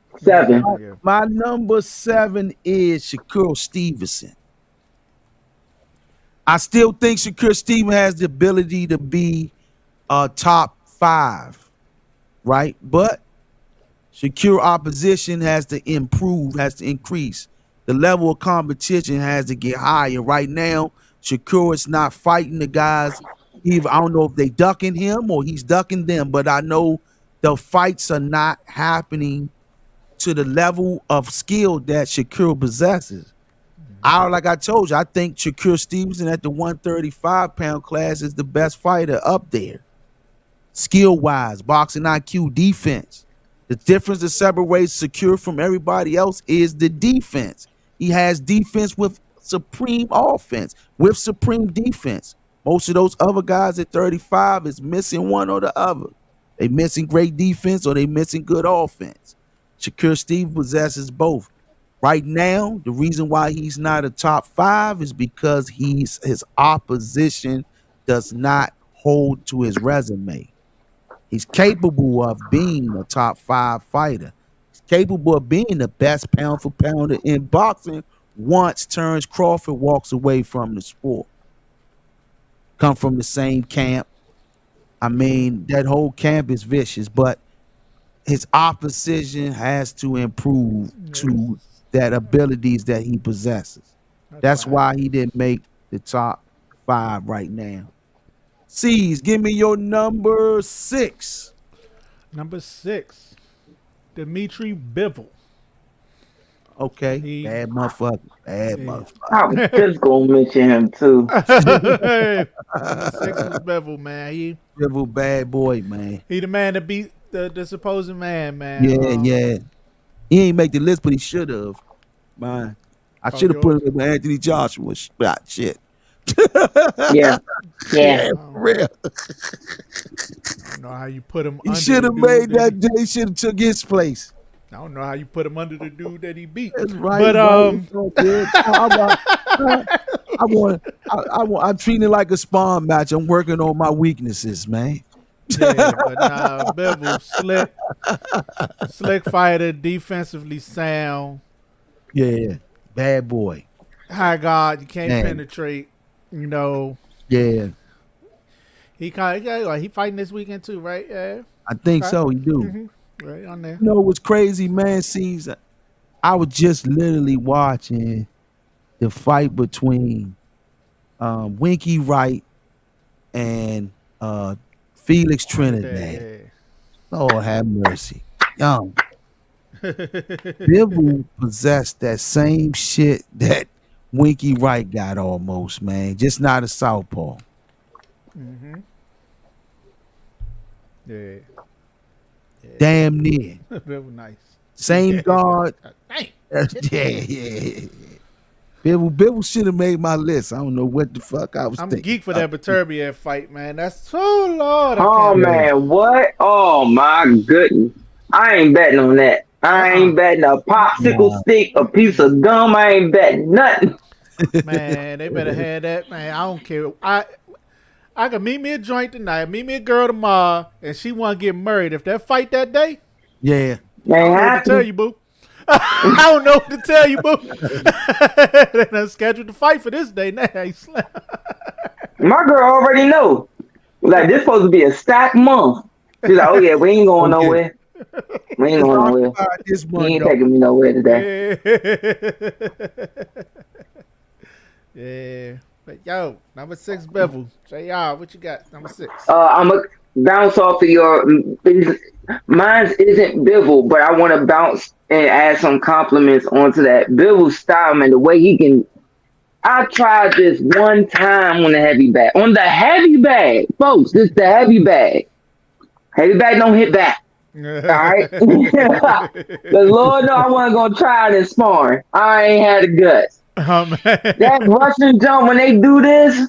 My number 7 is Shakur Stevenson. I still think Shakur Stevenson has the ability to be a top 5, right? But Shakur opposition has to improve, has to increase. The level of competition has to get higher. Right now, Shakur is not fighting the guys. I don't know if they ducking him or he's ducking them, but I know the fights are not happening to the level of skill that Shakur possesses. Like I told you, I think Shakur Stevenson at the 135-pound class is the best fighter up there. Skill-wise, boxing IQ, defense. The difference that separates Shakur from everybody else is the defense. He has defense with supreme offense, with supreme defense. Most of those other guys at 35 is missing one or the other. They missing great defense or they missing good offense. Shakur Stevenson possesses both. Right now, the reason why he's not a top 5 is because his opposition does not hold to his resume. He's capable of being a top 5 fighter. He's capable of being the best pound for pounder in boxing once Terrence Crawford walks away from the sport. Come from the same camp. I mean, that whole camp is vicious, but his opposition has to improve to that abilities that he possesses. That's why he didn't make the top 5 right now. C's, give me your number 6. Number 6, Dimitri Bivol. Okay, bad motherfucker. I was just gonna mention him too. 6 is Bivol, man. Bivol, bad boy, man. He the man to beat the supposed man. Yeah. He ain't make the list, but he should have. Man, I should have put him with Anthony Joshua. Shit. Yeah. For real. I don't know how you put him. He should have made that day. He should have took his place. I don't know how you put him under the dude that he beat. That's right. But I'm treating it like a spawn match. I'm working on my weaknesses, man. Yeah, but Bivol, slick fighter, defensively sound. Yeah, bad boy. High God, you can't Man. penetrate. You know, Yeah, he fighting this weekend too, right? Yeah, I think okay. so. He do. Right on there. You know what's crazy, man? Sees I was just literally watching the fight between Winky Wright and Felix Trinidad. Yeah. Lord have mercy. Young. Bivol possessed that same shit that Winky Wright got almost, man. Just not a southpaw. Mm-hmm. Yeah. Damn near. Very nice. Same guard. Dang. Yeah. Bivol should have made my list. I don't know what the fuck I was I'm thinking. geek for that Beterbiev fight, man. That's so Lord. Oh man, what? Oh my goodness. I ain't betting on that. I ain't betting a popsicle stick, a piece of gum. I ain't betting nothing. Man, they better have that, man. I don't care. I can meet me a joint tonight, meet me a girl tomorrow, and she want to get married. If that fight that day, yeah. I don't know what to tell you, boo. I don't know what to tell you, boo. They done scheduled the fight for this day now. My girl already know. Like, this supposed to be a stacked month. She's like, oh yeah, we ain't going nowhere. We ain't going nowhere. This He ain't taking me nowhere today. Yeah. But yo, number 6, Bevel. JR, what you got? Number 6. I'm going to bounce off of your... Mine isn't Bivol, but I want to bounce and add some compliments onto that. Bivol's style, man, the way he can... I tried this one time on the heavy bag. On the heavy bag, folks, this the heavy bag. Heavy bag don't hit back. All right? The Lord know I wasn't going to try it in sparring. I ain't had the guts. Oh, man. That Russian jump, when they do this...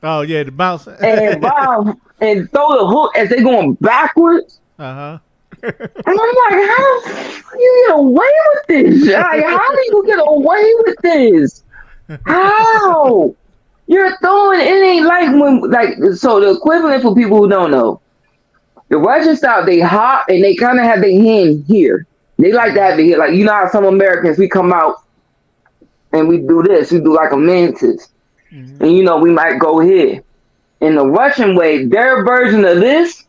Oh, yeah, the bounce. and Bob, and throw the hook as they going backwards. Uh-huh. And I'm like, how do you get away with this? Like, how do you get away with this? How? You're throwing, it ain't like when, like, so the equivalent for people who don't know, the Russian style, they hop and they kind of have their hand here. They like to have it here. Like, you know how some Americans, we come out and we do this, we do like a mantis. Mm-hmm. And, you know, we might go here. In the Russian way, their version of this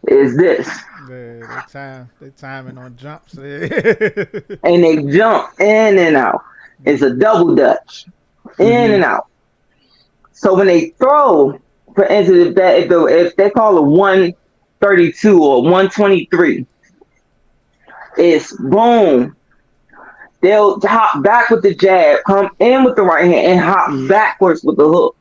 is this. Yeah, they timing on jumps. And they jump in and out. It's a double dutch. In and out. So when they throw, for instance, if they call it 132 or 123, it's boom. They'll hop back with the jab, come in with the right hand, and hop backwards with the hook.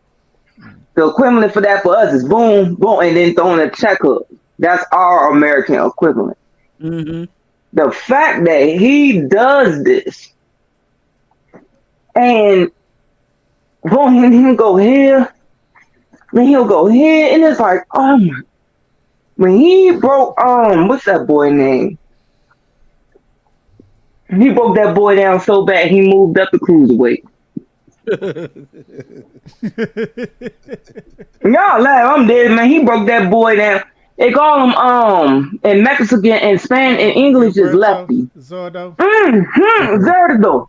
The equivalent for that for us is boom, boom, and then throwing a check hook. That's our American equivalent. Mm-hmm. The fact that he does this, and boom, he'll go here, then he'll go here, and it's like, oh my. When he broke, what's that boy name? He broke that boy down so bad he moved up the cruiserweight. Y'all laugh, I'm dead, man. He broke that boy down. They call him in Mexican and Spanish and English is lefty. Zordo. Zordo.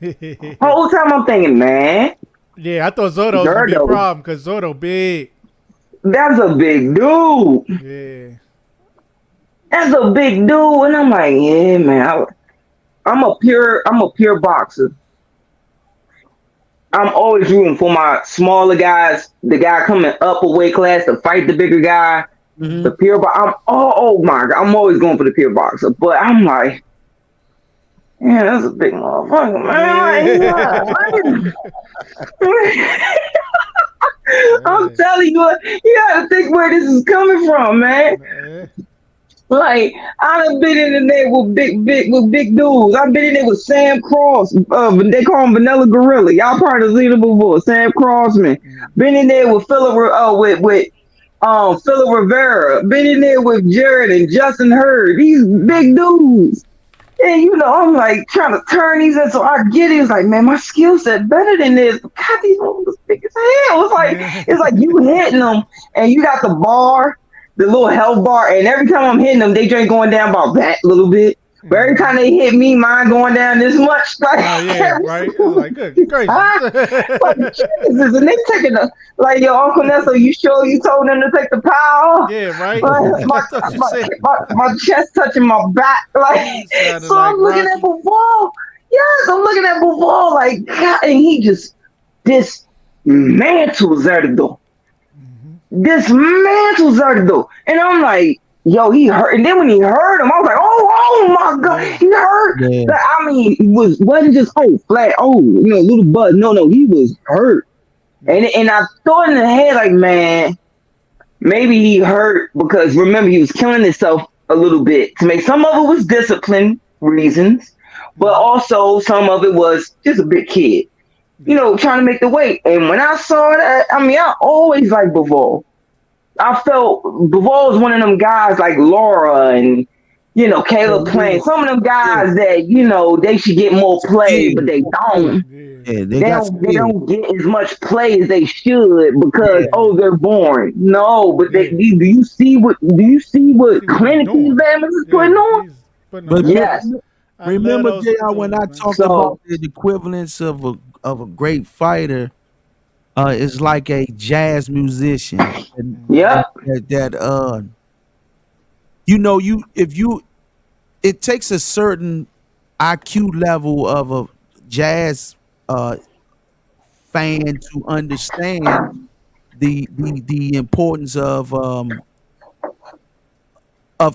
Man. Whole time I'm thinking, man. Yeah, I thought Zordo was gonna be a problem because Zordo big. That's a big dude. Yeah. That's a big dude, and I'm like, yeah, man. I'm a pure boxer. I'm always rooting for my smaller guys, the guy coming up a weight class to fight the bigger guy. Mm-hmm. The pure boxer. Oh my God, I'm always going for the pure boxer. But I'm like, yeah, that's a big motherfucker, man. I'm telling you, you gotta think where this is coming from, man. Like, I've been in there with big dudes. I've been in there with Sam Cross. They call him Vanilla Gorilla. Y'all probably seen him before. Sam Crossman. Been in there with Philip Rivera. Been in there with Jared and Justin Hurd. These big dudes. And you know, I'm like trying to turn these in, so I get it. It's like, man, my skill set better than this. God, these ones big as hell. It's like you hitting them, and you got the bar. the little health bar, and every time I'm hitting them, they drink going down about that little bit. But every time they hit me, mine going down this much. Like, Oh yeah, right. It's like good gracious. like Jesus, and they taking the like your Uncle Nestor. You sure you told them to take the power? Yeah, right. Like, That's what you said. my chest touching my back, like Sounded so. like I'm looking at Rocky. Bivol. Yes, I'm looking at Bivol, like God, and he just dismantles Zerdo. Dismantles Zerdo, and I'm like, yo, he hurt. And then when he hurt him, I was like, oh my God, he hurt. Yeah. Like, I mean, it wasn't just flat, little buzz. No, he was hurt. And I thought in the head, like, man, maybe he hurt because remember he was killing himself a little bit to make. Some of it was discipline reasons, but also some of it was just a big kid, trying to make the weight. And when I saw that, I mean, I always liked Bivol. I felt Bivol was one of them guys like Laura and Caleb playing. Some of them guys that they should get more play, but they don't. Yeah, They don't get as much play as they should because they're boring. No, but do you see what clinic these Bama's is putting on? But yes. Remember, JR, when I talked about the equivalence of a great fighter, is like a jazz musician. Yeah. It takes a certain IQ level of a jazz fan to understand the importance of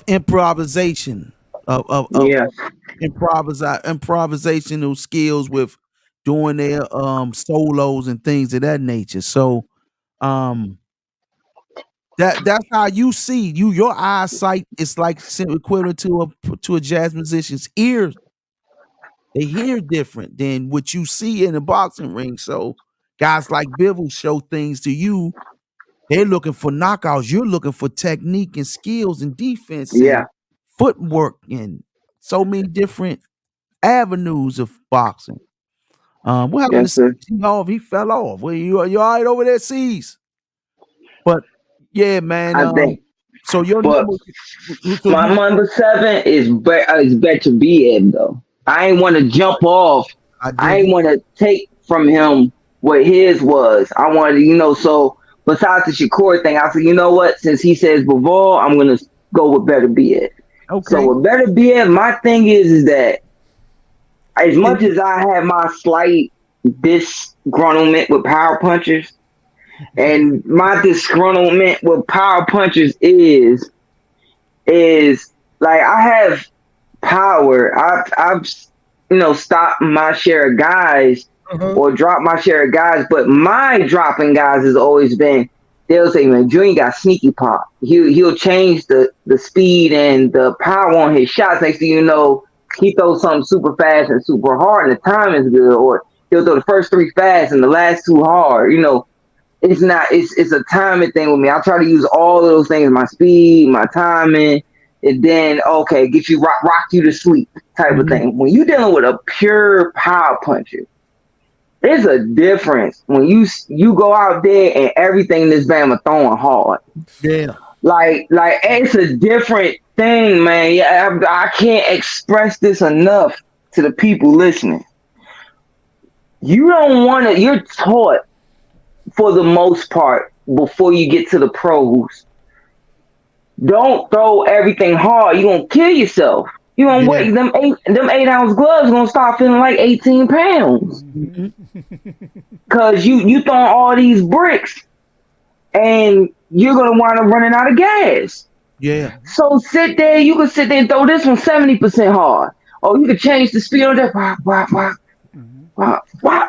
improvisation of improvisational skills with doing their solos and things of that nature. So that's how you see your eyesight is like equivalent to a jazz musician's ears. They hear different than what you see in a boxing ring. So guys like Bivol show things to you. They're looking for knockouts. You're looking for technique and skills and defense and footwork and so many different avenues of boxing. What happened to C's? He fell off. Well, you all right over there, C's? But yeah, man. I think. So your my number 7 is better be Ed though. I ain't want to jump off. I ain't want to take from him what his was. I wanted to, so besides the Shakur thing, I said, you know what? Since he says Bivol, I'm gonna go with better be Ed. Okay. So with better be Ed, my thing is that as much as I have my slight disgruntlement with power punchers, and my disgruntlement with power punchers is like I have power. I've stopped my share of guys or dropped my share of guys, but my dropping guys has always been they'll say, man, Junior got sneaky pop. He'll change the speed and the power on his shots. Next thing you know, he throws something super fast and super hard and the time is good, or he'll throw the first 3 fast and the last 2 hard. It's a timing thing with me. I try to use all of those things, my speed, my timing, and then get you rock you to sleep type of thing. When you're dealing with a pure power puncher, there's a difference when you go out there and everything this Bama throwing hard. Yeah. Like it's a different thing, man. Yeah, I can't express this enough to the people listening. You don't want to. You're taught for the most part before you get to the pros. Don't throw everything hard. You're gonna kill yourself. You gonna wait. Them 8-ounce gloves gonna start feeling like 18 pounds. Cause you throwing all these bricks and you're gonna wind up running out of gas. Yeah. So you can sit there and throw this one 70% hard. Or you can change the speed on that.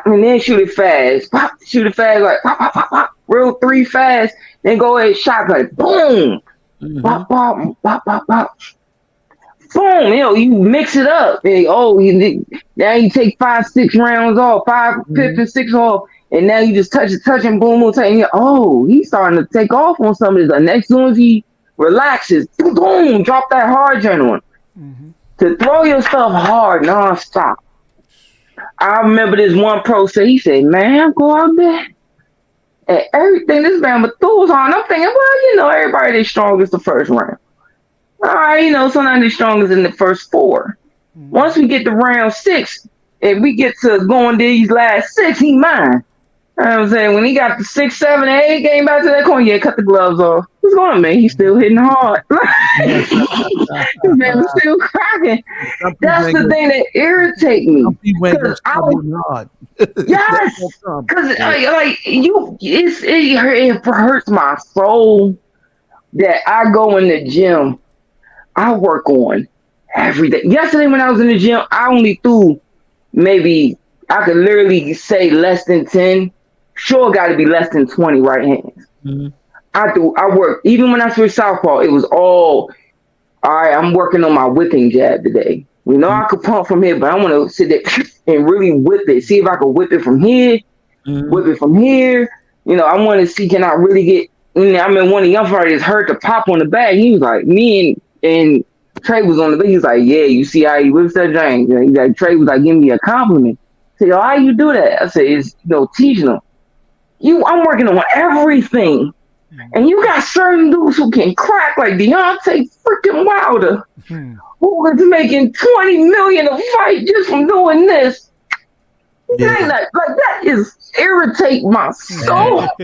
And then shoot it fast. Shoot it fast like real 3 fast. Then go ahead and shot like boom. Boom. You mix it up. And, now you take 5-6 rounds off, 5, 5, 6 off, and now you just touch and boom, he's starting to take off on some of this. Next, as soon as he relaxes, boom, drop that hard joint on. To throw yourself hard nonstop. I remember this one pro say, he said, man, go out there and everything this man Methu's on. I'm thinking, well, everybody they strongest the first round. All right, sometimes they strongest in the first 4. Once we get to round 6, and we get to going these last 6, he mine. You know what I'm saying? When he got the 6, 7, and 8 came back to that corner, yeah, cut the gloves off. What's going on, man? He's still hitting hard. This man was still cracking. That's the thing that irritates me. Because yes, because it hurts my soul that I go in the gym. I work on every day. Yesterday when I was in the gym, I only threw maybe, I could literally say less than 10. Sure, got to be less than 20 right hands. Mm-hmm. I worked, even when I switched southpaw, it was all right, I'm working on my whipping jab today. I could pump from here, but I want to sit there and really whip it. See if I can whip it from here, whip it from here. I want to see, can I really get, one of the young fighters heard the pop on the back. He was like, me and Trey was on the back. He was like, yeah, you see how he whips that James. Trey was like, give me a compliment. I said, how you do that? I said, it's, teaching them. I'm working on everything. And you got certain dudes who can crack like Deontay freaking Wilder, who was making $20 million a fight just from doing this. Yeah. That is irritate my soul. like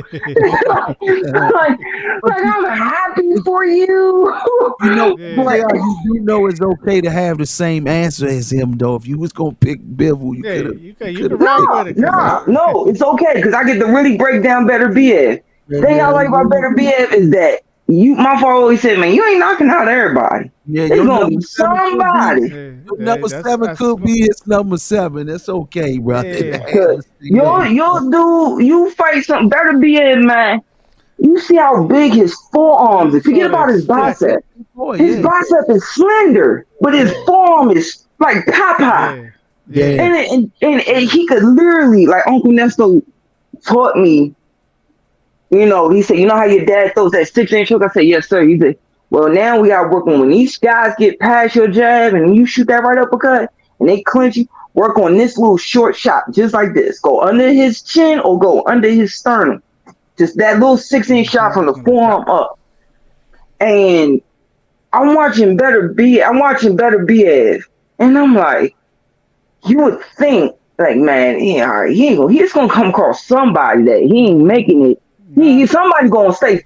I'm happy for you. It's okay to have the same answer as him though. If you was gonna pick Bivol, you could have. No, it's okay because I get to really break down Better BF. The thing I like about Better BF is that my father always said, man, you ain't knocking out everybody. Yeah, there's gonna be somebody. Number 7 could be his number 7. That's okay, brother. Yeah. You fight something Better BF, man. You see how big his forearms is. Forget about his bicep. His bicep is slender, but his forearm is like Popeye. Yeah. And he could literally, like Uncle Nesto taught me. He said, how your dad throws that 6-inch hook? I said, yes, sir. He said, well, now we got to work on when these guys get past your jab and you shoot that right uppercut and they clinch you, work on this little short shot, just like this. Go under his chin or go under his sternum. Just that little 6-inch shot from the forearm up. And I'm watching Better BF, and I'm like, you would think, like, man, he ain't gonna come across somebody that he ain't making it. Somebody's gonna stay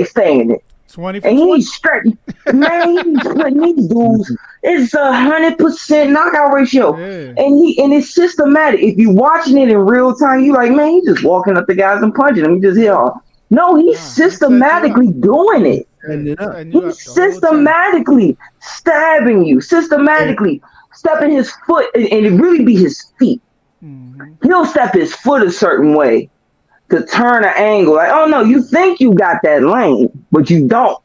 staying it. 20 and he's stretching. Man, he's putting these dudes. It's 100% knockout ratio, and it's systematic. If you're watching it in real time, you like, man, he's just walking up the guys and punching them. He just hit off. No, he's systematically doing it. He's systematically stabbing you, systematically stepping his foot, and it really be his feet. Mm-hmm. He'll step his foot a certain way to turn an angle. Like, oh no, you think you got that lane, but you don't.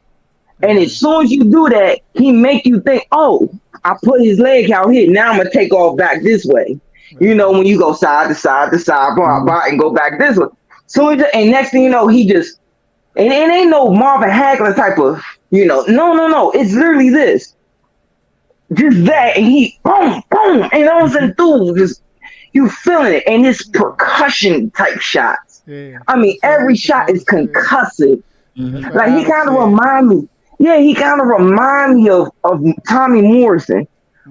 And as soon as you do that, he make you think, oh, I put his leg out here. Now I'm gonna take off back this way. When you go side to side to side, and go back this way. So and next thing you know, he just, and it ain't no Marvin Hagler type of, no. It's literally this, just that, and he boom, boom, and all of a sudden, dude, just you feeling it, and it's percussion type shots. Yeah. I mean, every shot is concussive. Mm-hmm. Like he kind of remind me. Yeah, he kind of remind me of Tommy Morrison,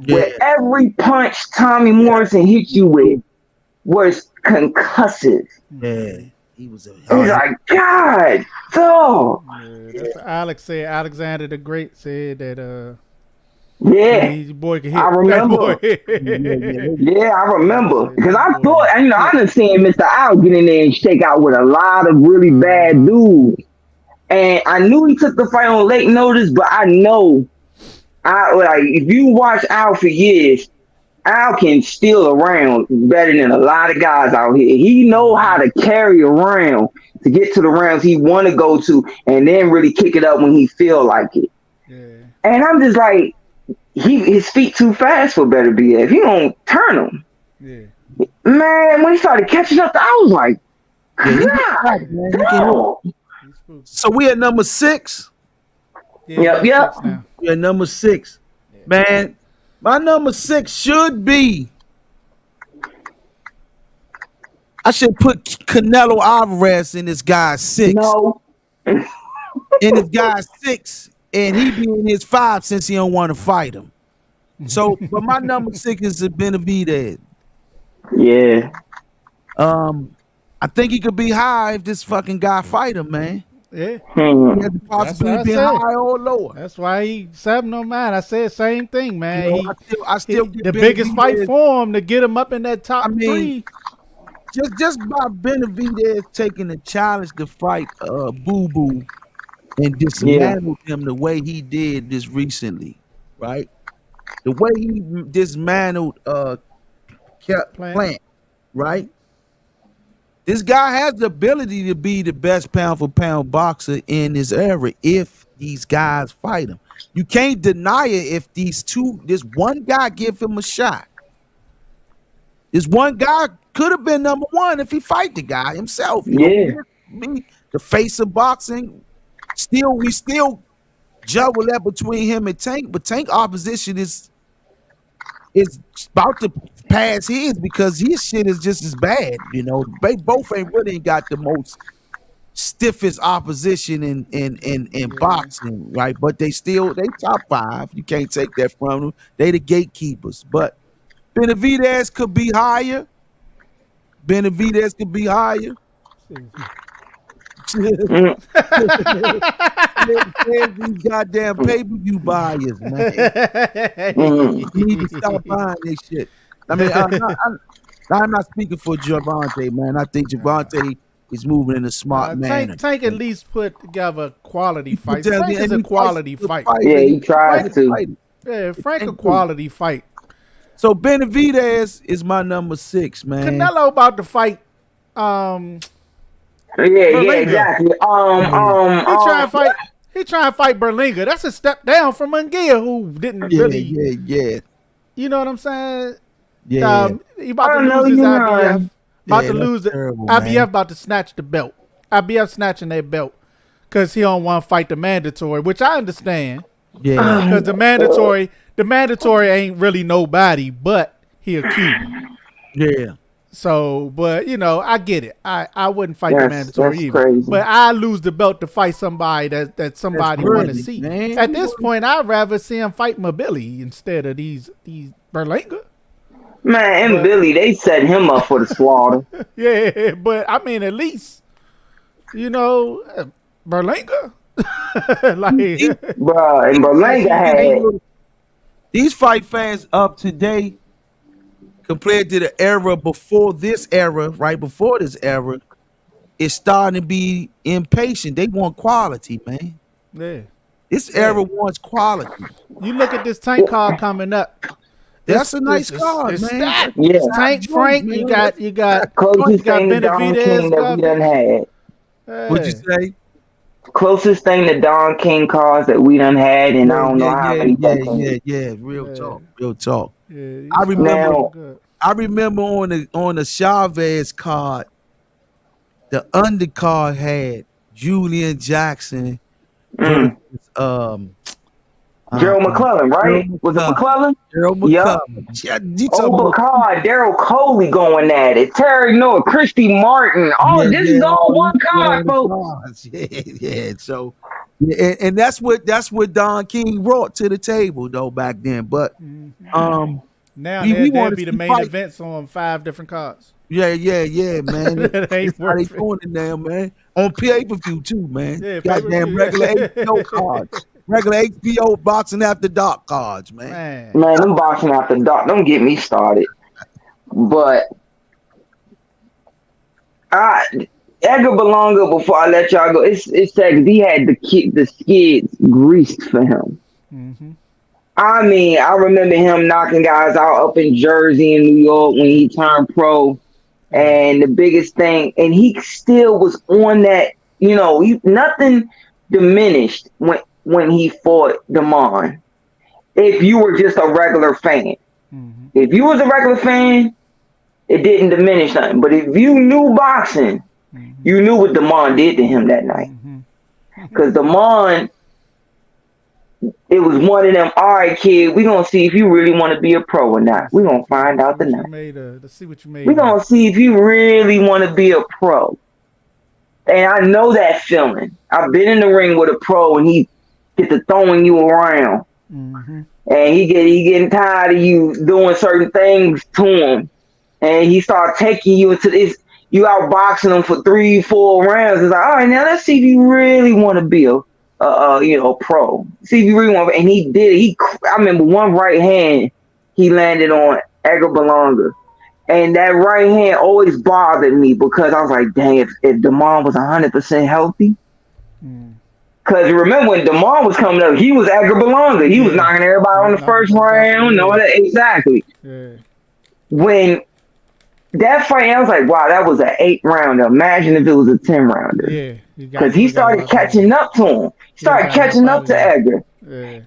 where every punch Tommy Morrison hit you with was concussive. Yeah, he was. He's like, God, so. Yeah, that's what Alex said. Alexander the Great said that. Yeah, boy can hit. I remember. Yeah, I remember because I thought, I done seen Mr. Al get in there and shake out with a lot of really bad dudes. And I knew he took the fight on late notice, but I know, if you watch Al for years, Al can steal around better than a lot of guys out here. He know how to carry around to get to the rounds he want to go to, and then really kick it up when he feel like it. Yeah. And I'm just like, his feet too fast for Better BF. He gonna turn them. Yeah. Man, when he started catching up, I was like, God, so we at number 6. Yep. We at number 6. Man, my number 6 should be. I should put Canelo Alvarez in this guy's 6. No. In this guy's 6, and he be in his 5 since he don't want to fight him. So, but my number 6 is Benavidez. Yeah. I think he could be high if this fucking guy fight him, man. Yeah. He has the possibility of being high or lower. That's why he 7-0 man. I said same thing, man. You know, I still get the biggest fight for him to get him up in that top 3. Just by Benavidez taking the challenge to fight Boo Boo and dismantled him the way he did this recently, right? The way he dismantled Plant, right? This guy has the ability to be the best pound for pound boxer in this era if these guys fight him. You can't deny it if this one guy give him a shot. This one guy could have been number 1 if he fight the guy himself. You know, the face of boxing. We still juggle that between him and Tank, but Tank opposition is about to pass his because his shit is just as bad. You know, they both ain't got the most stiffest opposition in boxing, right? But they top 5. You can't take that from them. They the gatekeepers. But Benavidez could be higher. These goddamn pay-per-view buyers, man. You need to stop buying this shit. I mean, I'm not speaking for Gervonta, man. I think Gervonta is moving in a smart manner. Tank at least put together quality fights. Frank is a quality fight. Yeah, he tries to. Yeah, Frank a quality fight. So Benavidez is my number 6, man. Canelo about to fight. Yeah, exactly. He trying to fight Berlinga. That's a step down from Munguia, who didn't really. Yeah. You know what I'm saying? Yeah. He about to lose his IBF. IBF about to snatch the belt. IBF snatching their belt because he don't want to fight the mandatory, which I understand. Yeah. Because the mandatory ain't really nobody, but he a Cuban. Yeah. So, but you know, I get it. I wouldn't fight the mandatory either. Crazy. But I lose the belt to fight somebody that somebody want to see. Man. At this point, I'd rather see him fight Mobili instead of these Berlinga. Man, and Billy, they set him up for the slaughter. Yeah, but I mean, at least you know, Berlinga. Bro, and Berlinga had these fight fans up today compared to the era before this era, right before this era, is starting to be impatient. They want quality, man. Yeah. This era wants quality. You look at this Tank card coming up. That's a nice card, man. Stacked. Yeah. Tank Frank, man. you got closest thing to Don King that Benavidez. we done had. What'd you say? Closest thing to Don King cards that we done had, and I don't know how many. Yeah. Real talk. Yeah, I remember. good. I remember on the Chavez card, the undercard had Julian Jackson versus Gerald McClellan, right? Was it McClellan? Gerald McClellan. Yep. Overcard, Daryl Coley going at it. Terry Noah, Christy Martin. This is all one card, folks. Yeah. So, and that's what Don King brought to the table though back then. But now they'll be the main events on 5 different cards. Yeah, man. That ain't how they doing it now, man. On pay-per-view too, man. Yeah, goddamn regular HBO cards. Regular HBO boxing after dark cards, man. Man, them boxing after dark. Don't get me started. But Edgar Berlanga, before I let y'all go, it's sad he had the skids greased for him. Mm-hmm. I mean, I remember him knocking guys out up in Jersey and New York when he turned pro. And the biggest thing, and he still was on that, you know, nothing diminished when he fought Damon. If you were just a regular fan. Mm-hmm. If you was a regular fan, it didn't diminish nothing. But if you knew boxing, you knew what Damon did to him that night. Because Damon, it was one of them. All right, kid, we gonna see if you really want to be a pro or not. We gonna find out tonight. Let's see what you made. We gonna see if you really want to be a pro. And I know that feeling. I've been in the ring with a pro, and he get to throwing you around, and he getting tired of you doing certain things to him, and he start taking you into this. You outboxing him for 3-4 rounds. It's like, all right, now let's see if you really want to be a pro. See if you really want. And he did it. I remember one right hand he landed on Edgar Berlanga. And that right hand always bothered me because I was like, dang, if Damon was 100% healthy. Because remember when Damon was coming up, he was Edgar Berlanga. He was knocking everybody on the first round. No, exactly. Yeah. When that fight, I was like, wow, that was an 8-rounder. Imagine if it was a 10-rounder. Yeah. Because he started catching up to him. He started catching up to Edgar. Yeah.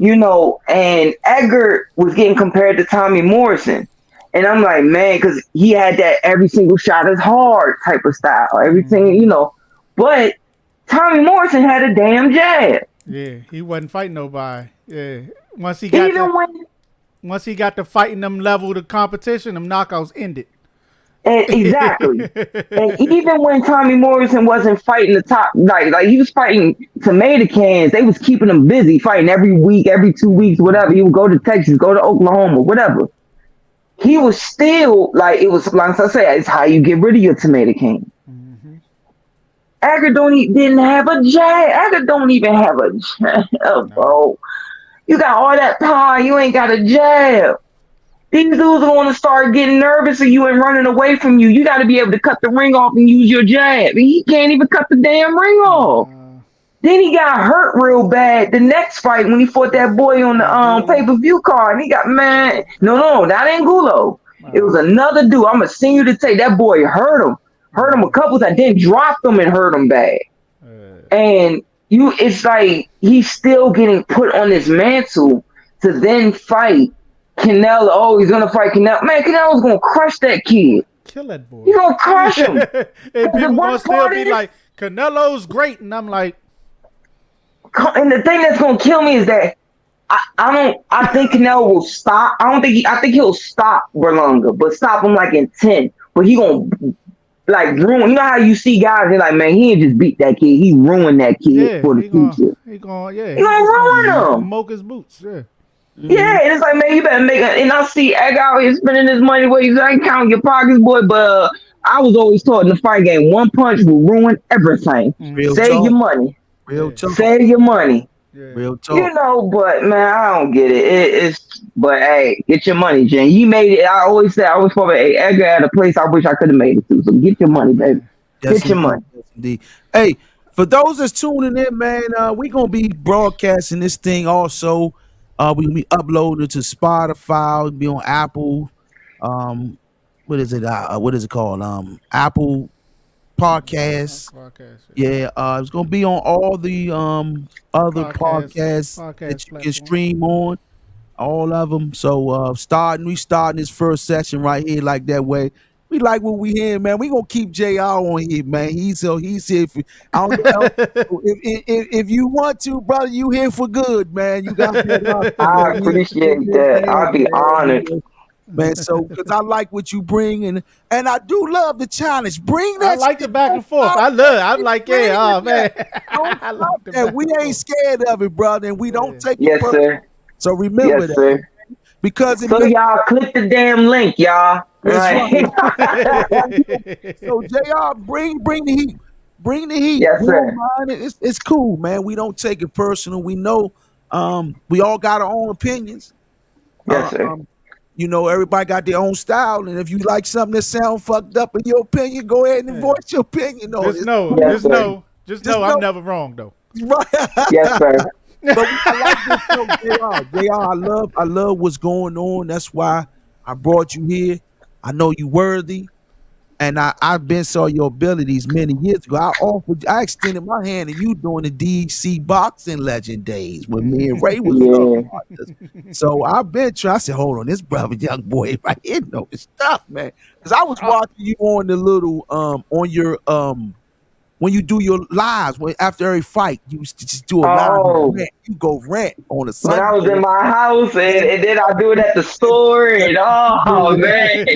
And Edgar was getting compared to Tommy Morrison. And I'm like, man, because he had that every single shot is hard type of style. Everything, But Tommy Morrison had a damn jab. Yeah, he wasn't fighting nobody. Yeah. Once he got to fighting them level of competition, them knockouts ended. Exactly. And even when Tommy Morrison wasn't fighting the top, like he was fighting tomato cans, they was keeping him busy, fighting every week, every 2 weeks, whatever. He would go to Texas, go to Oklahoma, whatever. He was still it was like I said, it's how you get rid of your tomato can. Edgar didn't have a jab. Edgar don't even have a jab, bro. You got all that power, you ain't got a jab. These dudes are going to start getting nervous of you and running away from you. You got to be able to cut the ring off and use your jab. And he can't even cut the damn ring off. Then he got hurt real bad the next fight when he fought that boy on the pay-per-view card. And he got mad. No, not Angulo. It was another dude. I'm going to send you to take that boy hurt him. Hurt him a couple times, then dropped him and hurt him bad. And it's like he's still getting put on this mantle to then fight Canelo. Oh, he's going to fight Canelo. Man, Canelo's going to crush that kid. Kill that boy. He's going to crush him. And people going to still be like, Canelo's great. And I'm like, and the thing that's gonna kill me is that I think Canelo will stop. I think he'll stop Berlanga, but stop him in 10. But he gonna ruin. You know how you see guys, they're like, man, he ain't just beat that kid. He ruined that kid for the future. He gonna ruin him. Smoke his boots. Yeah. Yeah, and it's like, man, you better make it. And I see Edgar out here spending his money where he's like, count your pockets, boy. But I was always taught in the fight game, one punch will ruin everything. Save your money. Real talk. Save your money. Yeah. Real talk. But man, I don't get it. But hey, get your money, Jen. You made it. I always thought, hey, Edgar had a place I wish I could have made it to. So get your money, baby. Get your money. Yes, indeed. Hey, for those that's tuning in, man, we gonna be broadcasting this thing also. We gonna be uploading it to Spotify. We'll be on Apple. What is it? What is it called? Apple Podcasts. Yeah, it's gonna be on all the other podcasts that you can stream on, all of them. So we starting this first session right here like that way. We like what we hear, man. We gonna keep JR on here, man. He's here for, I don't know if you want to, brother. You here for good, man. You got I appreciate that. I'll be honored. Man, so because I like what you bring, and I do love the challenge. Bring that. I like the back and forth. I'm like, yeah, oh man. I love that. We ain't scared of it, brother, and we don't take it. Yes, sir. So remember that. Sir. Because y'all click the damn link, y'all. Right. So JR, bring the heat. Bring the heat. Yes, sir. It's cool, man. We don't take it personal. We know we all got our own opinions. Yes, sir. Everybody got their own style, and if you like something that sounds fucked up in your opinion, go ahead and voice your opinion. Just know I'm never wrong though. Right. Yes, sir. But I like this show, JR. I love what's going on. That's why I brought you here. I know you worthy, and I've been saw your abilities many years ago. I extended my hand, and you doing the DC boxing legend days when me and Ray was So I've been trying. I said, hold on, this brother, young boy, right here know his stuff, man. Because I was watching you on the little on your when you do your lives, when after every fight, you just do a live Oh, rant. You go rant on a when I was Sunday. in my house and then I do it at the store and oh man.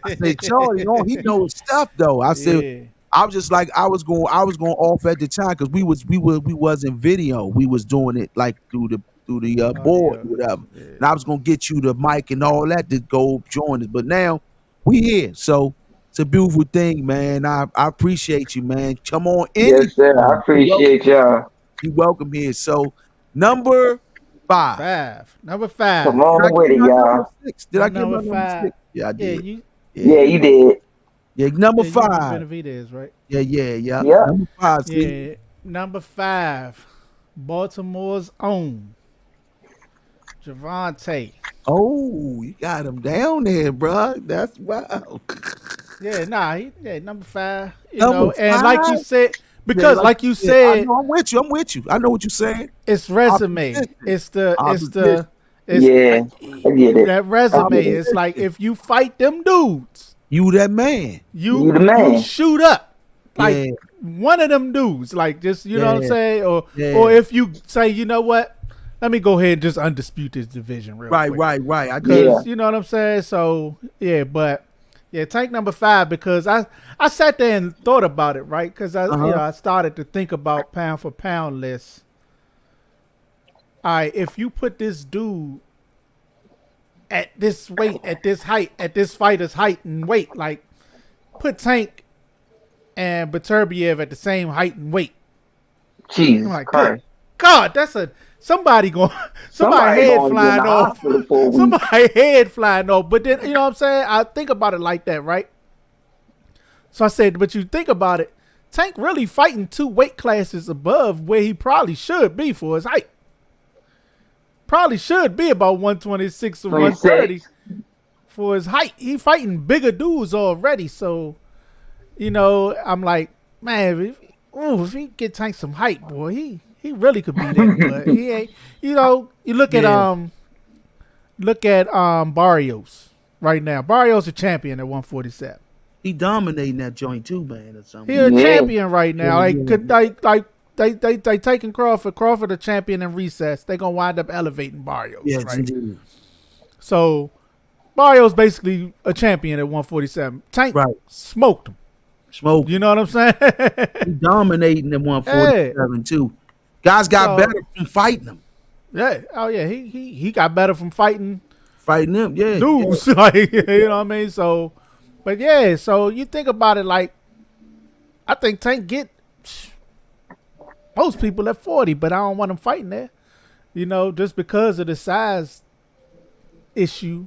I said, Charlie, he knows stuff though. I said, Yeah. I was just like, I was going off at the time because we wasn't video. We was doing it like through the board Audio. or whatever. Yeah. And I was gonna get you the mic and all that to go join us. But now we here, so it's a beautiful thing, man. I appreciate you, man. Come on in. Yes, sir. I appreciate y'all. You welcome here. So number 5. Number 5. Come on with it, y'all. Did I get Number number 5? 6? Yeah, I did. Yeah, you did. Yeah, number You know 5. Benavidez, right? Yeah. Yeah. Number 5. Yeah. Number 5. Baltimore's own Javante. Oh, you got him down there, bro. That's wow. Yeah, number 5. You Number know, and like you 5? said, because Yeah, like you I said, know, I'm with you. I know what you're saying. it's resume. Opposition. It's Yeah, I get it. that resume. Opposition. It's like if you fight them dudes, You that man. You the man. you shoot up. Like Yeah. one of them dudes, like just you know what I'm Yeah. saying, or Yeah. if you say, you know what, let me go ahead and just undispute this division real quick. Right. I Because guess. you know what I'm saying. So yeah, but yeah, Tank number 5 because I sat there and thought about it, right? Because I started to think about pound for pound lists. All right, if you put this dude at this weight, at this height, at this fighter's height and weight, like put Tank and Beterbiev at the same height and weight. Jesus I'm like, Christ. God, that's somebody Somebody head gonna flying get in the off. hospital for a week. Somebody head flying off. But then you know what I'm saying? I think about it like that, right? So I said, but you think about it, Tank really fighting 2 weight classes above where he probably should be for his height. Probably should be about 126 or 130 for his height. He fighting bigger dudes already. So, you know, I'm like, man, if he get Tank some height, boy, he really could be that. But he ain't. You know, you look at Barrios right now. Barrios a champion at 147. He dominating that joint too, man. Or something. He a Yeah. champion right now. They taking Crawford. Crawford a champion in recess. They gonna wind up elevating Barrios. Yes, right? indeed. So Barrios basically a champion at 147. Tank smoked him. Smoke. You know what I'm saying? He dominating at 147 too. Guys got better from fighting him. Yeah. Oh yeah. He got better from fighting him. Yeah. dudes. Yeah. Like you know what I mean. So, but yeah. So you think about it, like I think Tank get most people at 40, but I don't want him fighting there. You know, just because of the size issue.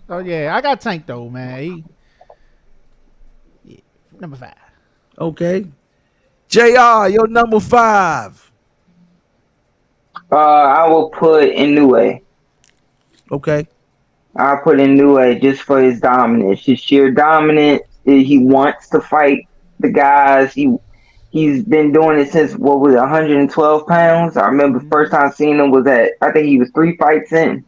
So yeah, I got Tank though, man. Number 5. Okay. JR, your number 5. I will put Inoue. Okay. I'll put Inoue just for his dominance, his sheer dominance. He wants to fight the guys. He's been doing it since 112 pounds. I remember first time seeing him was I think he was 3 fights in.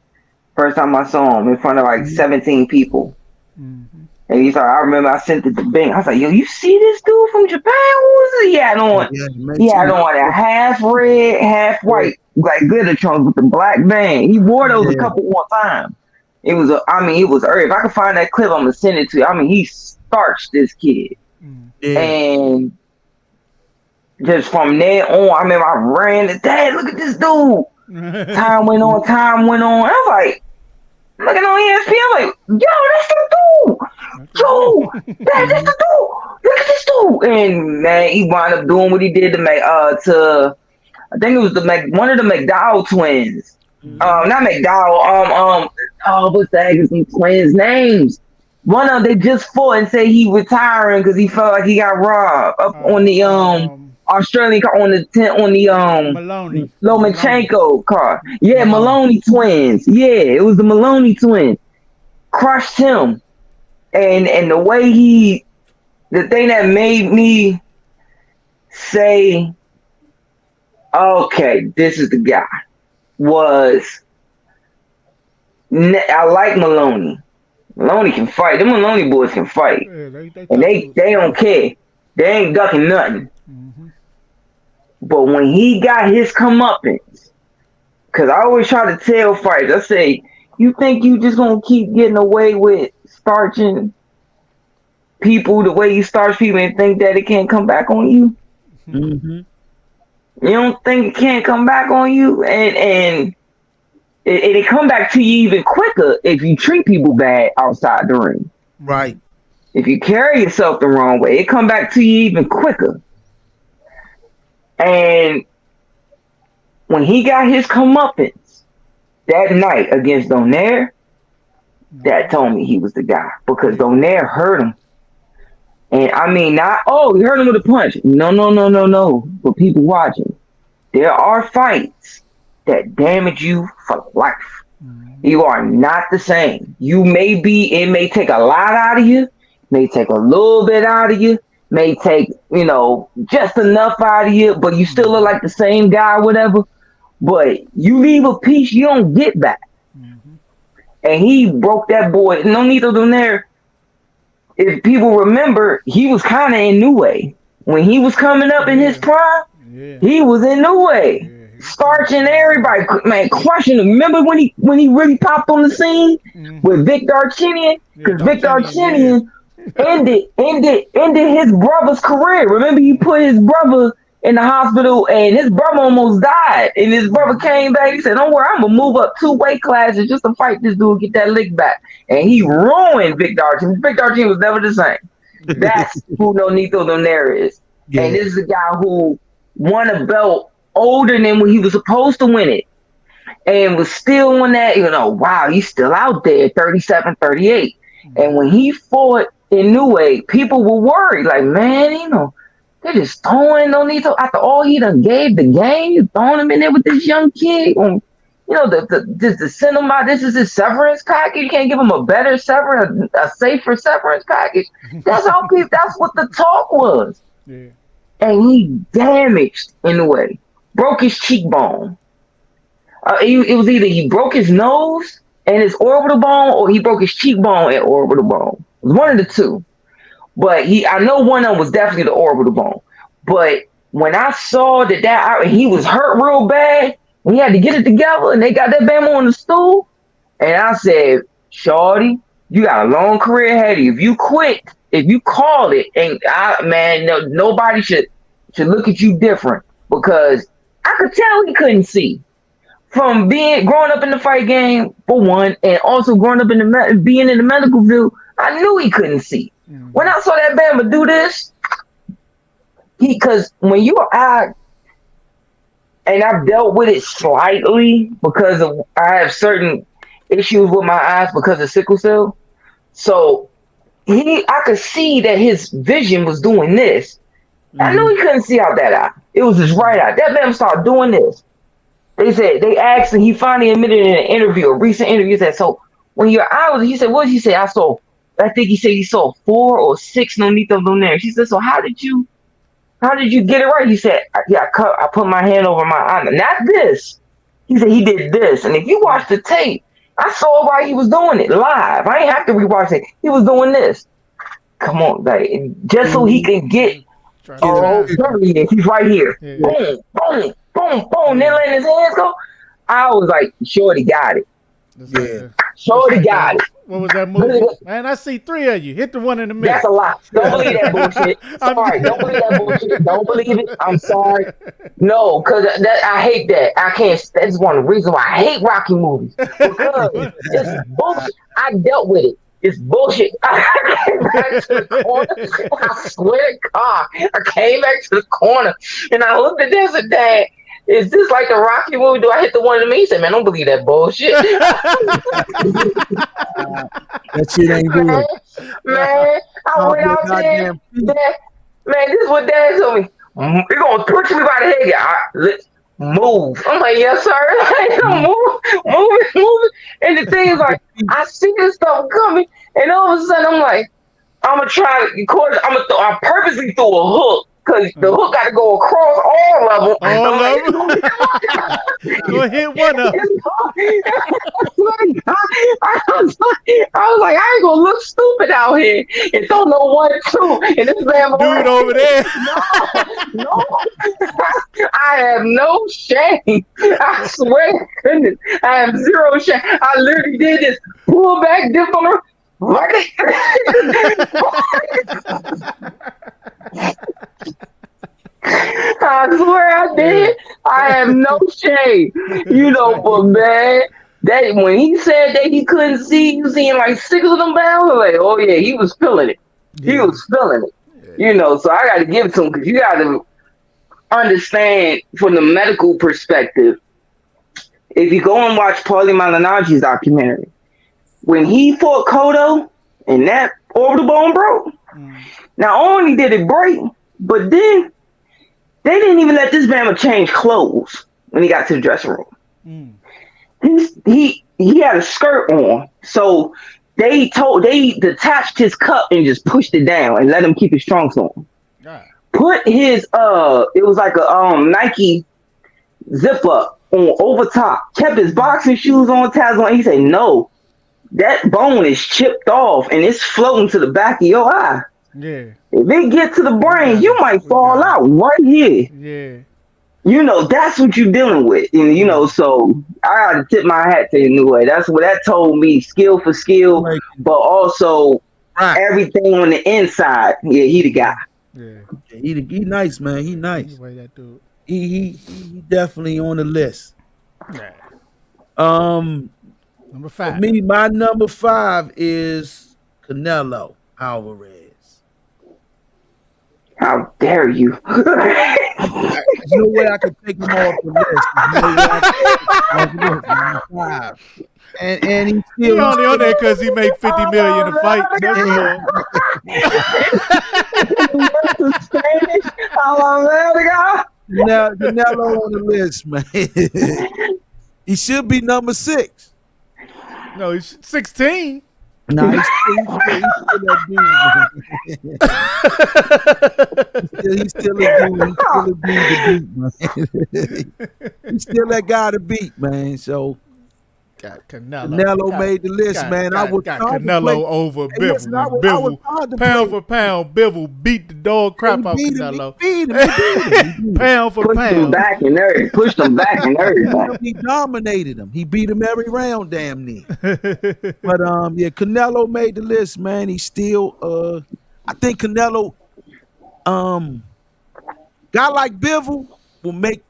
First time I saw him in front of like 17 people. Mm-hmm. And he's like, I remember I sent it to Bing. I was like, yo, you see this dude from Japan? What was it? He had on a half red, half white, like glitter trunks with the black band. He wore those a couple more times. It was if I could find that clip, I'm gonna send it to you. I mean, he starched this kid. Yeah. And just from there on, I remember I ran to Dad, look at this dude. Time went on. I was like, looking on ESPN, I'm like, yo, that's the dude. Yo, that's the dude. Look at this dude. And man, he wound up doing what he did to I think it was one of the McDowell twins. Not McDowell. What's the heck is these twins' names? One of them, they just fought and said he retiring because he felt like he got robbed up on the Australian car on the Maloney. Lomachenko car. Yeah, Maloney twins. Yeah, it was the Maloney twins. Crushed him. And the way the thing that made me say, okay, this is the guy, was I like Maloney. Maloney can fight. Them Maloney boys can fight. Yeah, And they don't care. They ain't ducking nothing. But when he got his comeuppance, because I always try to tell fighters, I say, you think you just gonna keep getting away with starching people the way you starch people and think that it can't come back on you? Mm-hmm. You don't think it can't come back on you? And it come back to you even quicker if you treat people bad outside the ring. Right. If you carry yourself the wrong way, it come back to you even quicker. And when he got his comeuppance that night against Donaire, that told me he was the guy, because Donaire hurt him. And I mean, not, he hurt him with a punch. No. For people watching, there are fights that damage you for life. You are not the same. It may take a lot out of you, may take a little bit out of you, may take, just enough out of you, but you still look like the same guy, whatever. But you leave a piece you don't get back. And he broke that boy. Nonito Donaire, if people remember, he was kind of in New Way. When he was coming up in his prime, he was in New Way. Starching everybody, man, crushing him. Remember when he really popped on the scene with Vic Darchinyan? Because Vic Darchinyan ended his brother's career. Remember, he put his brother in the hospital and his brother almost died. And his brother came back. He said, don't worry, I'm going to move up 2 weight classes just to fight this dude, get that lick back. And he ruined Vic Darchinyan. Vic Darchinyan was never the same. That's who Nonito Donaire is. Yeah. And this is a guy who won a belt older than when he was supposed to win it, and was still on that, wow, he's still out there, 37, 38. And when he fought in New Way, people were worried, like, man, they're just throwing Nonito after all he done gave the game. You throwing him in there with this young kid, the send him out. This is his severance package. You can't give him a better severance, a safer severance package. That's what the talk was. Yeah. And he damaged in the way. Broke his cheekbone. It was either he broke his nose and his orbital bone, or he broke his cheekbone and orbital bone. It was one of the two. But I know one of them was definitely the orbital bone. But when I saw that he was hurt real bad, we had to get it together, and they got that bama on the stool, and I said, shorty, you got a long career ahead of you. If you quit, if you call it, and nobody should look at you different, because I could tell he couldn't see. From growing up in the fight game, for one, and also growing up being in the medical field, I knew he couldn't see. Mm-hmm. When I saw that Bama do this, because when and I've dealt with it slightly because I have certain issues with my eyes because of sickle cell. So I could see that his vision was doing this. Mm-hmm. I knew he couldn't see out that eye. It was his right eye. That man started doing this. They asked, and he finally admitted in a recent interview, he said, so when your eye was, he said, what did he say? I think he said he saw 4 or 6 Nonito Donaire. She said, so how did you get it right? He said, I put my hand over my eye. Not this. He said he did this. And if you watch the tape, I saw why he was doing it live. I ain't have to rewatch it. He was doing this. Come on, like, just so he can get he's right here. Yeah. Boom, boom, boom, boom. Then letting his hands go. I was like, shorty got it. Yeah. Shorty got it. What was that movie? Man, I see 3 of you. Hit the one in the middle. That's a lot. Don't believe that bullshit. Sorry. Don't believe that bullshit. Don't believe it. I'm sorry. No, because I hate that. I can't. That's one of the reasons why I hate Rocky movies. Because it's bullshit. I dealt with it. It's bullshit. I came back to the corner. I swear to God. I came back to the corner and I looked at this and Dad, is this like the Rocky movie? Do I hit the one in me? He said, man, don't believe that bullshit. That shit ain't good. Man, I went out there. Man, this is what Dad told me. You're going to push me by the head. Let's move. I'm like, yes, sir. Move it. And the thing is, like, I see this stuff coming, and all of a sudden, I'm like, I'm going to try to, of course, I purposely threw a hook. Because the hook got to go across all of them. All of them? Go hit one of them. I was like, I ain't going to look stupid out here and don't know 1, 2. And this man dude over there. No. have no shame. I swear to goodness, I have zero shame. I literally did this pull back, dip on her. I swear I did. I have no shame. But man, that when he said that he couldn't see, you seeing like 6 of them pounds, like, oh yeah, he was feeling it. He was feeling it. So I got to give it to him because you got to understand from the medical perspective. If you go and watch Paulie Malignaggi's documentary, when he fought Cotto and that orbital bone broke, not only did it break, but then they didn't even let this man change clothes when he got to the dressing room. He had a skirt on, so they detached his cup and just pushed it down and let him keep his trunks on. Yeah. Put his it was like a Nike zip up on over top. Kept his boxing shoes on, tabs on. He said, "No, that bone is chipped off and it's floating to the back of your eye. Yeah. If it get to the brain, you might fall out right here. Yeah. That's what you're dealing with. And, so I got to tip my hat to you anyway. That's what that told me, skill for skill, but also everything on the inside. Yeah, he the guy. Yeah. He nice, man. He nice. Anyway, that dude. He definitely on the list. Yeah. Number 5. For me, my number 5 is Canelo Alvarez. How dare you? There's no way I could take him off the list. And he's still only on there because he make $50 million a fight. Now Canelo on the list, man. He should be number 6. No, he's 16. Nah, he's still that dude. He's still a dude to beat, man. He's still that guy to beat, man. So Canelo made the list, man. I would Canelo over Bivol. Bivol, pound for pound, Bivol beat the dog crap out Canelo. He beat him. Pound for pound. Pushed him back and everything. He dominated him. He beat him every round, damn near. But Canelo made the list, man. He still I think Canelo guy like Bivol will make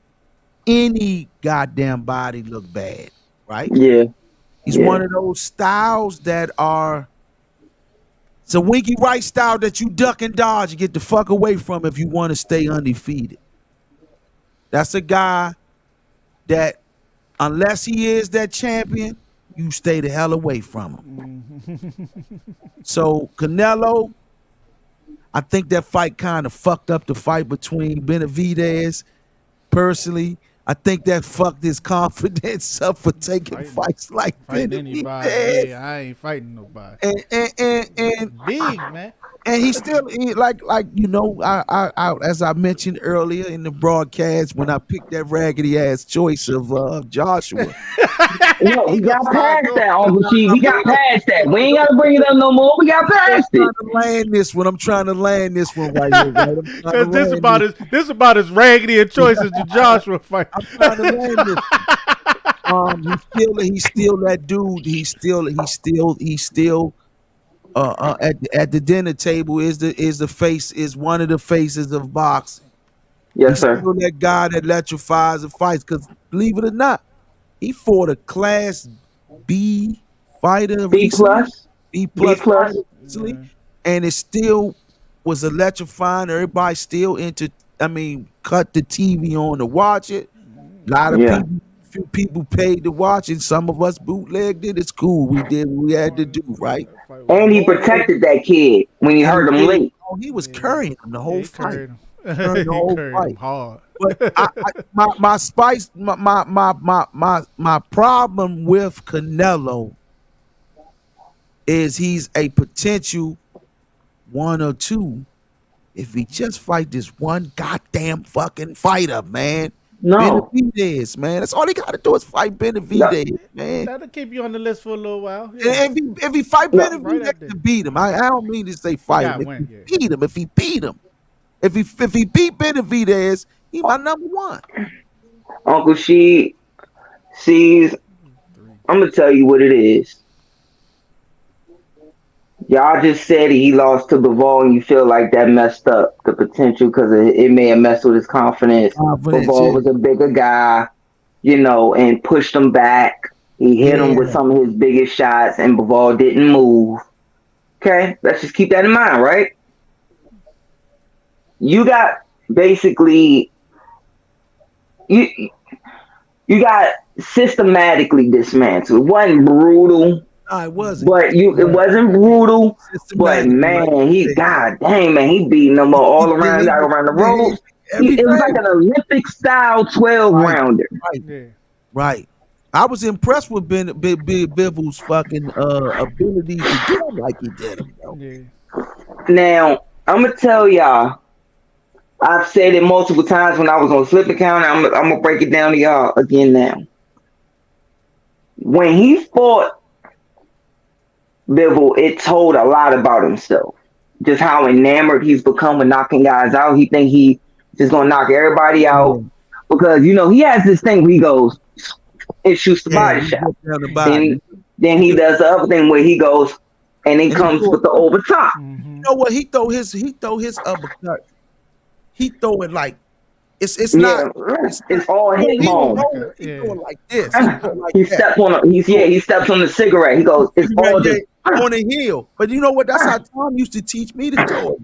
any goddamn body look bad. Right? Yeah. He's one of those styles that are, it's a Winky Wright style that you duck and dodge and get the fuck away from if you want to stay undefeated. That's a guy that, unless he is that champion, you stay the hell away from him. So Canelo, I think that fight kind of fucked up the fight between Benavidez. Personally, I think that fucked his confidence up for taking fights like Benavidez. Yeah, I ain't fighting nobody. And big, man. And he's still like I as I mentioned earlier in the broadcast when I picked that raggedy ass choice of Joshua. We got past that, Uncle Chief. We got past that. We ain't gotta bring it up no more. We got past it. I'm trying to land this one right here. Right? Because this about as raggedy a choice as the Joshua fight. I'm trying to land this. He's still that dude. He's still at the dinner table is one of the faces of boxing. Yes, sir. Still that guy that electrifies the fights. Because believe it or not, he fought a Class B fighter, B plus, and it still was electrifying. Everybody still cut the TV on to watch it. A lot of few people paid to watch it. Some of us bootlegged it. It's cool. We did what we had to do, right? And he protected that kid when he heard him late. Oh, he was carrying him the whole fight. The whole fight. Hard. But my problem with Canelo is he's a potential 1 or 2 if he just fight this one goddamn fucking fighter, man. No, Benavidez, man. That's all he got to do is fight Benavidez, man. That'll keep you on the list for a little while. Yeah. If he fight Benavidez, to beat him. I don't mean to say fight him. If he beat him, if he beat Benavidez, He my number one. Uncle sees. I'm gonna tell you what it is. Y'all just said he lost to Bivol, and you feel like that messed up the potential because it may have messed with his confidence. Bivol was a bigger guy, and pushed him back. He hit him with some of his biggest shots, and Bivol didn't move. Okay, let's just keep that in mind, right? You got basically you got systematically dismantled. It wasn't brutal. No, it wasn't. But it wasn't brutal. But man, God dang, man, he beating them all around the ropes. It was like an Olympic style 12 rounder. Right. I was impressed with Bivol's fucking ability to do him like he did him, though. Now, I'm gonna tell y'all. I've said it multiple times when I was on Slip Account. I'm gonna break it down to y'all again now. When he fought Bivol, it told a lot about himself. Just how enamored he's become with knocking guys out. He think he just gonna knock everybody out because he has this thing where he goes and shoots the body shot. Then he does the other thing where he goes and then comes with the over top. You know what? He throw his uppercut. He throw it like it's not. It's all hit home. He throw it like this. He steps on he steps on the cigarette. He goes, it's all this. On the heel. But you know what? That's how Tom used to teach me to throw it,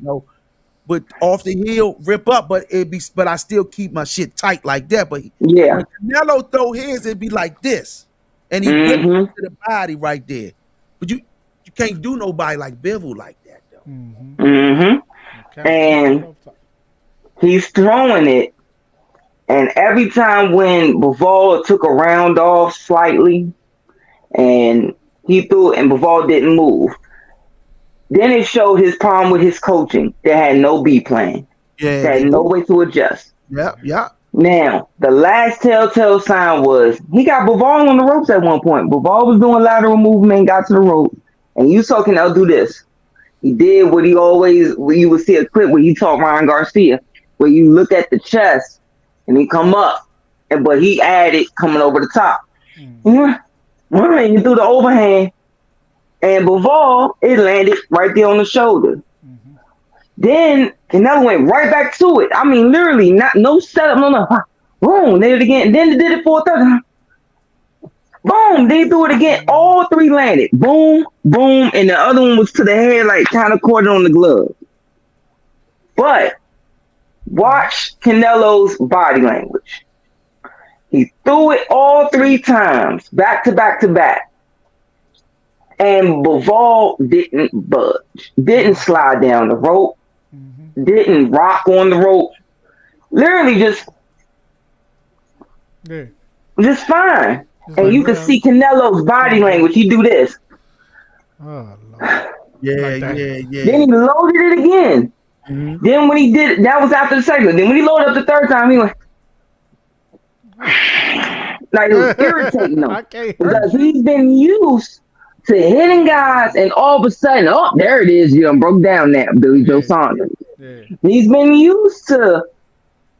But off the heel, rip up, but I still keep my shit tight like that. But when Canelo throw his, it'd be like this. And he rip to the body right there. But you can't do nobody like Bivol like that, though. And he's throwing it. And every time when Bivol took a round off slightly and he threw it and Bivol didn't move, then it showed his problem with his coaching. They had no B plan. They had no way to adjust. Yeah. Now, the last telltale sign was he got Bivol on the ropes at one point. Bivol was doing lateral movement, got to the ropes, and you saw Canelo do this. He did what you would see a clip where he taught Ryan Garcia, where you look at the chest and he come up, but he added coming over the top. He threw the overhand, and Bivol, it landed right there on the shoulder. Then Canelo went right back to it. I mean, literally, no setup, boom, did it again. Then they did it for a third. Boom, they threw it again. All three landed. Boom, boom, and the other one was to the head, like kind of caught it on the glove. But watch Canelo's body language. He threw it all three times, back to back to back. And Bivol didn't budge, didn't slide down the rope, didn't rock on the rope. Literally just fine. And you can see Canelo's body language. He do this. Oh, Lord. Yeah. Then he loaded it again. Then when he did it, that was after the second. Then when he loaded up the third time, he went like it was irritating him because he's been used to hitting guys, and all of a sudden, there it is. You broke down that Billy Joe Saunders. He's been used to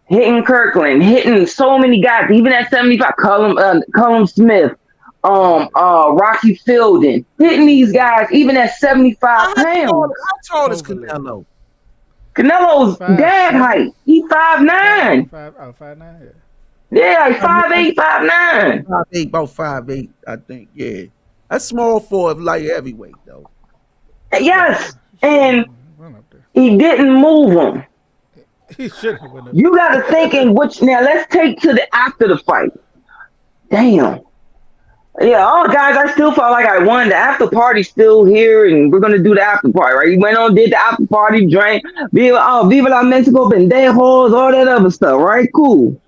hitting Kirkland, hitting so many guys, even at 75, Cullum Smith, Rocky Fielding, hitting these guys even at 75 pounds. How tall is Canelo? Canelo's dad height. He 5'9". 5'9", yeah, like 5'8", 5'9". 5'8", about 5'8", I think. Yeah, that's small for a light heavyweight, though. Yes, and he didn't move him. He should have went up. You got to think in which. Now let's take to the after the fight. Damn. Yeah, guys, I still felt like I won. The after party's still here, and we're gonna do the after party, right? He went on, did the after party, drank, Viva la Mexico, pendejos, all that other stuff, right? Cool.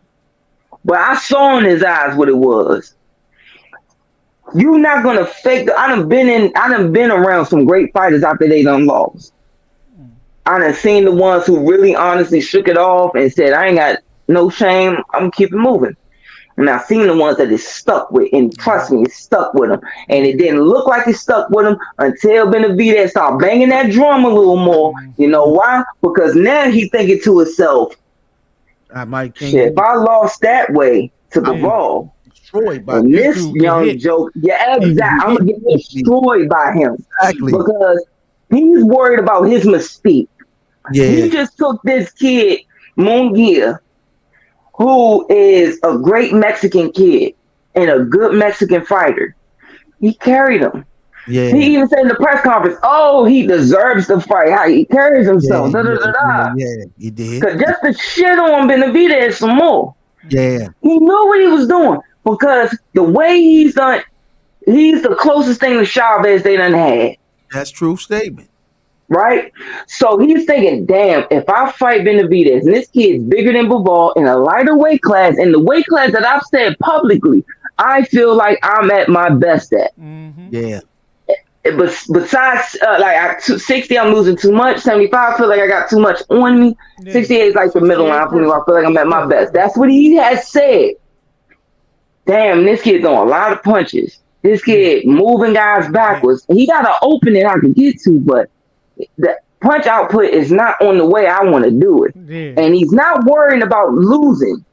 But I saw in his eyes what it was. You're not gonna fake. I done been around some great fighters after they done lost. I done seen the ones who really honestly shook it off and said, I ain't got no shame. I'm keeping moving. And I've seen the ones that is stuck with, and trust me, it's stuck with them. And it didn't look like it stuck with them until Benavidez started banging that drum a little more. You know why? Because now he thinking to himself, Shit, if I lost that way to the ball, destroyed by and this young joke, exactly, I'm gonna get destroyed by him. Exactly. Because he's worried about his mystique. Yeah. He just took this kid, Mungia, who is a great Mexican kid and a good Mexican fighter. He carried him. Yeah. He even said in the press conference, "Oh, he deserves to fight. How he carries himself." Yeah, he did. Because just to shit on Benavidez some more. Yeah. He knew what he was doing because the way he's done, he's the closest thing to Chavez they done had. That's true statement. Right? So he's thinking, damn, if I fight Benavidez and this kid's bigger than Bivol in a lighter weight class, in the weight class that I've said publicly, I feel like I'm at my best at. Mm-hmm. Yeah. But besides, 60, I'm losing too much. 75, I feel like I got too much on me. Yeah. 68 is like the middle line for me. I feel like I'm at my best. That's what he has said. Damn, this kid throwing a lot of punches. This kid moving guys backwards. He got an opening I can get to, but the punch output is not on the way I want to do it. Yeah. And he's not worrying about losing.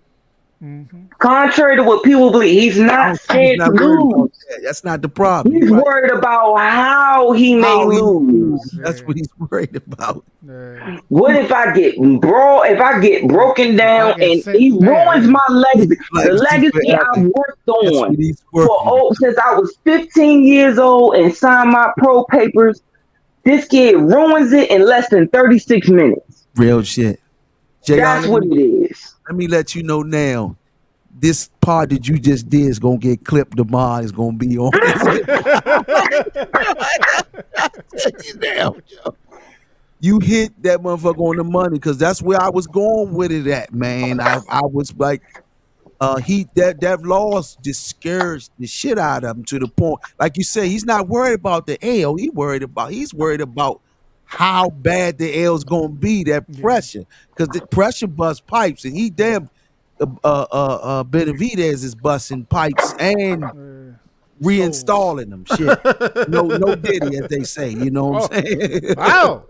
Mm-hmm. Contrary to what people believe, he's not scared to lose. That's not the problem. He's worried about how he may lose. That's what he's worried about. What if I get broken down and he ruins my legacy? The legacy I've worked on since I was 15 years old and signed my pro papers. This kid ruins it in less than 36 minutes. Real shit. That's what it is. Let me let you know now. This part that you just did is gonna get clipped tomorrow. It's gonna be on. You hit that motherfucker on the money because that's where I was going with it at, man. I was like, that loss discouraged the shit out of him to the point, like you say, he's not worried about the L. He's worried about how bad the L's gonna be. That pressure, because the pressure busts pipes, and he damn. Benavidez is busting pipes and reinstalling them. Shit, no diddy, as they say. You know what I'm saying? Wow.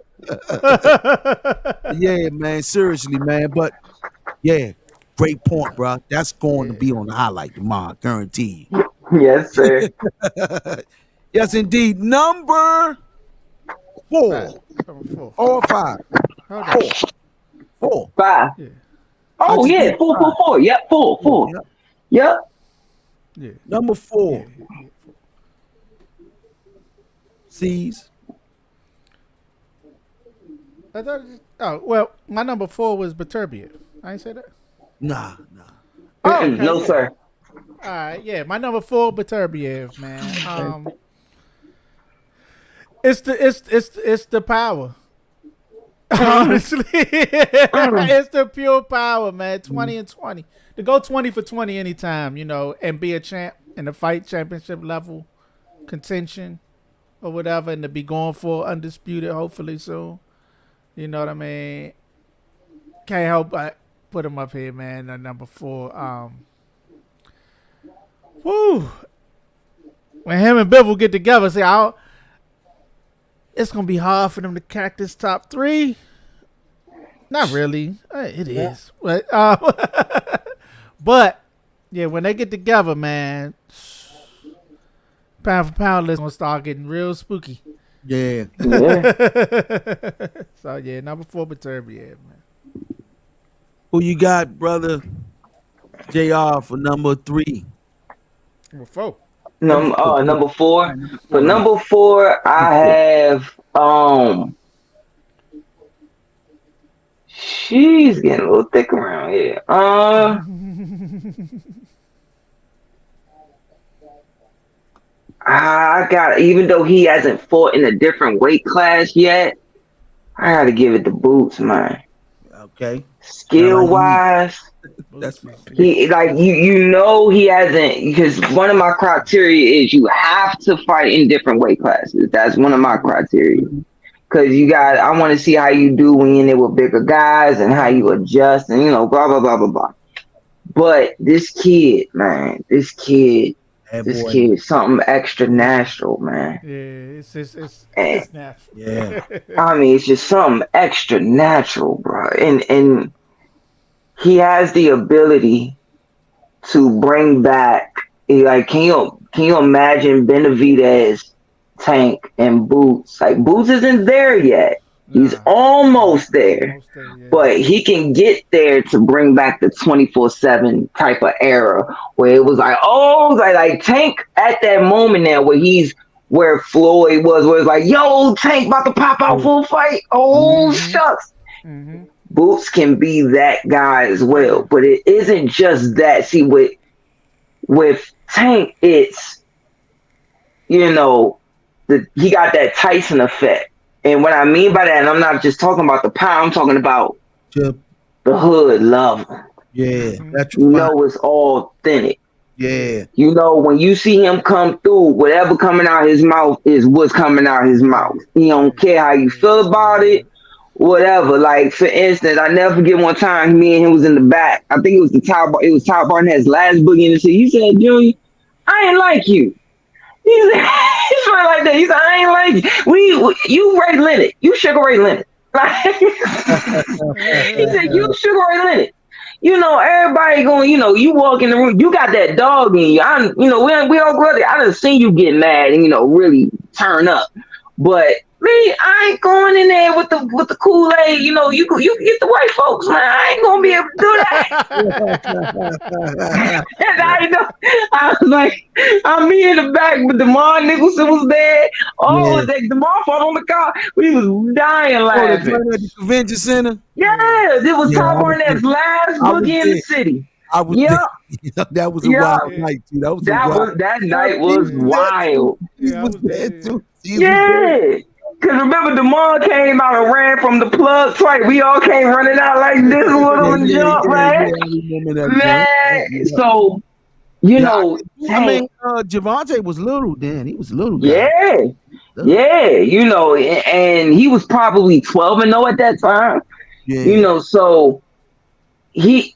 Yeah, man. Seriously, man. But yeah, great point, bro. That's going to be on the highlight tomorrow. Guarantee you. Yes, sir. Yes, indeed. Number 4. Or 5. Four. 5. Yeah. Oh yeah, 4. Yep, 4. Yep. Yeah. Number 4. C's. Well, my number 4 was Beterbiev. I ain't say that. Nah. Oh, okay. No, sir. All right, yeah, my number 4, Beterbiev, man. It's the power. Honestly, it's the pure power, man. 20 and 20 to go 20 for 20 anytime, and be a champ in the fight championship level contention or whatever, and to be going for undisputed hopefully soon. You know what I mean? Can't help but put him up here, man. Number 4. Woo! When him and Bivol get together, it's going to be hard for them to crack this top 3. Not really. It is. But, but, yeah, when they get together, man, pound for pound list going to start getting real spooky. Yeah. So, yeah, number 4, Beterbiev, man. Who you got, brother? JR for number 3. Number 4. Number 4. For number 4, I have she's getting a little thick around here. I got, even though he hasn't fought in a different weight class yet, I gotta give it the Boots, man. Okay. Skill wise. That's he he hasn't, because one of my criteria is you have to fight in different weight classes. That's one of my criteria. Because I want to see how you do when you're in there with bigger guys and how you adjust and blah blah blah blah blah. But this kid, man, this kid is something extra natural, man. Yeah, it's natural. Yeah. I mean, it's just something extra natural, bro. And he has the ability to bring back. Like, can you imagine Benavidez, Tank, and Boots? Like, Boots isn't there yet. He's almost there, but he can get there to bring back the 24/7 type of era where it was like, oh, like Tank at that moment now where Floyd was, where it's like, yo, Tank about to pop out for a fight. Oh, shucks. Boots can be that guy as well, but it isn't just that. See, with Tank, it's, he got that Tyson effect. And what I mean by that, and I'm not just talking about the power, I'm talking about the hood love. Yeah, that's it's authentic. Yeah. When you see him come through, whatever coming out his mouth is what's coming out his mouth. He don't care how you feel about it, whatever. Like, for instance, I never forget one time me and him was in the back. I think it was Ty Barnett's last boogie in the city. He said, Junior, I ain't like you. He's like that. He said, I ain't like you. You Ray Leonard. You Sugar Ray Leonard. He said, you Sugar Ray Leonard. Everybody going, you walk in the room, you got that dog in you. We all grew up. I done seen you get mad and, really turn up. But me, I ain't going in there with the Kool-Aid. You get the white folks, man. I ain't gonna be able to do that. And I was like, I'm me in the back, but DeMar Nicholson was there. DeMar fought on the car. We was dying laughing. At the convention center. Yeah, it was Ty Barnett's last boogie in the city. That was a wild night too. That night was wild. He was there too. Yeah. Because remember, DeMar came out and ran from the plug twice. We all came running out like this on the jump, man. Man, so, Javante was little then. He was little. Yeah. And he was probably 12-0 at that time. Yeah. So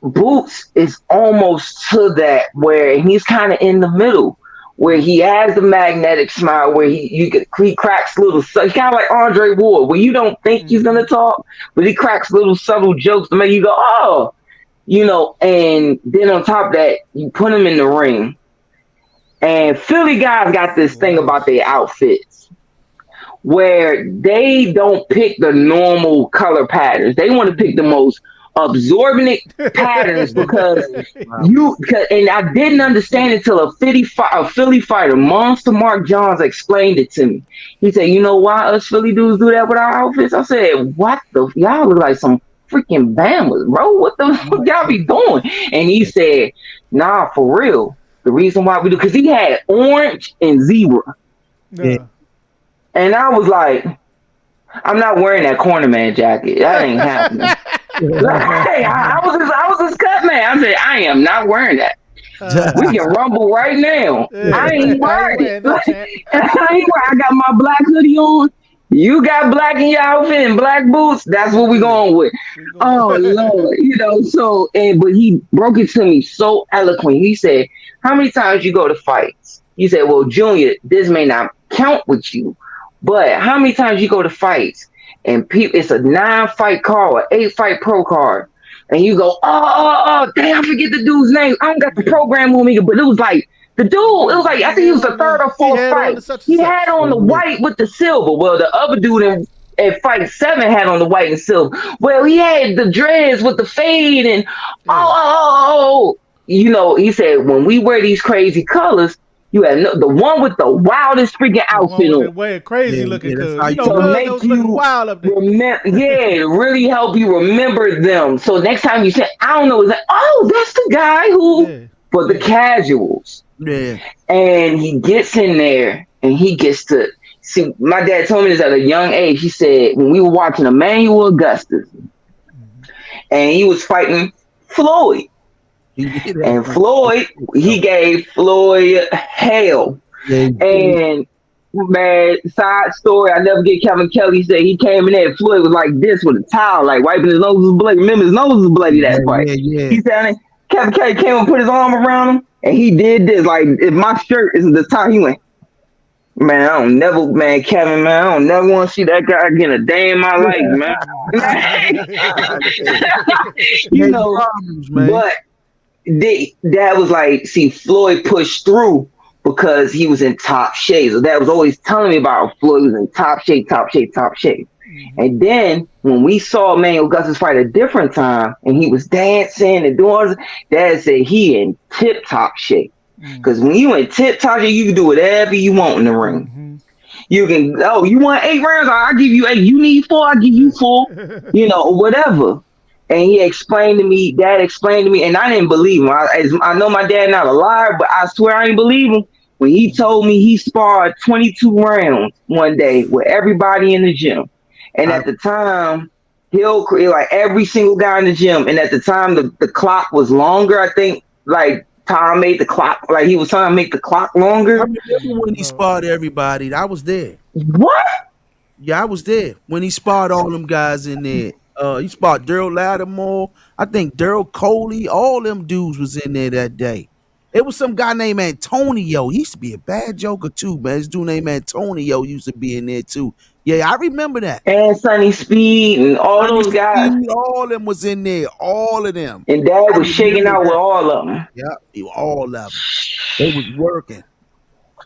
Boots is almost to that where he's kind of in the middle. Where he has the magnetic smile, where he cracks little, he's kind of like Andre Ward, where you don't think he's gonna talk, but he cracks little subtle jokes to make you go, oh, And then on top of that, you put him in the ring, and Philly guys got this thing about their outfits, where they don't pick the normal color patterns. They want to pick the most absorbent patterns because and I didn't understand it until a Philly fighter, Monster Mark Johns, explained it to me. He said, you know why us Philly dudes do that with our outfits? I said, what y'all look like some freaking Bamas, bro. What the fuck y'all be doing? And he said, nah, for real. The reason why we do, because he had orange and zebra. Yeah. And I was like, I'm not wearing that corner man jacket. That ain't happening. Hey, I was his cut man. I said, I am not wearing that. We can rumble right now. I ain't wearing it. I got my black hoodie on. You got black in your outfit and black boots. That's what we going with. Oh Lord, but he broke it to me so eloquent. He said, "How many times you go to fights?" He said, "Well, Junior, this may not count with you, but how many times you go to fights and it's a 9-fight card or 8-fight pro card, and you go, oh, damn, I forget the dude's name. I don't got the program with me, but it was like the dude. It was like I think he was the third or fourth fight. He had on the white with the silver. Well, the other dude at fight 7 had on the white and silver. Well, he had the dreads with the fade and he said when we wear these crazy colors." You had the one with the wildest freaking outfit on. Way crazy looking good. To make you wild up there. Really help you remember them. So next time you say, I don't know, it's like, oh, that's the guy who for the casuals. Yeah. And he gets in there and he gets to see. My dad told me this at a young age. He said when we were watching Emmanuel Augustus, and he was fighting Floyd. And Floyd, he gave Floyd hell. And man, side story, I never get Kevin Kelly said he came in there. Floyd was like this with a towel, like wiping his nose was bloody. Remember, his nose was bloody that fight. He said Kevin Kelly came and put his arm around him, and he did this. Like if my shirt is the top, he went. Man, I don't never, man, Kevin, man, I don't never want to see that guy again a day in my life, man. You Made know, problems, man. but that was like, see, Floyd pushed through because he was in top shape. So that was always telling me about Floyd was in top shape, top shape, top shape. And then when we saw Manuel Augustus fight a different time and he was dancing and doing, Dad said he in tip top shape. Because when you in tip top shape, you can do whatever you want in the ring. You can, oh, you want 8 rounds? I'll give you 8. You need 4? I'll give you 4. You know, whatever. And he explained to me, Dad explained to me, and I didn't believe him. I know my dad not a liar, but I swear I didn't believe him when he told me he sparred 22 rounds one day with everybody in the gym. And at the time, he'll create like every single guy in the gym. And at the time, the clock was longer. I think like Tom made the clock, like he was trying to make the clock longer. I remember when he sparred everybody. I was there. What? Yeah, I was there when he sparred all them guys in there. He sparred Daryl Lattimore. I think Daryl Coley. All them dudes was in there that day. It was some guy named Antonio. He used to be a bad joker too, man. This dude named Antonio used to be in there too. Yeah, I remember that. And Sonny Speed and all those guys. All of them was in there. All of them. And Dad was shaking out with all of them. Yeah, all of them. They was working.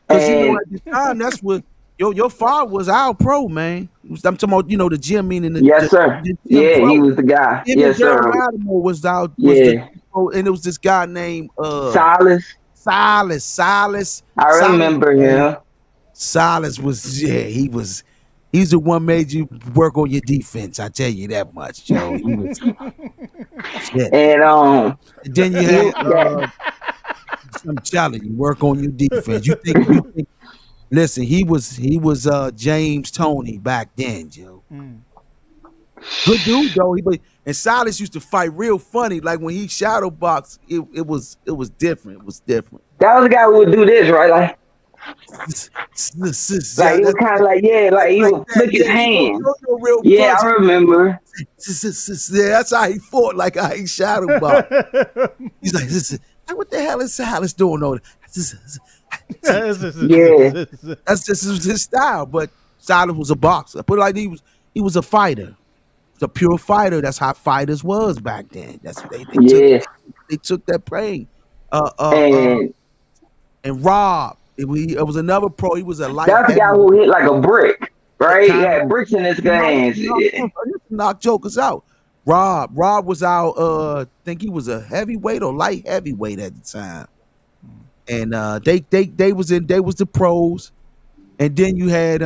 Because you know, at the time, that's what your father was our pro, man. I'm talking about, you know, the gym, meaning the yes, sir. The yeah, pro. He was the guy. Yes, sir. Was our the pro, and it was this guy named Silas. I remember him. Silas was he's the one made you work on your defense. I tell you that much, Joe. He was, and then you had I'm telling you, work on your defense. You think listen, he was James Toney back then, Joe. Good dude though. And Silas used to fight real funny. Like when he shadow boxed, it was different. It was different. That was the guy who would do this, right? Like he was kind of like, like he would flick his hands. Yeah, I remember. Yeah, that's how he fought, like how he shadow boxed. He's like, what the hell is Silas doing over there? Yeah, that's just his style. But Silas was a boxer. But like he was a fighter, a pure fighter. That's how fighters was back then. That's what they took that plane. And Rob, it was another pro. He was a light. That's the guy who hit like a brick, right? He had bricks in his hands. Knock jokers out. Rob was out. I think he was a heavyweight or light heavyweight at the time. And they was the pros, and then you had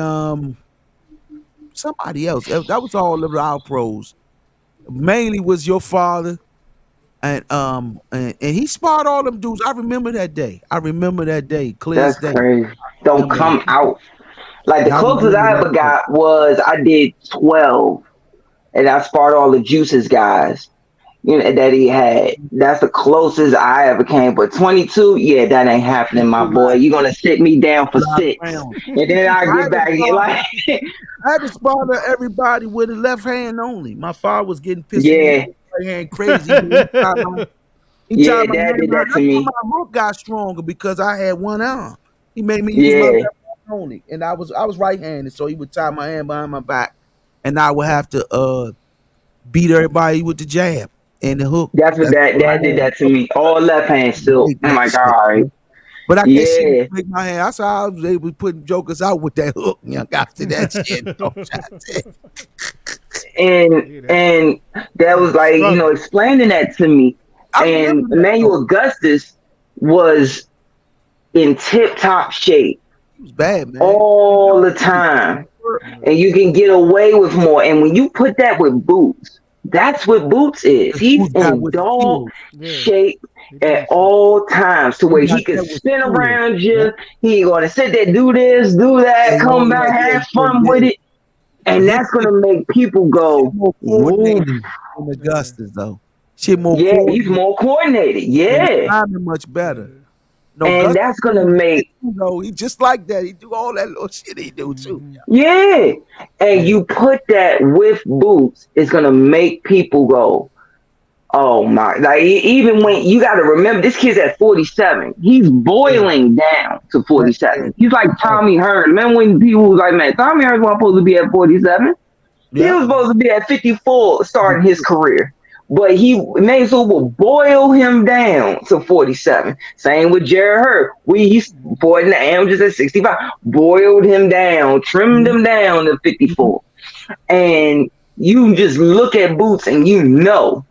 somebody else. That was all of our pros. Mainly was your father, and he sparred all them dudes. I remember that day. Clear as day. That's crazy. Don't come out. Like the closest I ever got was I did 12, and I sparred all the Juices guys. You know, that he had. That's the closest I ever came. But 22, yeah, that ain't happening, my boy. You're gonna sit me down for 6, and then I get back and like. I had to spar everybody with the left hand only. My father was getting pissed. Yeah, right hand crazy. He Dad did that to me. My hook got stronger because I had one arm. He made me use my left hand only, and I was right handed, so he would tie my hand behind my back, and I would have to beat everybody with the jab. And the hook. That's what Dad did that to me. All left hand still. I'm like, all right. But I can't make my hand. That's how I was able to put jokers out with that hook. You know, after that shit. And that was like, you know, explaining that to me. And Emmanuel Augustus was in tip top shape. It was bad, man. All the time. And you can get away with more. And when you put that with Boots, that's what Boots is. He's in dog shape at all times to where he can spin around you. He gonna sit there, do this, do that, come back, have fun with it. And that's gonna make people go, in Augustus though. Shit more he's more coordinated. Yeah. Timing much better. No, and that's gonna make he just like that. He do all that little shit he do too. Yeah. And you put that with Boots, it's gonna make people go, Oh my! Like even when you got to remember, this kid's at 47. He's boiling down to 47. He's like Tommy Hearns. Remember when people was like, "Man, Tommy Hearns wasn't supposed to be at 47. He was supposed to be at 54, starting his career." But he made will boil him down to 47. Same with Jared Hurd. He's boiled the amateurs at 65, boiled him down, trimmed him down to 54. And you just look at Boots and you know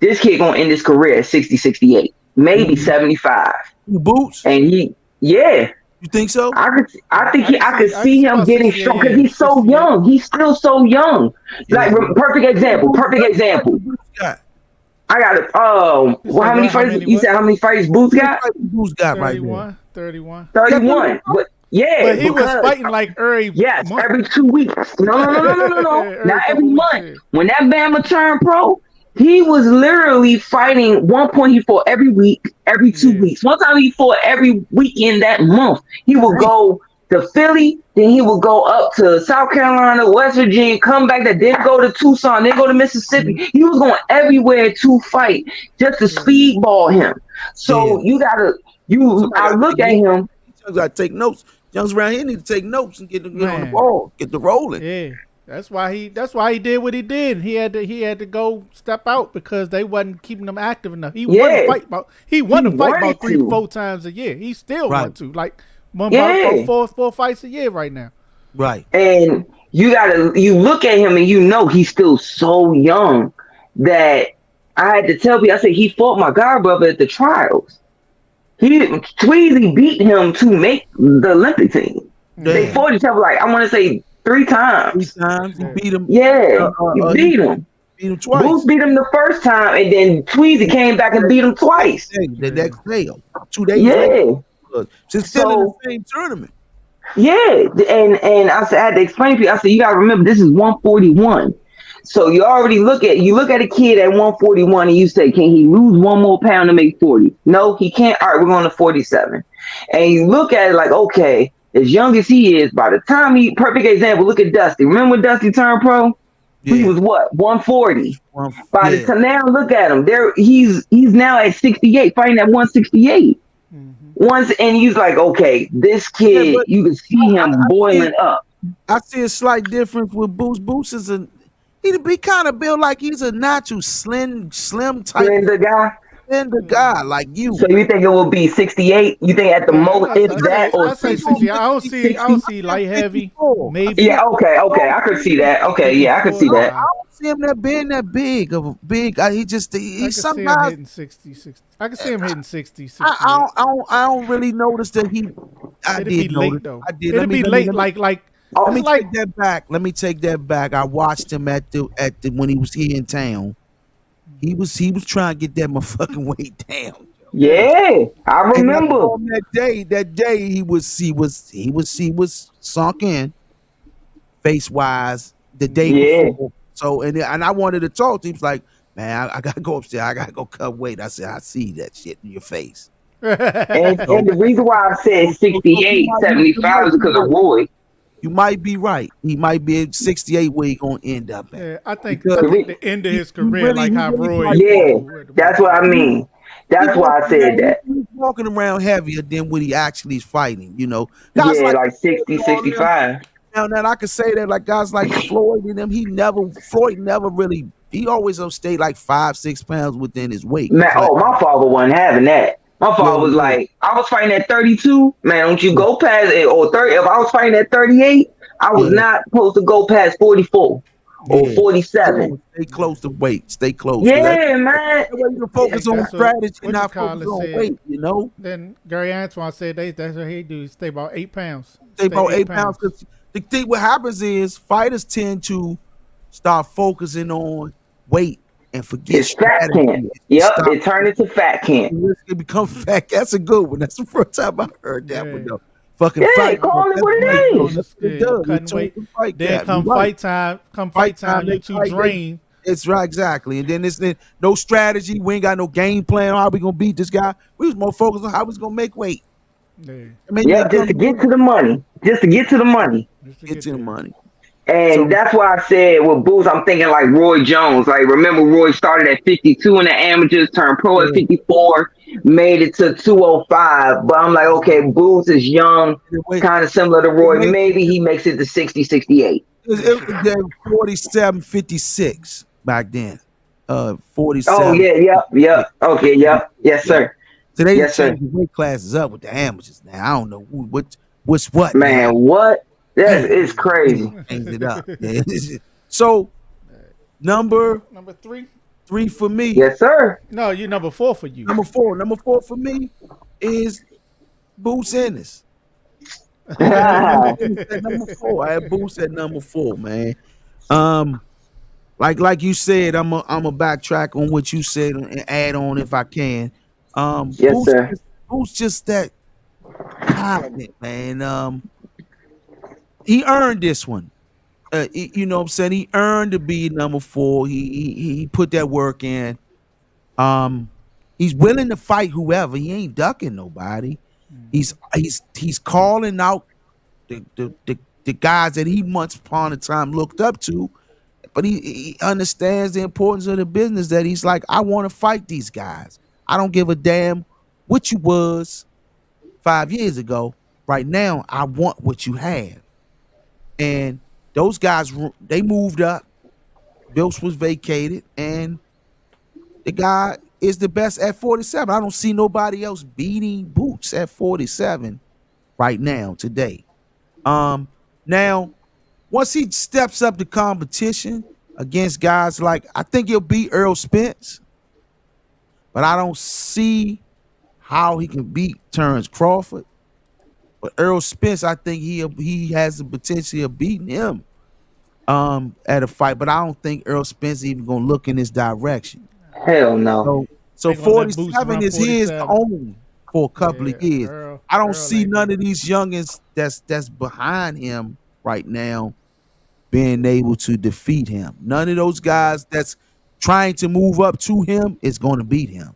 this kid gonna end his career at 60, 68, maybe 75. Boots? And you think so? I could see him getting strong because he's so young. He's still so young. Like perfect example. I got it. How many fights? You said how many fights Boots got? Boots got 31, 31. But he was fighting like every month. Every 2 weeks. No. Not every month. When that Bama turned pro, he was literally fighting. One point he fought every week, every 2 weeks. One time he fought every weekend that month. He would go to Philly, then he would go up to South Carolina, West Virginia, come back, then go to Tucson, then go to Mississippi. He was going everywhere to fight just to speedball him. So I look at him. You got to take notes. Youngs around here need to take notes and get on the ball, get the rolling. Yeah. That's why he did what he did. He had to go step out because they wasn't keeping him active enough. He wanted to fight about 3-4 times a year. He still want to about 4 fights a year right now. Right. And you look at him and you know he's still so young that I had to tell people, I said he fought my godbrother at the trials. Tweezy beat him to make the Olympic team. They fought each other like I want to say 3 times. 3 times. He beat him. Yeah, he beat him. Beat him twice. Boots beat him the first time, and then Tweezy came back and beat him twice. The next day, 2 days later. Just still in the same tournament. Yeah, and I had to explain to you. I said, you gotta remember this is 141. So you already look at a kid at 141 and you say, can he lose 1 more pound to make 40? No, he can't. All right, we're going to 47. And you look at it like, okay, as young as he is, by the time perfect example, look at Dusty. Remember when Dusty turned pro? Yeah. He was what? 140. By the time now look at him. He's now at 68, fighting at 168. And he's like, okay, this kid, you can see him boiling up. I see a slight difference with Boots. Boots is he kind of built like he's a natural slim type. Slender guy like you. So you think it will be 68? You think at the most it's that or 60? I don't see light heavy. Maybe. Yeah. Okay. I could see that. Okay. Yeah, I could see that. I don't see him being that big of a big. He's sometimes hitting 60. I can see him hitting 60. I don't really notice that he. It'd be late though. It'd be late like. Let me take that back. Let me take that back. I watched him at the when he was here in town. He was trying to get that motherfucking weight down. Yeah, I remember that day he was sunk in face wise the day before. So and I wanted to talk to him. He was like, man, I gotta go upstairs. I gotta go cut weight. I said, I see that shit in your face. and the reason why I said 68, 75 is because of Roy. You might be right. He might be at 68 where he's going to end up at. Yeah, I think the end of his career, like how Roy. Yeah, that's what I mean. That's why I said that. He's walking around heavier than what he actually is fighting, you know. Guys like 60, 65. Now I can say that like guys like Floyd and them, Floyd never really, he always stayed like 5-6 pounds within his weight. Man, my father wasn't having that. My father was like, I was fighting at 32. Man, don't you go past it or 30. If I was fighting at 38, I was not supposed to go past 44 or 47. Stay close to weight. Stay close. Yeah, man. You can focus on strategy, not focus on weight, you know? Then Gary Antoine said that's what he do. He stay about 8 pounds. Stay about 8 pounds. The thing what happens is fighters tend to start focusing on weight and forget it's fat camp. Yep, it turned into fat camp. It become fat. That's a good one. That's the first time I heard that one though. Fucking fight. Call it what it is. Then come fight time, you too drained. It's right, exactly. And then it's no strategy. We ain't got no game plan. How we gonna beat this guy? We was more focused on how we was gonna make weight. Yeah, just to get to the money. Get to the money. And So that's why I said with Boots, I'm thinking like Roy Jones. Like, remember, Roy started at 52 in the amateurs, turned pro at yeah, 54, made it to 205. But I'm like, okay, Boots is young, wait, kind of similar to Roy. Maybe he makes it to 60, 68. it 47, 56 back then. Oh, 47. yeah, yep, yep. Okay, yep. Yes, Yeah. sir. So they Yes, sir. changed the weight classes up with the amateurs now. I don't know what's what now. Man, what? That Man, is crazy. changed it up. Yeah. So number Number 3. 3 for me. Yes, sir. No, you number 4 for you. Number 4. Number 4 for me is Boots Ennis. Boots at number 4. I had Boots at number 4, man. Like you said, I'm a backtrack on what you said and add on if I can. Yes, sir. Boots just that talented, man. He earned this one. You know what I'm saying? He earned to be number 4. He put that work in. He's willing to fight whoever. He ain't ducking nobody. He's calling out the guys that he once upon a time looked up to, but he understands the importance of the business. That he's like, I want to fight these guys. I don't give a damn what you was 5 years ago. Right now, I want what you have. And those guys, they moved up. Bills was vacated, and the guy is the best at 47. I don't see nobody else beating Boots at 47 right now, today. Now, once he steps up the competition against guys like, I think he'll beat Earl Spence, but I don't see how he can beat Terrence Crawford. But Earl Spence, I think he has the potential of beating him at a fight, but I don't think Earl Spence even gonna look in this direction. Hell no. So 47 is his own for a couple of years. I don't see none of these youngins that's behind him right now being able to defeat him. None of those guys that's trying to move up to him is going to beat him.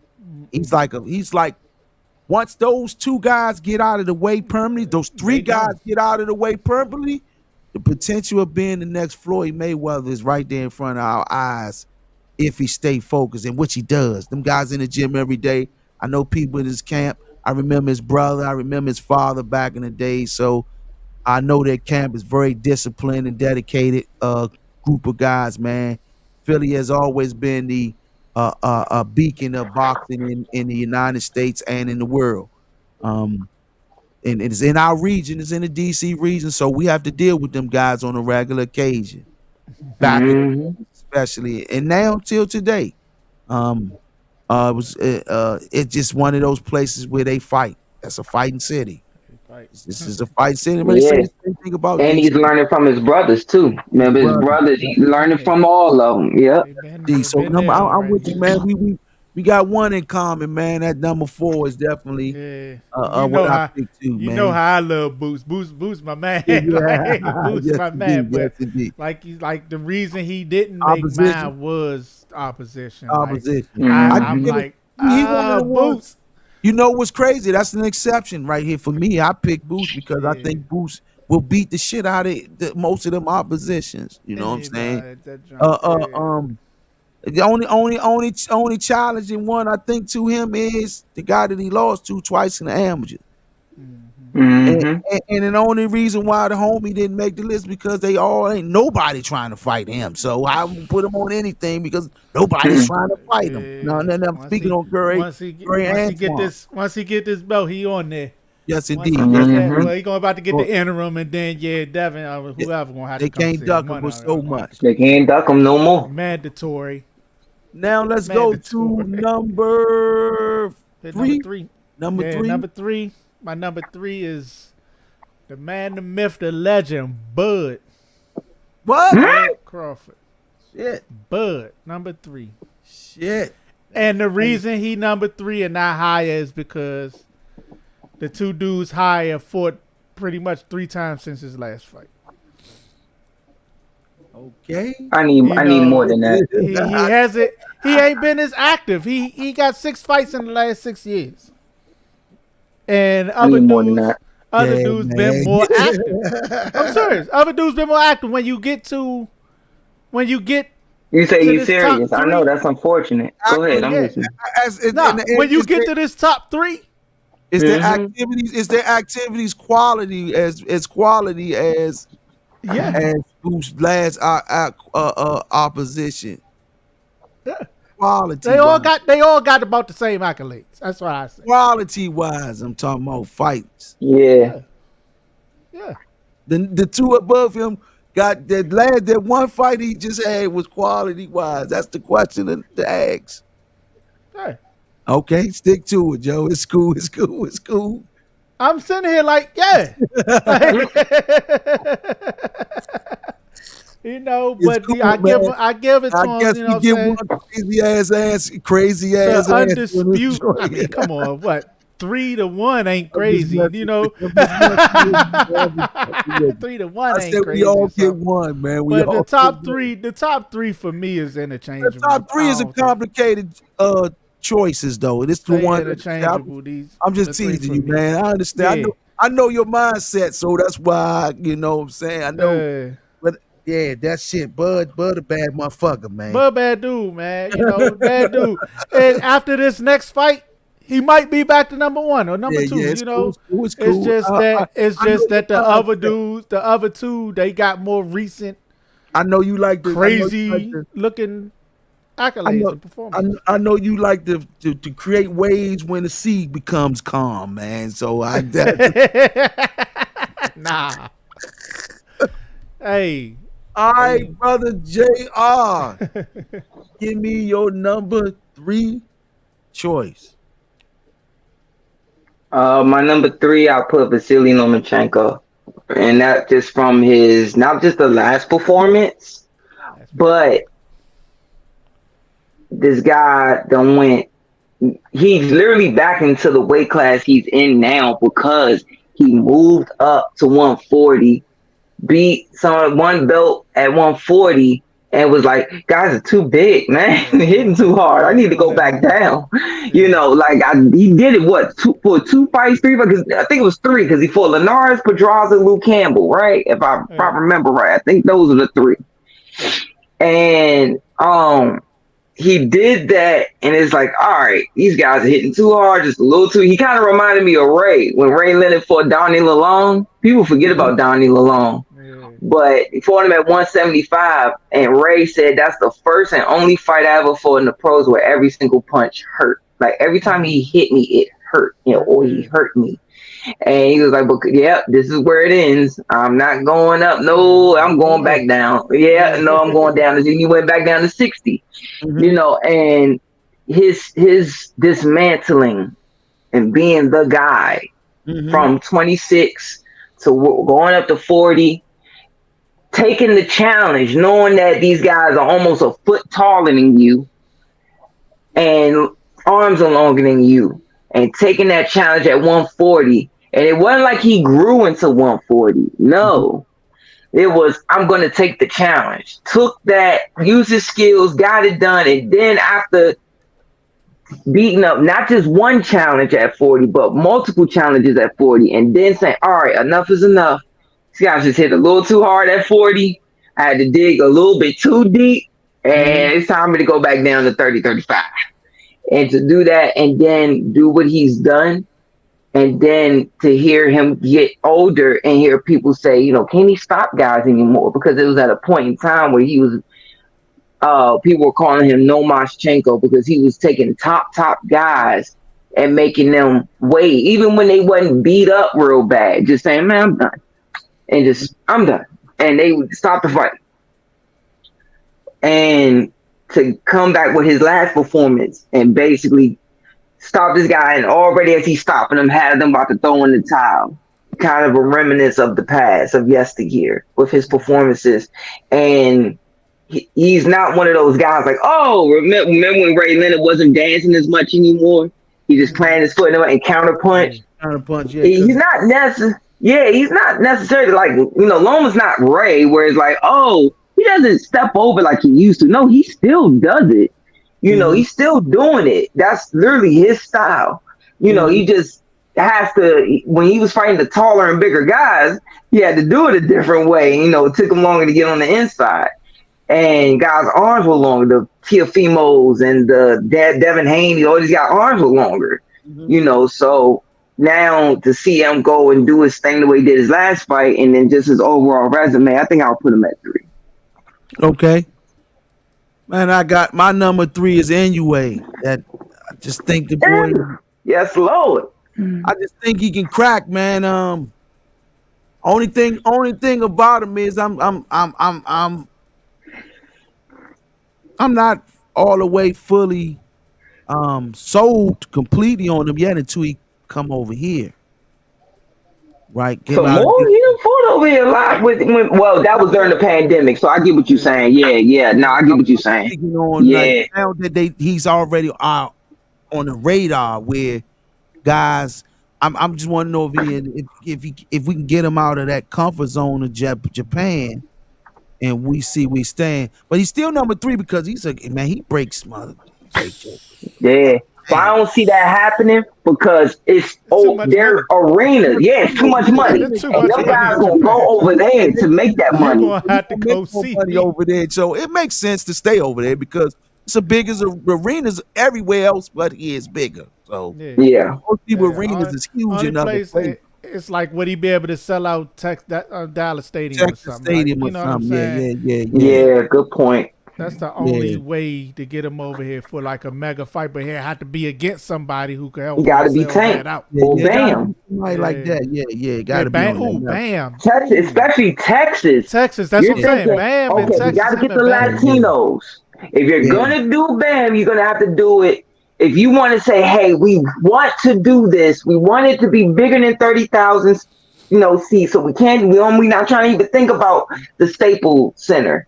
He's like once those 2 guys get out of the way permanently, those 3 guys get out of the way permanently, the potential of being the next Floyd Mayweather is right there in front of our eyes if he stay focused, and which he does. Them guys in the gym every day. I know people in his camp. I remember his brother. I remember his father back in the day. So I know that camp is very disciplined and dedicated group of guys, man. Philly has always been the a beacon of boxing in the United States and in the world. And it's in our region, it's in the DC region, so we have to deal with them guys on a regular occasion. Back especially, and now till today. It's just one of those places where they fight. That's a fighting city. This is a fight city. Yeah. Think about and DC. he's learning from his brothers too. Remember his brothers? He's learning from all of them. Yeah. So I'm with you, man. We got one in common, man. That number 4 is definitely what I think too, man. You know how I love Boots. Boots my man. Boots my man. But like the reason he didn't make mine was opposition. I'm like, Boots. You know what's crazy? That's an exception right here for me. I picked Boots because I think Boots will beat the shit out of most of them oppositions. You know what I'm saying? The only challenging one I think to him is the guy that he lost to twice in the amateur. And the only reason why the homie didn't make the list because they all ain't nobody trying to fight him. So I won't put him on anything because nobody's trying to fight him. No, I'm speaking on Curry. Once he get this belt, he on there. Yes, indeed. Well, he going about to get the interim, and then Devin, whoever gonna have to. They can't duck him with so much. They can't duck him no more. Mandatory. Now let's go to number 3. Number 3. My number 3 is the man, the myth, the legend, Bud. What? Bud Crawford. Shit. Bud, number 3. Shit. And the reason he number 3 and not higher is because the 2 dudes higher fought pretty much 3 times since his last fight. Okay. I need more than that. He hasn't. He ain't been as active. He got 6 fights in the last 6 years. And Other Yeah, dudes been man. more active. I'm serious. Other dudes been more active when you get to You say you this top serious? I know three. that's unfortunate. Go ahead, I'm Yeah. listening. Nah, when you get to this top three, is their Mm-hmm. activities is their activities quality as quality yeah, as whose last opposition yeah. quality wise. They all got about the same accolades. That's what I say. Quality wise, I'm talking about fights. Yeah. Yeah, yeah. The two above him got that one fight he just had was quality wise. That's the question to ask. Hey, Okay, stick to it, Joe. It's cool. It's cool. It's cool. I'm sitting here like, yeah. You know, It's but cool, man. I give it to I him. guess You know we what I'm get saying? one crazy ass To answer. undispute. I mean, come on, what? 3-1 ain't I'm just crazy, you messing know. with you. I'm just messing with you. 3-1 I ain't said we crazy. all get So. one, man. We But all the top three for me is The interchangeable. top three is a complicated choices though. It's the They one. interchangeable. I'm The just three teasing for you, me. man. I understand. Yeah. I know your mindset, so that's why you know what I'm saying. I know, but yeah, that shit, Bud a bad motherfucker, man. But bad dude, man. You know, bad dude. And after this next fight, he might be back to number one or number two. It's You cool. know, It's cool. it's I know just that your the other two, they got more recent, I know you like the crazy looking I accolades know, and performances. I know you like to create waves when the sea becomes calm, man. So Nah. Hey. all right, brother JR, give me your number 3 choice. My number 3, I'll put Vasily Lomachenko, and that just from his not just the last performance, but this guy done went. He's literally back into the weight class he's in now because he moved up to 140, beat one belt at 140, and was like, guys are too big, man. Hitting too hard. I need to go back down. You know, like he did it for 2 fights, 3 fights. I think it was 3 because he fought Linares, Pedraza, Luke Campbell, right? If I remember right, I think those are the 3. And he did that, and it's like, all right, these guys are hitting too hard, just a little too. He kind of reminded me of Ray when Ray Leonard fought Donnie Lalonde. People forget about Donnie Lalonde, but he fought him at 175, and Ray said that's the first and only fight I ever fought in the pros where every single punch hurt. Like every time he hit me, it hurt, or he hurt me. And he was like, but yeah, this is where it ends. I'm not going up. No, I'm going back down. Yeah, no, I'm going down. And he went back down to 60, and his dismantling and being the guy from 26 to going up to 40, taking the challenge, knowing that these guys are almost a foot taller than you and arms are longer than you, and taking that challenge at 140. And it wasn't like he grew into 140. No, it was, I'm going to take the challenge. Took that, used his skills, got it done. And then after beating up not just one challenge at 40, but multiple challenges at 40, and then saying, all right, enough is enough. These guys just hit a little too hard at 40. I had to dig a little bit too deep. And it's time for me to go back down to 30, 35. And to do that and then do what he's done. And then to hear him get older and hear people say, can he stop guys anymore? Because it was at a point in time where he was, people were calling him Nomaschenko because he was taking top guys and making them wait, even when they wasn't beat up real bad, just saying, man, I'm done. And I'm done. And they would stop the fight. And to come back with his last performance and basically stop this guy, and already as he's stopping him, had them about to throw in the towel. Kind of a reminiscence of the past, of yesteryear, with his performances. And he's not one of those guys like, oh, remember when Ray Leonard wasn't dancing as much anymore? He just playing his foot and counterpunch. Yeah. He's not necessarily like, Loma's not Ray, where it's like, oh, he doesn't step over like he used to. No, he still does it. He's still doing it. That's literally his style. He just has to, when he was fighting the taller and bigger guys, he had to do it a different way. You know, it took him longer to get on the inside. And guys' arms were longer. The Teofimos and the Devin Haney, all these guys' arms were longer. Mm-hmm. You know, so now to see him go and do his thing the way he did his last fight, and then just his overall resume, I think I'll put him at 3. Okay. Man, I got my number 3 is Inoue. That I just think the boy. Yes, Lord. I just think he can crack, man. Only thing about him is I'm not all the way fully sold completely on him yet until he come over here. Right? He done fought over here a lot well, that was during the pandemic, so I get what you're saying. Yeah. No, I get what you're saying. Like, now that he's already on the radar where guys, I'm just want to know if we can get him out of that comfort zone of Japan, and we see we stand. But he's still number 3 because he breaks mother. Yeah, but I don't see that happening because it's their arena. Yeah, it's too much money. And them guys gonna go over there to make that money. You're gonna have to go see money over there, so it makes sense to stay over there because it's as big as arenas everywhere else, but he is bigger. So most people arenas is huge enough. It's like would he be able to sell out Dallas Stadium or something? You know what I'm saying? Yeah, good point. That's the only way to get him over here for like a mega fight, but he had to be against somebody who could help. He got to be tanked. Bam. Somebody like that. Got to be. Bam. Texas, especially Texas. That's what I'm saying. Bam. Okay, Texas, you got to get the Latinos. If you're gonna do Bam, you're gonna have to do it. If you want to say, hey, we want to do this, we want it to be bigger than 30,000, seats. So we're not trying to even think about the Staples Center.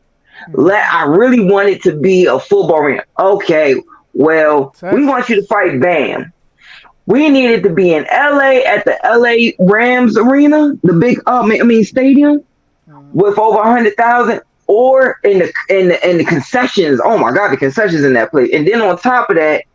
I really want it to be a football arena. Okay, well, we want you to fight Bam. We need it to be in LA at the LA Rams arena, the big stadium with over 100,000, or in the concessions. Oh my God, the concessions in that place. And then on top of that,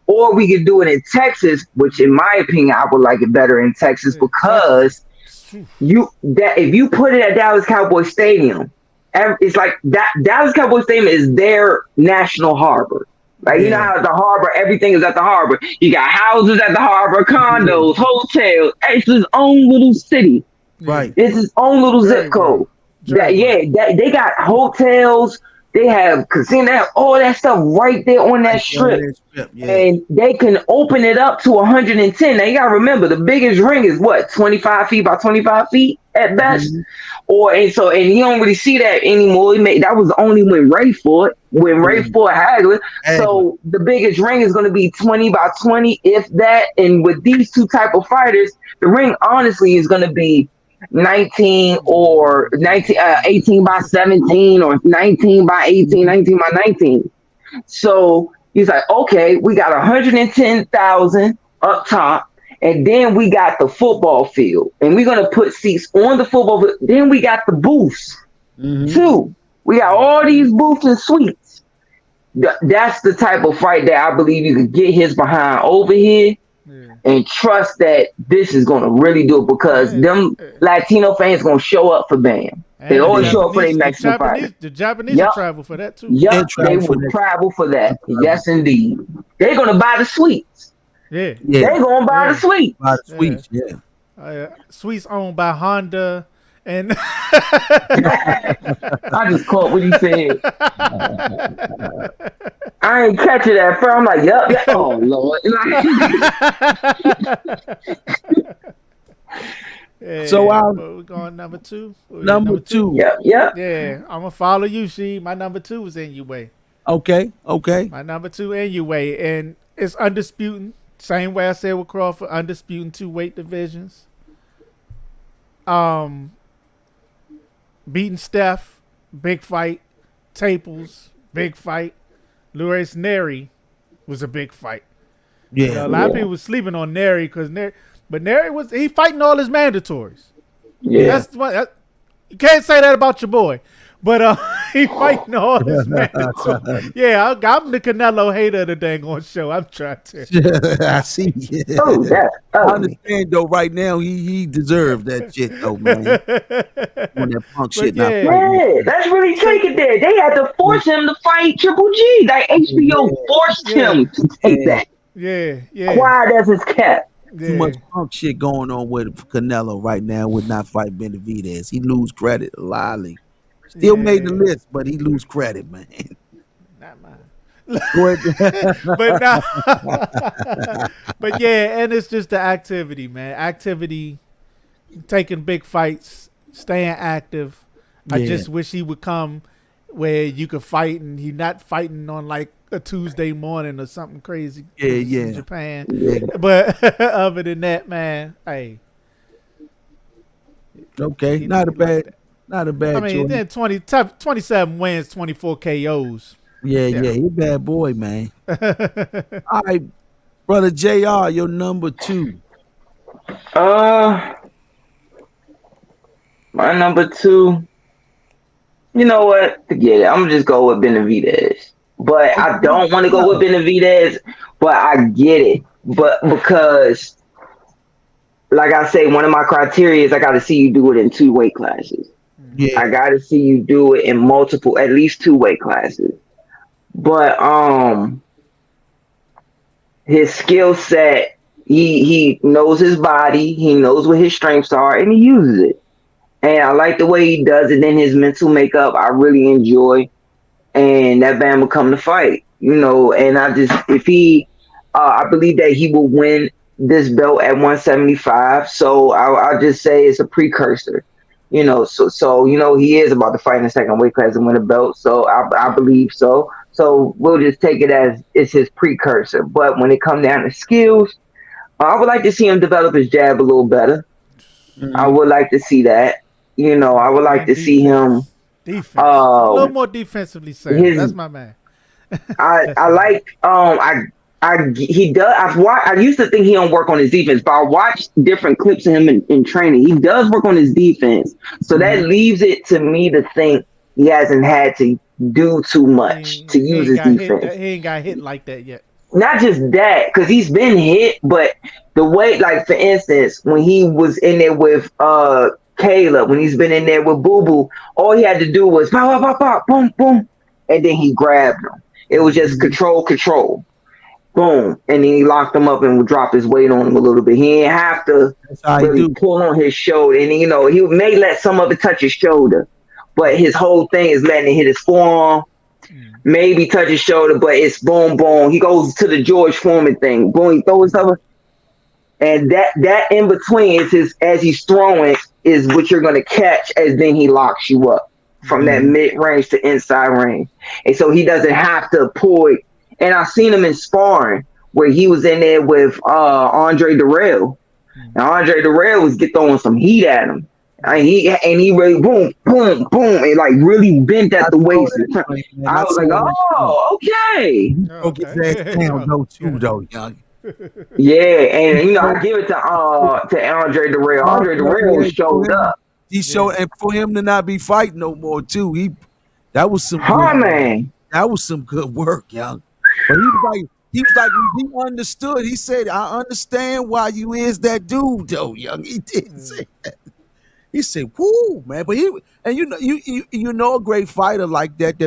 or we could do it in Texas, which in my opinion, I would like it better in Texas because if you put it at Dallas Cowboy Stadium, it's like that Dallas Cowboy Stadium is their national harbor. Like you know how at the harbor, everything is at the harbor. You got houses at the harbor, condos, hotels. It's his own little city. Right. It's his own little zip code. They got hotels. They have casino, they have all that stuff right there on that strip. And they can open it up to 110. Now you gotta remember the biggest ring is what, 25 feet by 25 feet at best. Mm-hmm. And you don't really see that anymore. That was only when Ray fought, Hagler. So the biggest ring is gonna be 20 by 20, if that. And with these two type of fighters, the ring honestly is gonna be 18 by 17 or 19 by 18, 19 by 19. So he's like, okay, we got 110,000 up top, and then we got the football field, and we're gonna put seats on the football field. Then we got the booths too. We got all these booths and suites. That's the type of fight that I believe you could get his behind over here. And trust that this is going to really do it because them Latino fans going to show up for Bam. They always show up for their Mexican fighters. The Japanese will travel for that too. Yep, they will travel for that. Yes, indeed. They're going to buy the suites. They're going to buy the suites. Suites owned by Honda. And I just caught what he said. I ain't catching that first. I'm like, yep. Oh Lord. So we're going number 2. Number two. Yep. Yeah, I'm gonna follow you. My number 2 was Inoue. Okay. My number 2 Inoue, and it's undisputed. Same way I said with Crawford, undisputed 2 weight divisions. Beating Steph, big fight. Taples, big fight. Luis Neri was a big fight. Yeah, a lot of people were sleeping on Neri because Neri fighting all his mandatories. Yeah, that's what you can't say that about your boy. But he fighting all this mandatory. Yeah, I'm the Canelo hater of the dang on show. I'm trying to. I see. Yeah. Oh, that's I ugly. understand though. Right now, he deserved that shit though, man. When that punk But shit not yeah, fighting. Yeah, that's really so taking there. They had to force him to fight Triple G. Like HBO Yeah, forced yeah, him to take yeah. that. yeah, Quiet as his cat. Too much yeah, punk shit going on with Canelo right now with not fighting Benavidez. He lose credit lightly. Still made the yeah. list, but he lose credit, man. Not mine. Go ahead. But now, but yeah, and it's just the activity, man. Activity, taking big fights, staying active. I Yeah, just wish he would come where you could fight and he not fighting on like a Tuesday morning or something crazy. yeah, 'cause it's in yeah, Japan. yeah. But other than that, man, hey, Okay, he not a like bad, that. not a I bad mean, choice. then 27 wins, 24 KOs. Yeah, Yeah. yeah, he a bad boy, man. All right, brother Jr., your number two. Uh, my number two. You know what? Forget it. I'm gonna just go with Benavidez. But I Okay, don't want to go yeah, with Benavidez, but I get it. But because, like I say, one of my criteria is I got to see you do it in two weight classes. I yeah, got to see you do it in multiple, at least two weight classes. But his skill set, he knows his body, he knows what his strengths are, and he uses it. And I like the way he does it in his mental makeup. I really enjoy. And that man will come to fight, and if he, I believe that he will win this belt at 175. So I'll just say it's a precursor, so he is about to fight in the second weight class and win a belt. So I Yeah. believe so. So we'll just take it as it's his precursor. But when it comes down to skills, I would like to see him develop his jab a little better. I mhm. would like to see that. I would like And to see him. defense. A little Um, more defensively sound. his That's my man. That's I my man. like he does. I used to think he don't work on his defense, but I watched different clips of him in training. He does work on his defense, so that leaves it to me to think he hasn't had to do too much to He use ain't his got hit. He defense. ain't got hit like that yet. Not just that, because he's been hit, but the way, like for instance, when he was in there with Caleb, when he's been in there with Boo Boo, all he had to do was pop, pop, pop, pop, boom, boom, and then he grabbed him. It was just control, control, boom, and then he locked him up and would drop his weight on him a little bit. He didn't have to That's how he really do. pull on his shoulder, and he may let some of it touch his shoulder, but his whole thing is letting it hit his forearm, maybe touch his shoulder, but it's boom, boom. He goes to the George Foreman thing. Boom, he throws his and that in between is as he's throwing is what you're gonna catch as then he locks you up from that Mhm. mid range to inside range. And so he doesn't have to pull it. And I've seen him in sparring where he was in there with Andre Darrell. And Andre Darrell was throwing some heat at him. And he really boom, boom, boom, and like really bent I at the saw waist. that fight, man. I I was saw like, that fight. oh, okay. He Oh, broke his okay. ass down though too, Yeah. though, young. Yeah, and He I showed, give it to Andre Darrell. Andre Darrell yeah, for showed him, up. he Yeah. showed, and for him to not be fighting no more too. That was some good. Huh, man. That was some good work, young. But he was like, he understood. He said, "I understand why you is that dude, though, young." He did say that. He said, "Whoo, man!" But you know a great fighter like that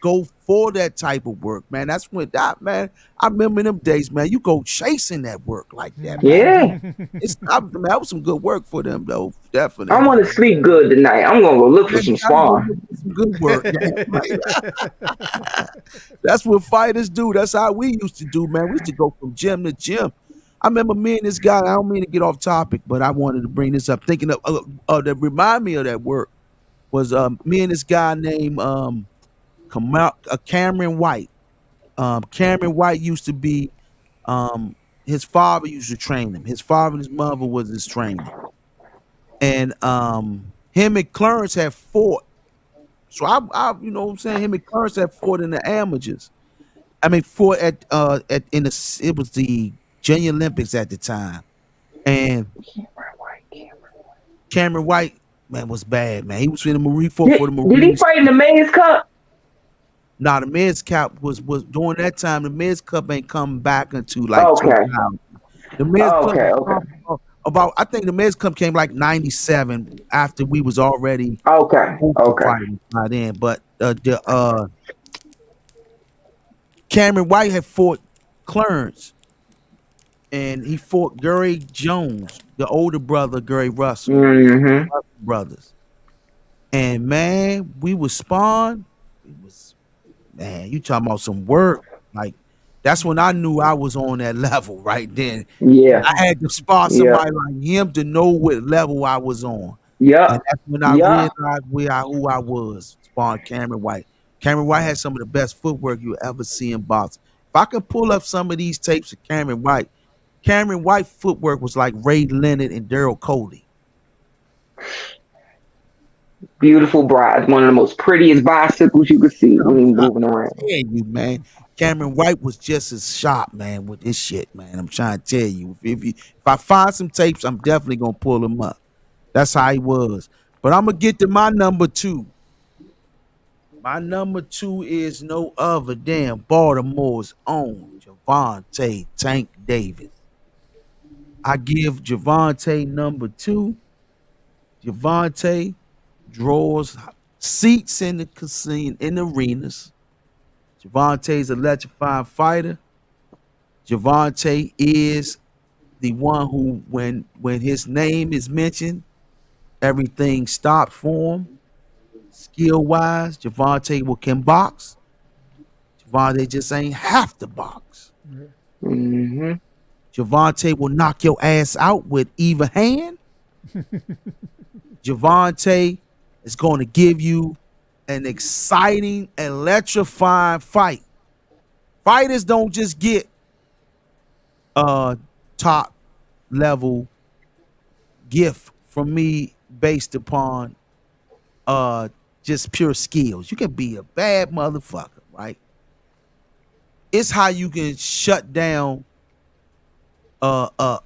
go for that type of work, man. That's when that man. I remember them days, man. You go chasing that work like that, man. Yeah. Man, that was some good work for them, though. I Definitely. want to sleep good tonight. I'm gonna go look for Man, some gotta go spawn. look for some good work. That's what fighters do. That's how we used to do, man. We used to go from gym to gym. I remember me and this guy. I don't mean to get off topic, but I wanted to bring this up. Thinking that remind me of that work was me and this guy named Cameron White. Cameron White used to be his father used to train him. His father and his mother was his trainer, and him and Clarence had fought. So I you know what I'm saying, him and Clarence had fought in the amateurs. I mean, fought at in the it was the Junior Olympics at the time, and Cameron White man, was bad, man. He was in the Marine for the Did he Marines. fight in the Men's Cup? Now the Men's Cup was during that time. The Men's Cup ain't come back until like Okay. 2000. The Men's Cup Okay. about I think the Men's Cup came like 97 after we was already Okay. fighting by then. But Cameron White had fought Clarence, and he fought Gary Jones, the older brother, Gary Russell, Russell brothers. And man, we was spawned. Man, you talking about some work. Like, that's when I knew I was on that level right then. Yeah. I had to spot somebody like him to know what level I was on. Yeah. And that's when I realized who I was. Spawned Cameron White. Cameron White had some of the best footwork you ever see in boxing. If I could pull up some of these tapes of Cameron White footwork was like Ray Leonard and Daryl Coley. Beautiful bride. One of the most prettiest bicycles you could see when he's moving around. Yeah, you man. Cameron White was just as sharp, man, with this shit, man. I'm trying to tell you. If I find some tapes, I'm definitely gonna pull them up. That's how he was. But I'm gonna get to my number 2. My number 2 is no other than Baltimore's own Gervonta Tank Davis. I give Gervonta number 2. Gervonta draws seats in the casino, in the arenas. Gervonta's an electrifying fighter. Gervonta is the one who, when his name is mentioned, everything stops for him. Skill-wise, Gervonta can box. Gervonta just ain't have to box. Gervonta will knock your ass out with either hand. Gervonta is going to give you an exciting, electrifying fight. Fighters don't just get top level gift from me based upon just pure skills. You can be a bad motherfucker, right? It's how you can shut down a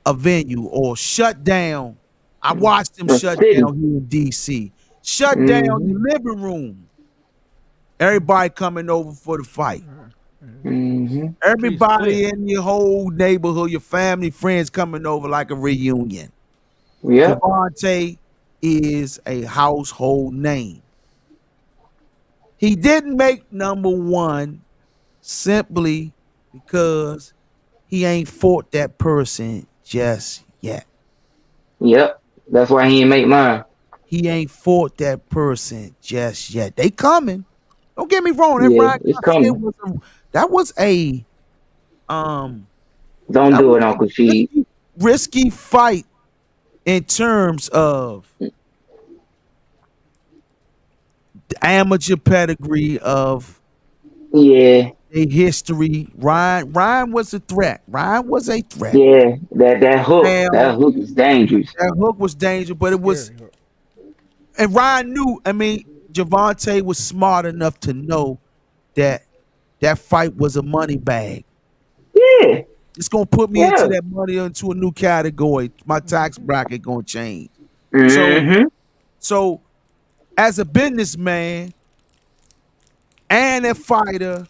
venue or shut down. I watched them shut down here in DC. Shut down the living room. Everybody coming over for the fight. Everybody in your whole neighborhood, your family, friends coming over like a reunion. Yeah. Gervonta is a household name. He didn't make number 1 simply because he ain't fought that person just yet. Yep. That's why he ain't make mine. He ain't fought that person just yet. They coming. Don't get me wrong. It's coming. That was a Don't do it, Uncle Sheed. risky fight in terms of the amateur pedigree of a history. Ryan was a threat. Yeah, that hook. That hook is dangerous. That hook was dangerous, but it was. And Ryan knew. I mean, Gervonta was smart enough to know that fight was a money bag. Yeah, it's gonna put me into that money into a new category. My tax bracket gonna change. So as a businessman and a fighter,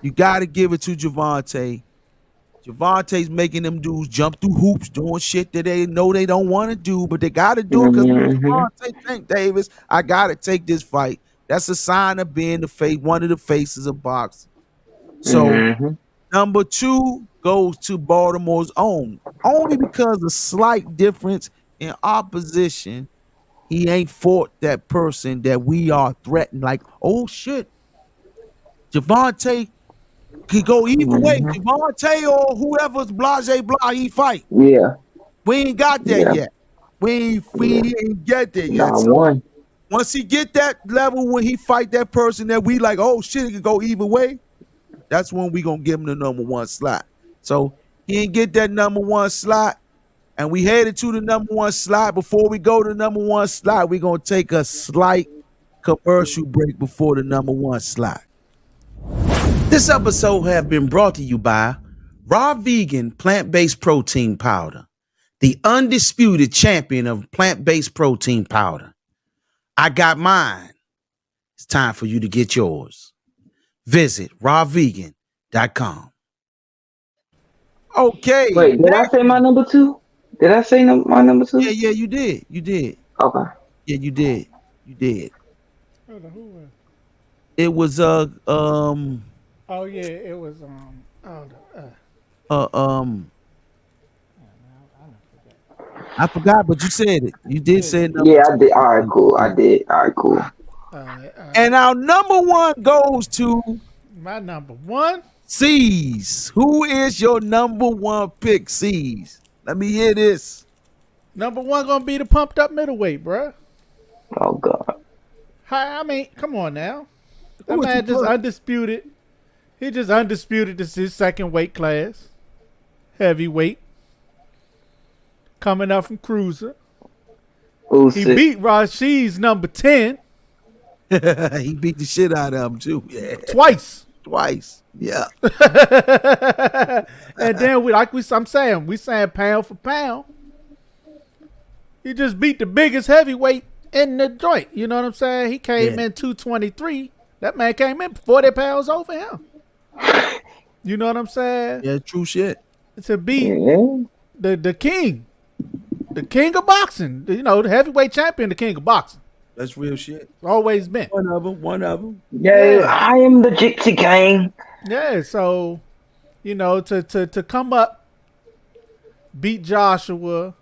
you got to give it to Gervonta. Gervonta's making them dudes jump through hoops, doing shit that they know they don't want to do, but they got to do it because Gervonta Tank Davis, I got to take this fight. That's a sign of being one of the faces of boxing. So number 2 goes to Baltimore's own, only because a slight difference in opposition. He ain't fought that person that we are threatened. Like, oh shit, Gervonta could go either way. Gervonta or whoever's blase blah, he fight. Yeah, we ain't got that yet. We ain't get there yet. So once he get that level, when he fight that person that we like, oh shit, it could go either way. That's when we gonna give him the number 1 slot. So he ain't get that number 1 slot. And we headed to the number 1 slot. Before we go to the number 1 slot, we're going to take a slight commercial break before the number 1 slot. This episode has been brought to you by Raw Vegan Plant-Based Protein Powder. the undisputed champion of plant-based protein powder. I got mine. It's time for you to get yours. Visit rawvegan.com. Okay. Wait, did I say my number 2? Did I say my number 2? Yeah, you did. You did. Okay. Yeah, you did. You did. Who? It was Oh yeah, it was I forgot, but you said it. You did say it. Yeah, I did. All right, cool. I did. All right, cool. And our number one goes to my number one. C's. Who is your number one pick, C's? Let me hear this. Number one gonna be the pumped up middleweight, bruh. Oh God. I mean, come on now. That man just undisputed. He just undisputed. This is his second weight class. Heavyweight. Coming up from cruiser. He beat Rashid's number 10. He beat the shit out of him too. Yeah. Twice. Yeah. And then I'm saying pound for pound. He just beat the biggest heavyweight in the joint. You know what I'm saying? He came in 223. That man came in 40 pounds over him. You know what I'm saying? Yeah, true shit. To beat the king. The king of boxing. You know, the heavyweight champion, the king of boxing. That's real shit. Always been. One of them. Yeah, I am the Gypsy King. Yeah, so, you know, to come up, beat Joshua,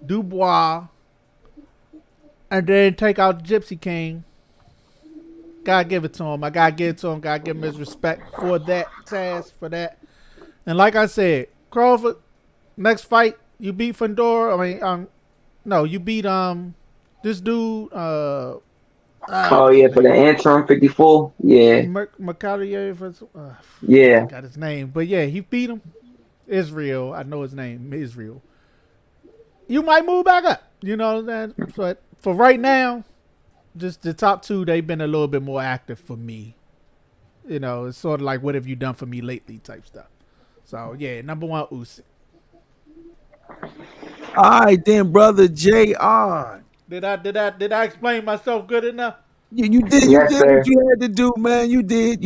Dubois, and then take out the Gypsy King. Gotta give it to him. Gotta give him his respect for that task, for that. And like I said, Crawford, next fight, you beat Fedor. You beat this dude. For the interim 54. Yeah. McCallier. Yeah. I got his name, but yeah, he beat him. Israel, I know his name. Israel. You might move back up. You know that, but for right now, just the top two, they've been a little bit more active for me. You know, it's sort of like, what have you done for me lately type stuff. So yeah, number one, Usyk. All right, then, brother JR. Did I explain myself good enough? You did. You did what you had to do, man. You did.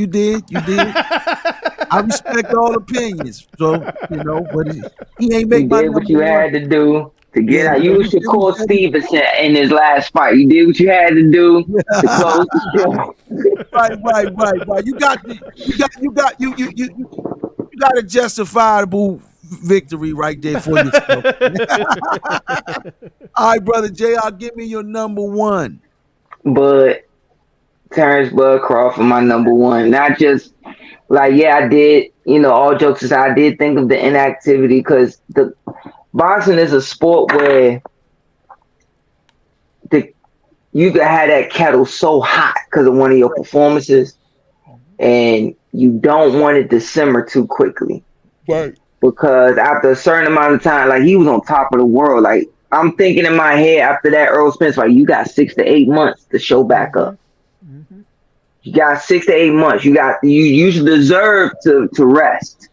I respect all opinions. So, you know, but he ain't make my did what you had to do to get out. You should call Stevenson in his last fight. You did what you had to do to close the show. Right. You got a justifiable victory right there for yourself. All right, brother JR, give me your number one. But Terrence Bud Crawford, my number one. Not just like, I did, all jokes aside, I did think of the inactivity because the boxing is a sport where you could have that kettle so hot because of one of your performances, and you don't want it to simmer too quickly. Right. Because after a certain amount of time, like, he was on top of the world. Like, I'm thinking in my head after that Earl Spence fight, you got 6 to 8 months to show back up. Mm-hmm. You got 6 to 8 months. You should deserve to rest.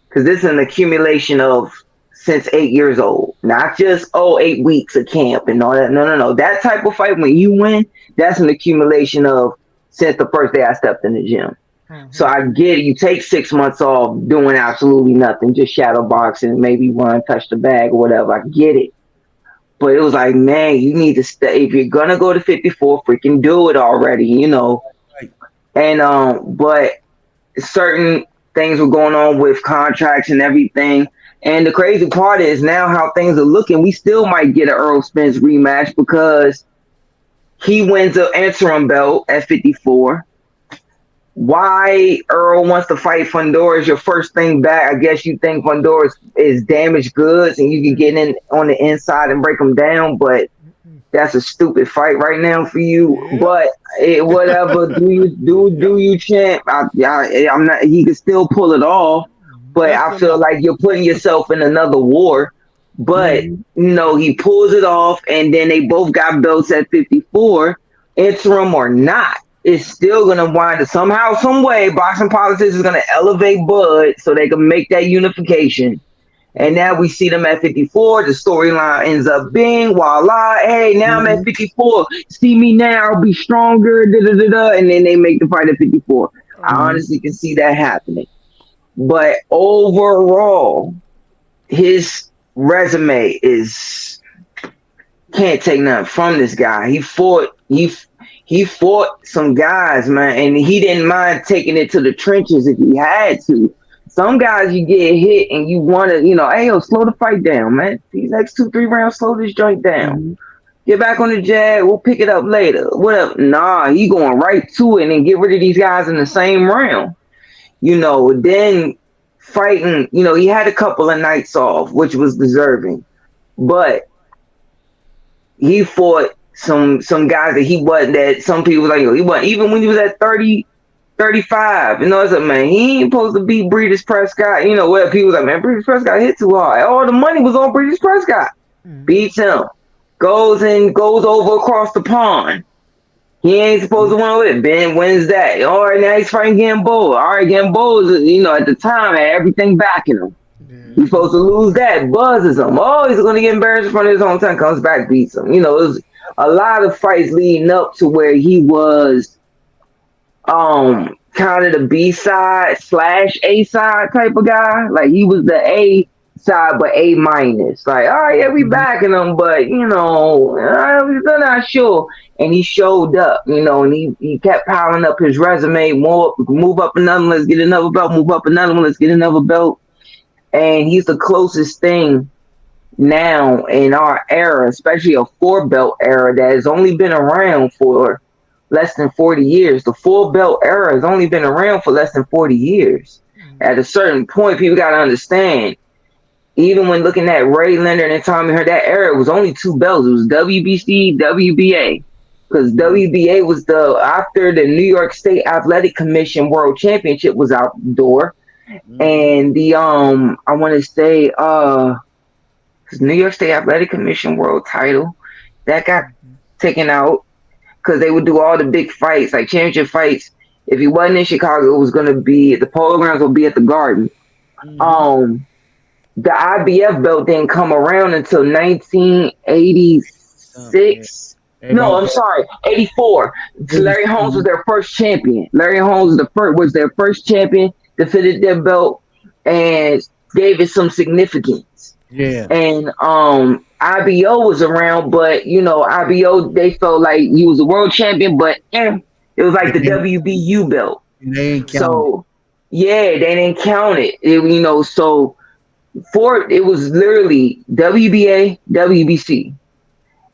Because this is an accumulation of since 8 years old. Not just, 8 weeks of camp and all that. No. That type of fight, when you win, that's an accumulation of since the first day I stepped in the gym. Mm-hmm. So I get it. You take 6 months off doing absolutely nothing, just shadow boxing, maybe run, touch the bag or whatever. I get it. But it was like, man, you need to stay. If you're going to go to 54, freaking do it already, Right. And, but certain things were going on with contracts and everything. And the crazy part is now how things are looking, we still might get an Earl Spence rematch because he wins an interim belt at 54. Why Earl wants to fight Fedor is your first thing back. I guess you think Fedor is damaged goods and you can get in on the inside and break them down, but that's a stupid fight right now for you. Yeah. But whatever, do you champ? I'm not. He can still pull it off, but I feel like you're putting yourself in another war. But he pulls it off, and then they both got belts at 54, interim or not. It's still going to wind up somehow, some way. Boxing politics is going to elevate Bud so they can make that unification. And now we see them at 54. The storyline ends up being, voila, hey, now I'm at 54. See me now, I'll be stronger, da da da da. And then they make the fight at 54. I honestly can see that happening. But overall, his resume is can't take nothing from this guy. He fought some guys, man, and he didn't mind taking it to the trenches if he had to. Some guys you get hit and you want to, hey, yo, slow the fight down, man. These next 2-3 rounds, slow this joint down. Get back on the jab. We'll pick it up later. Whatever. Nah, he going right to it and get rid of these guys in the same round. Then fighting, he had a couple of nights off, which was deserving. But he fought some guys that some people like, he wasn't, even when he was at 30, 35, it's like, man, he ain't supposed to beat Breeders Prescott. Where people like, man, Breeders Prescott hit too hard. All the money was on Breeders Prescott. Beats him. Goes over across the pond. He ain't supposed to win with it. Ben wins that. All right, now he's fighting Gamboa. All right, Gamboa, at the time, had everything backing him. He's supposed to lose that. Buzzes him. Oh, he's going to get embarrassed in front of his own time. Comes back, beats him. It was a lot of fights leading up to where he was kind of the B side / A side type of guy. Like he was the A side but A minus. Like, all right, yeah, we backing him, but we're not sure. And he showed up, and he kept piling up his resume. Move up another one, let's get another belt. Move up another one, let's get another belt. And he's the closest thing now in our era, especially a 4-belt era that has only been around for less than 40 years. The 4-belt era has only been around for less than 40 years. At a certain point, people got to understand, even when looking at Ray Leonard and Tommy Hearn, that era was only 2 belts. It was WBC, WBA. Because WBA was after the New York State Athletic Commission World Championship was out the door. And the I want to say New York State Athletic Commission world title that got taken out because they would do all the big fights, like championship fights. If he wasn't in Chicago, it was going to be the Polo Grounds, would be at the Garden. The IBF belt didn't come around until 1986. No, I'm sorry, 84. Larry Holmes was their first champion. Larry Holmes was their first champion, defended their belt, and gave it some significance. Yeah. And IBO was around, but IBO, they felt like he was a world champion, but it was like the WBU belt. They ain't count. So yeah, they didn't count it. So it was literally WBA, WBC.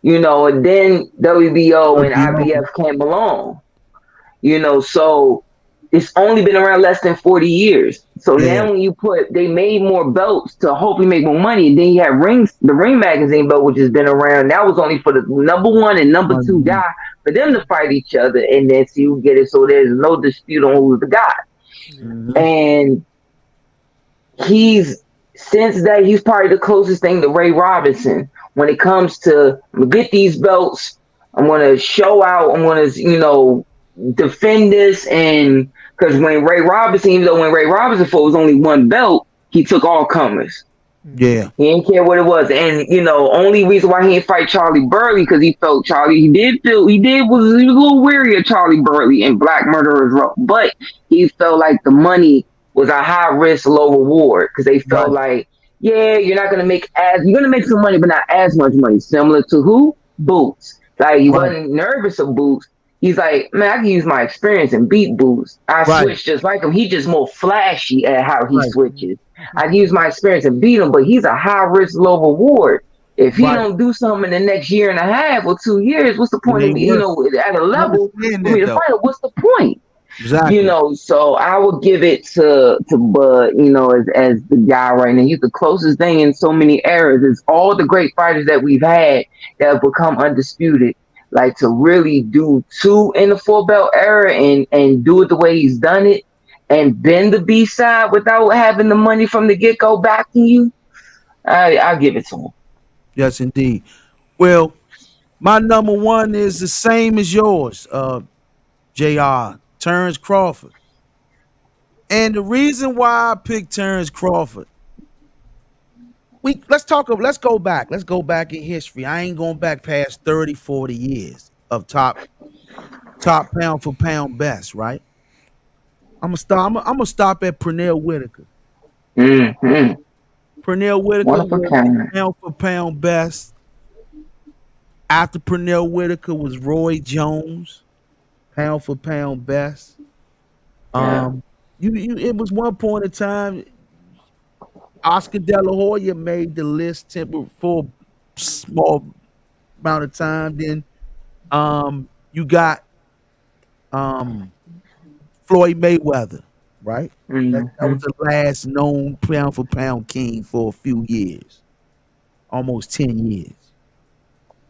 And then WBO and IBF came along. So it's only been around less than 40 years. So now when they made more belts to hopefully make more money. And then you had the Ring Magazine belt, which has been around. That was only for the number 1 and number 2 guy, for them to fight each other and then see who get it. So there's no dispute on who's the guy. And since that, he's probably the closest thing to Ray Robinson. When it comes to get these belts, I'm going to show out. I'm going to, defend this. And because when Ray Robinson fought, was only 1 belt, he took all comers. Yeah. He didn't care what it was. And, only reason why he didn't fight Charlie Burley, because he felt he was a little weary of Charlie Burley and Black Murderers Row. But he felt like the money was a high risk, low reward, because they felt like, yeah, you're going to make some money, but not as much money. Similar to who? Boots. Like, he wasn't nervous of Boots. He's like, man, I can use my experience and beat Boots. I switch just like him. He's just more flashy at how he switches. I can use my experience and beat him, but he's a high risk, low reward. If he don't do something in the next year and a half or 2 years, what's the point of me? At a level, what's the point? Exactly. So I would give it to Bud, as the guy right now. He's the closest thing in so many eras. It's all the great fighters that we've had that have become undisputed. Like, to really do 2 in the 4-belt era and do it the way he's done it and bend the B side without having the money from the get-go backing you, I'll give it to him. Yes, indeed. Well, my number 1 is the same as yours, JR, Terrence Crawford. And the reason why I picked Terrence Crawford let's talk. Let's go back. Let's go back in history. I ain't going back past 30, 40 years of top pound for pound best. Right. I'm gonna stop at Pernell Whitaker. Mm-hmm. Pernell Whitaker One of a was kind. pound for pound best. After Pernell Whitaker was Roy Jones, pound for pound best. Yeah. It was one point in time. Oscar De La Hoya made the list for a small amount of time. Then you got um Floyd Mayweather, right? That Mm-hmm. was the last known pound for pound king for a few years, almost 10 years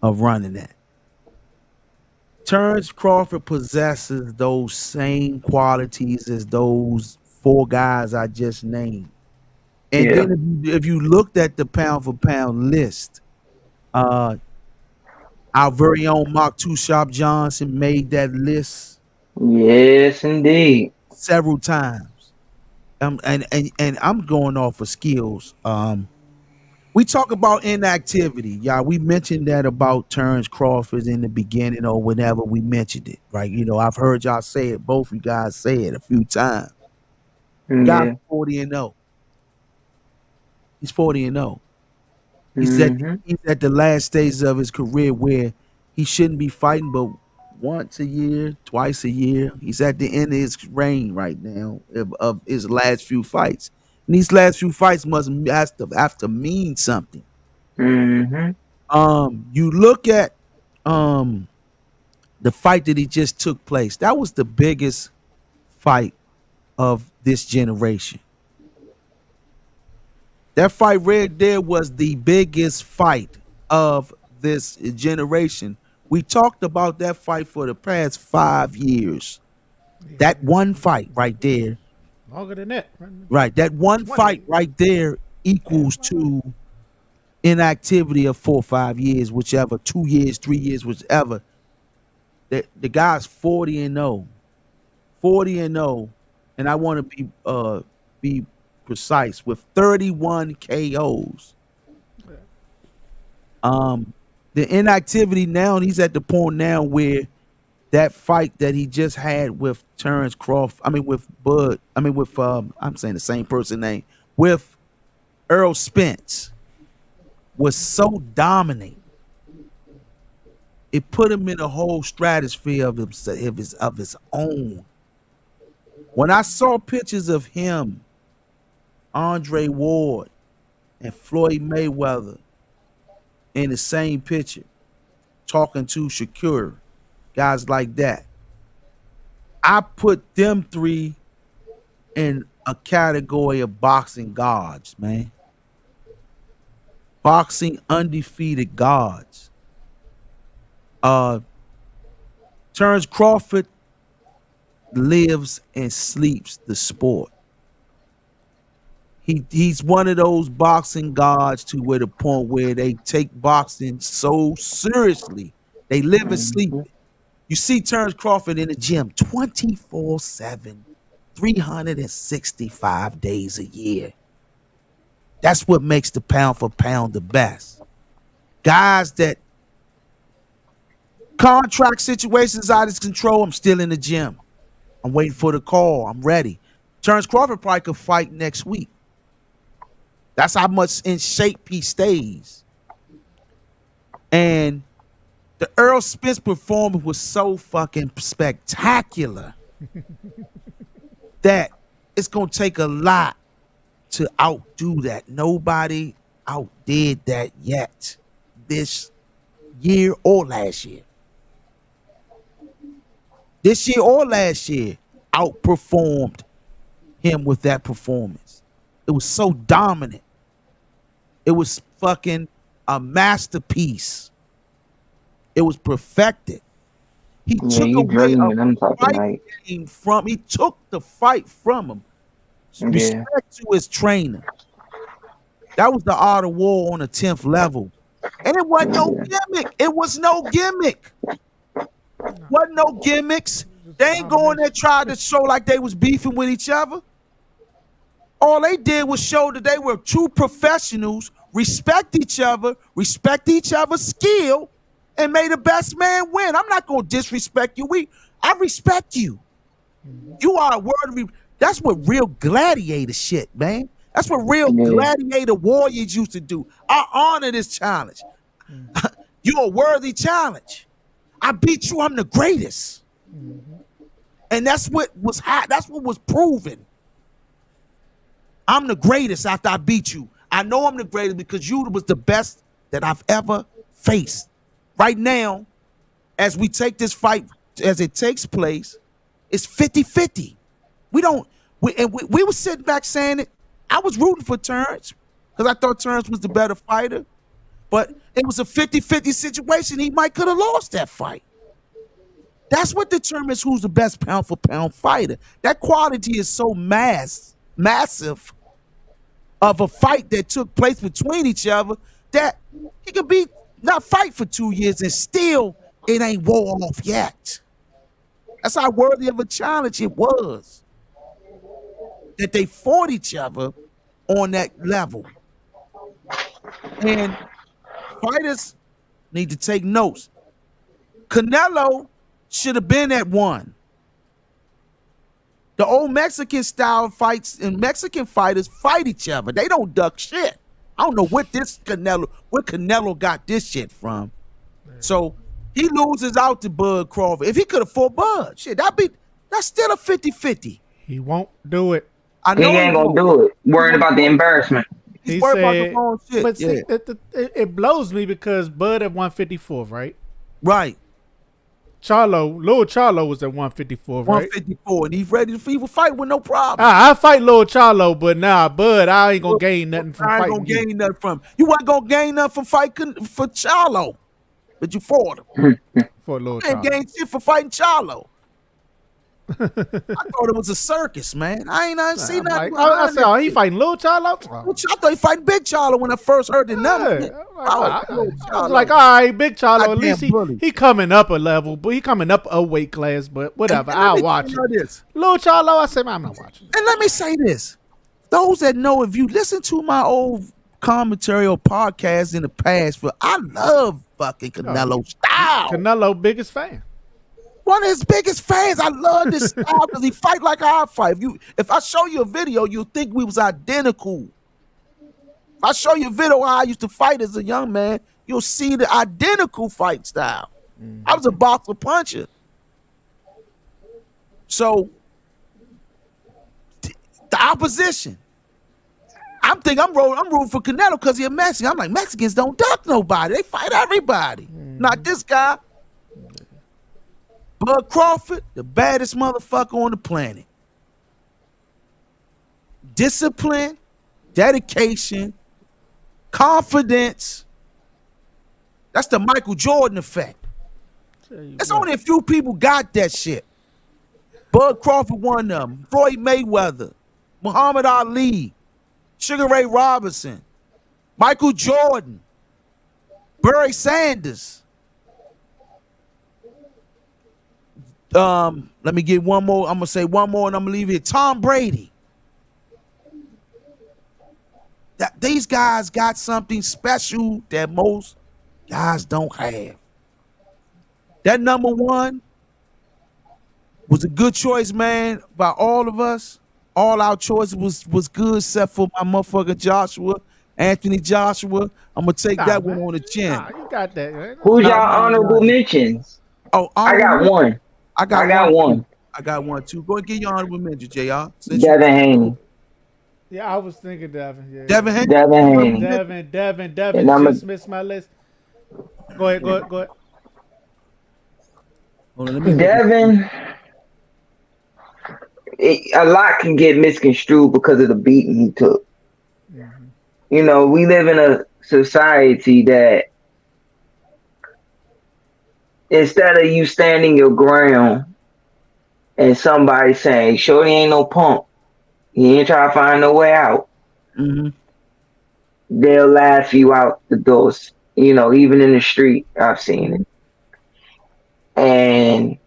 of running that. Terrence Crawford possesses those same qualities as those four guys I just named. And Yeah. then if you looked at the pound for pound list, uh, our very own Mark Two Sharp Johnson made that list Yes, indeed. several times. And I'm going off of skills. We talk about inactivity, y'all. We mentioned that about Terrence Crawford in the beginning or whenever we mentioned it, right? I've heard y'all say it, both you guys say it a few times. Guy's Yeah. 40-0. He's 40-0. Mm-hmm. He's at the last stages of his career where he shouldn't be fighting, but once a year, twice a year. He's at the end of his reign right now of his last few fights. And these last few fights have to mean something. Mm-hmm. You look at the fight that he just took place. That was the biggest fight of this generation. That fight right there was the biggest fight of this generation. We talked about that fight for the past 5 years. That one fight right there, Longer than that. right? That one 20. fight right there equals to inactivity of 4 or 5 years, whichever, 2 years, 3 years, whichever. The guy's 40-0. 40-0, and I want to be precise with 31 KOs. The inactivity now, and he's at the point now where that fight that he just had with Terrence Crawford, I'm saying the same person name, with Earl Spence was so dominant. It put him in a whole stratosphere of his own. When I saw pictures of him, Andre Ward, and Floyd Mayweather in the same picture, talking to Shakur, guys like that, I put them three in a category of boxing gods, man. Boxing undefeated gods. Terrence Crawford lives and sleeps the sport. He's one of those boxing gods to where the point where they take boxing so seriously. They live and sleep Mm-hmm. it. You see Terrence Crawford in the gym 24/7, 365 days a year. That's what makes the pound for pound the best. Guys that contract situations out of his control, I'm still in the gym. I'm waiting for the call. I'm ready. Terrence Crawford probably could fight next week. That's how much in shape he stays. And the Earl Spence performance was so fucking spectacular that it's going to take a lot to outdo that. Nobody outdid that yet this year or last year. This year or last year outperformed him with that performance. It was so dominant. It was fucking a masterpiece. It was perfected. He Yeah, took you away dreaming a them type of fight night. game from. He took the fight from him. Yeah. Respect to his trainer. That was the art of war on the 10th level, and it wasn't no Yeah. gimmick. It was no gimmick. Wasn't no gimmicks. They ain't going there trying to show like they was beefing with each other. All they did was show that they were two professionals respect each other's skill, and may the best man win. I'm not gonna disrespect you. I respect you. You are a word. That's what real gladiator shit, man. That's what real gladiator warriors used to do. I honor this challenge. You're a worthy challenge. I beat you. I'm the greatest. And that's what was hot. That's what was proven. I'm the greatest after I beat you. I know I'm the greatest because you was the best that I've ever faced. Right now, as we take this fight, as it takes place, it's 50-50. We were sitting back saying it. I was rooting for Terrence because I thought Terrence was the better fighter. But it was a 50-50 situation. He might could have lost that fight. That's what determines who's the best pound for pound fighter. That quality is so massive of a fight that took place between each other that he could not fight for 2 years and still it ain't wore off yet. That's how worthy of a challenge it was. That they fought each other on that level. And fighters need to take notes. Canelo should have been at 1. The old Mexican style fights and Mexican fighters fight each other. They don't duck shit. I don't know where Canelo got this shit from. So he loses out to Bud Crawford. If he could have fought Bud, shit, that's still a 50-50. He won't do it. I know he ain't gonna do it. Worried about the embarrassment. He's worried about the wrong shit. But see, it blows me because Bud at 154, right? Right. Lil Charlo was at 154, right? 154, and he's ready to fight with no problem. I fight Lil Charlo, but Bud, I ain't gonna gain nothing from fighting. I ain't gonna gain nothing from him. You wasn't gonna gain nothing from fighting for Charlo, but you fought him. For Lil Charlo. You ain't gained shit for fighting Charlo. I thought it was a circus, man. I ain't seen nothing. I said, he fighting Lil Charlo? I thought he fighting Big Charlo when I first heard the number. I was like, all right, Big Charlo, at least he coming up a level, but he coming up a weight class, but whatever, I'll watch it. Lil Charlo, I said, I'm not watching. And let me say this. Those that know, if you listen to my old commentary or podcast in the past, I love fucking Canelo style. Canelo biggest fan. One of his biggest fans. I love this style because he fight like I fight. If I show you a video, you'll think we was identical. If I show you a video how I used to fight as a young man, you'll see the identical fight style. I was a boxer puncher. So the opposition. I'm rooting for Canelo because he's a Mexican. I'm like, Mexicans don't duck nobody. They fight everybody. Not this guy. Bud Crawford, the baddest motherfucker on the planet. Discipline, dedication, confidence. That's the Michael Jordan effect. There's only a few people got that shit. Bud Crawford, one of them. Floyd Mayweather, Muhammad Ali, Sugar Ray Robinson, Michael Jordan, Barry Sanders. Let me get one more. I'm gonna say one more and I'm gonna leave it. Tom Brady. These guys got something special that most guys don't have. That number 1 was a good choice, man, by all of us. All our choices was good except for my motherfucker Joshua, Anthony Joshua. I'm gonna take that one on the chin. You got that. Man. Who's y'all honorable mentions? Oh, I got one. I got one. I got one too. Go and get your honorable mention, JR. Devin Haney. Yeah, I was thinking Devin. Yeah. Devin Haney. Devin. Just missed my list. Go ahead. Devin. A lot can get misconstrued because of the beating he took. Mm-hmm. You know, we live in a society that instead of you standing your ground and somebody saying, "Shorty ain't no punk. He ain't trying to find no way out." Mm-hmm. They'll laugh you out the doors. You know, even in the street, I've seen it. And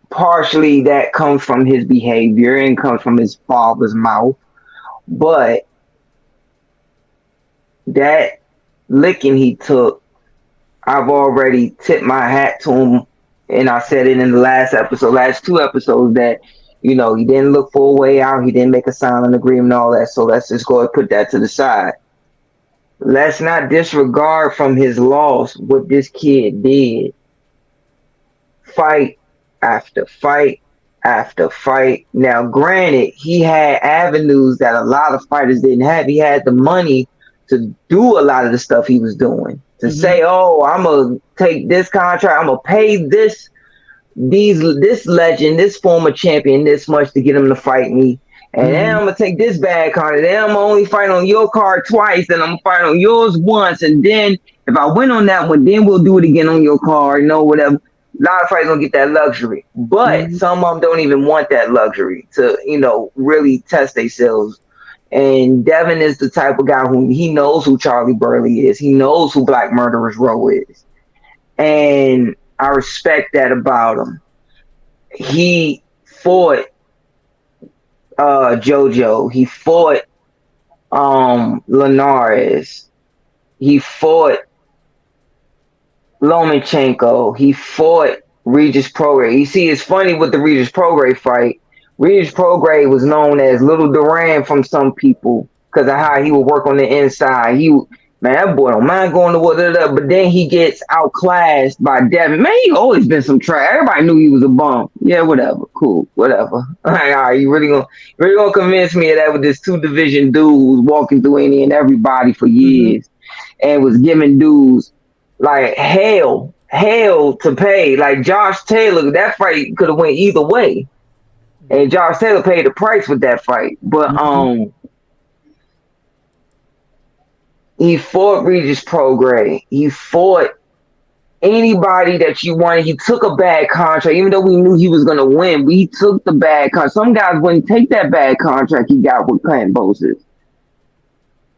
partially that comes from his behavior and comes from his father's mouth. But that licking he took, I've already tipped my hat to him, and I said it in the last two episodes, that he didn't look for a way out. He didn't make a silent agreement and all that. So let's just go and put that to the side. Let's not disregard from his loss what this kid did. Fight after fight after fight. Now, granted, he had avenues that a lot of fighters didn't have. He had the money to do a lot of the stuff he was doing. To say, oh, I'm going to take this contract, I'm going to pay this legend, this former champion, this much to get him to fight me. And then I'm going to take this bad card. Then I'm going to only fight on your card twice. Then I'm going to fight on yours once. And then if I win on that one, then we'll do it again on your card. Whatever. A lot of fighters don't get that luxury. But some of them don't even want that luxury to, really test themselves. And Devin is the type of guy who he knows who Charlie Burley is. He knows who Black Murderers Row is. And I respect that about him. He fought JoJo. He fought Linares. He fought Lomachenko. He fought Regis Prograis. You see, it's funny with the Regis Prograis fight. Regis Prograis was known as Little Duran from some people because of how he would work on the inside. That boy don't mind going to war, but then he gets outclassed by Devin. Man, he always been some trash. Everybody knew he was a bum. Yeah, whatever. Cool, whatever. All right, you really gonna convince me of that with this 2-division dude who was walking through any and everybody for years and was giving dudes like hell to pay. Like Josh Taylor, that fight could have went either way. And Josh Taylor paid the price with that fight. But he fought Regis Prograis. He fought anybody that you wanted. He took a bad contract, even though we knew he was going to win. We took the bad contract. Some guys wouldn't take that bad contract he got with Cambosis.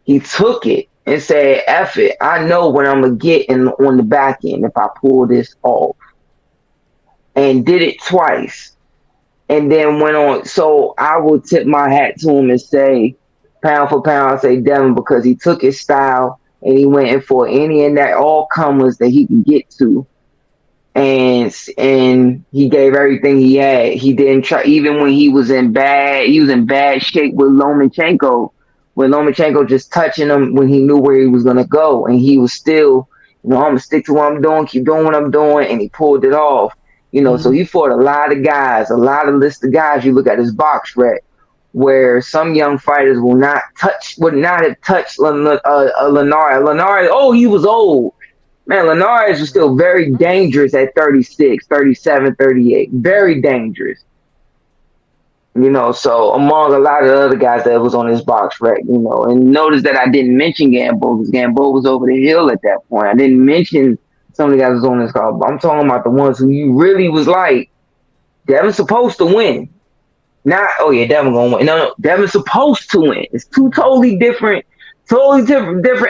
He took it and said, F it. I know what I'm going to get on the back end if I pull this off. And did it twice. And then went on. So I will tip my hat to him and say, pound for pound, I say Devin, because he took his style and he went in for any and that all comers that he could get to. And he gave everything he had. He didn't try, even when he was in bad shape with Lomachenko, when Lomachenko just touching him when he knew where he was gonna go. And he was still, I'm gonna stick to what I'm doing, keep doing what I'm doing, and he pulled it off. So he fought a lot of guys, a lot of list of guys. You look at his box rec, where some young fighters would not have touched Linares. Linares, he was old. Man, Linares was still very dangerous at 36, 37, 38. Very dangerous. So among a lot of the other guys that was on his box rec, and notice that I didn't mention Gambo, because Gambo was over the hill at that point. I didn't mention some of the guys was on this call, but I'm talking about the ones who you really was like, Devin's supposed to win. Not, Devin gonna win. No, Devin's supposed to win. It's two totally different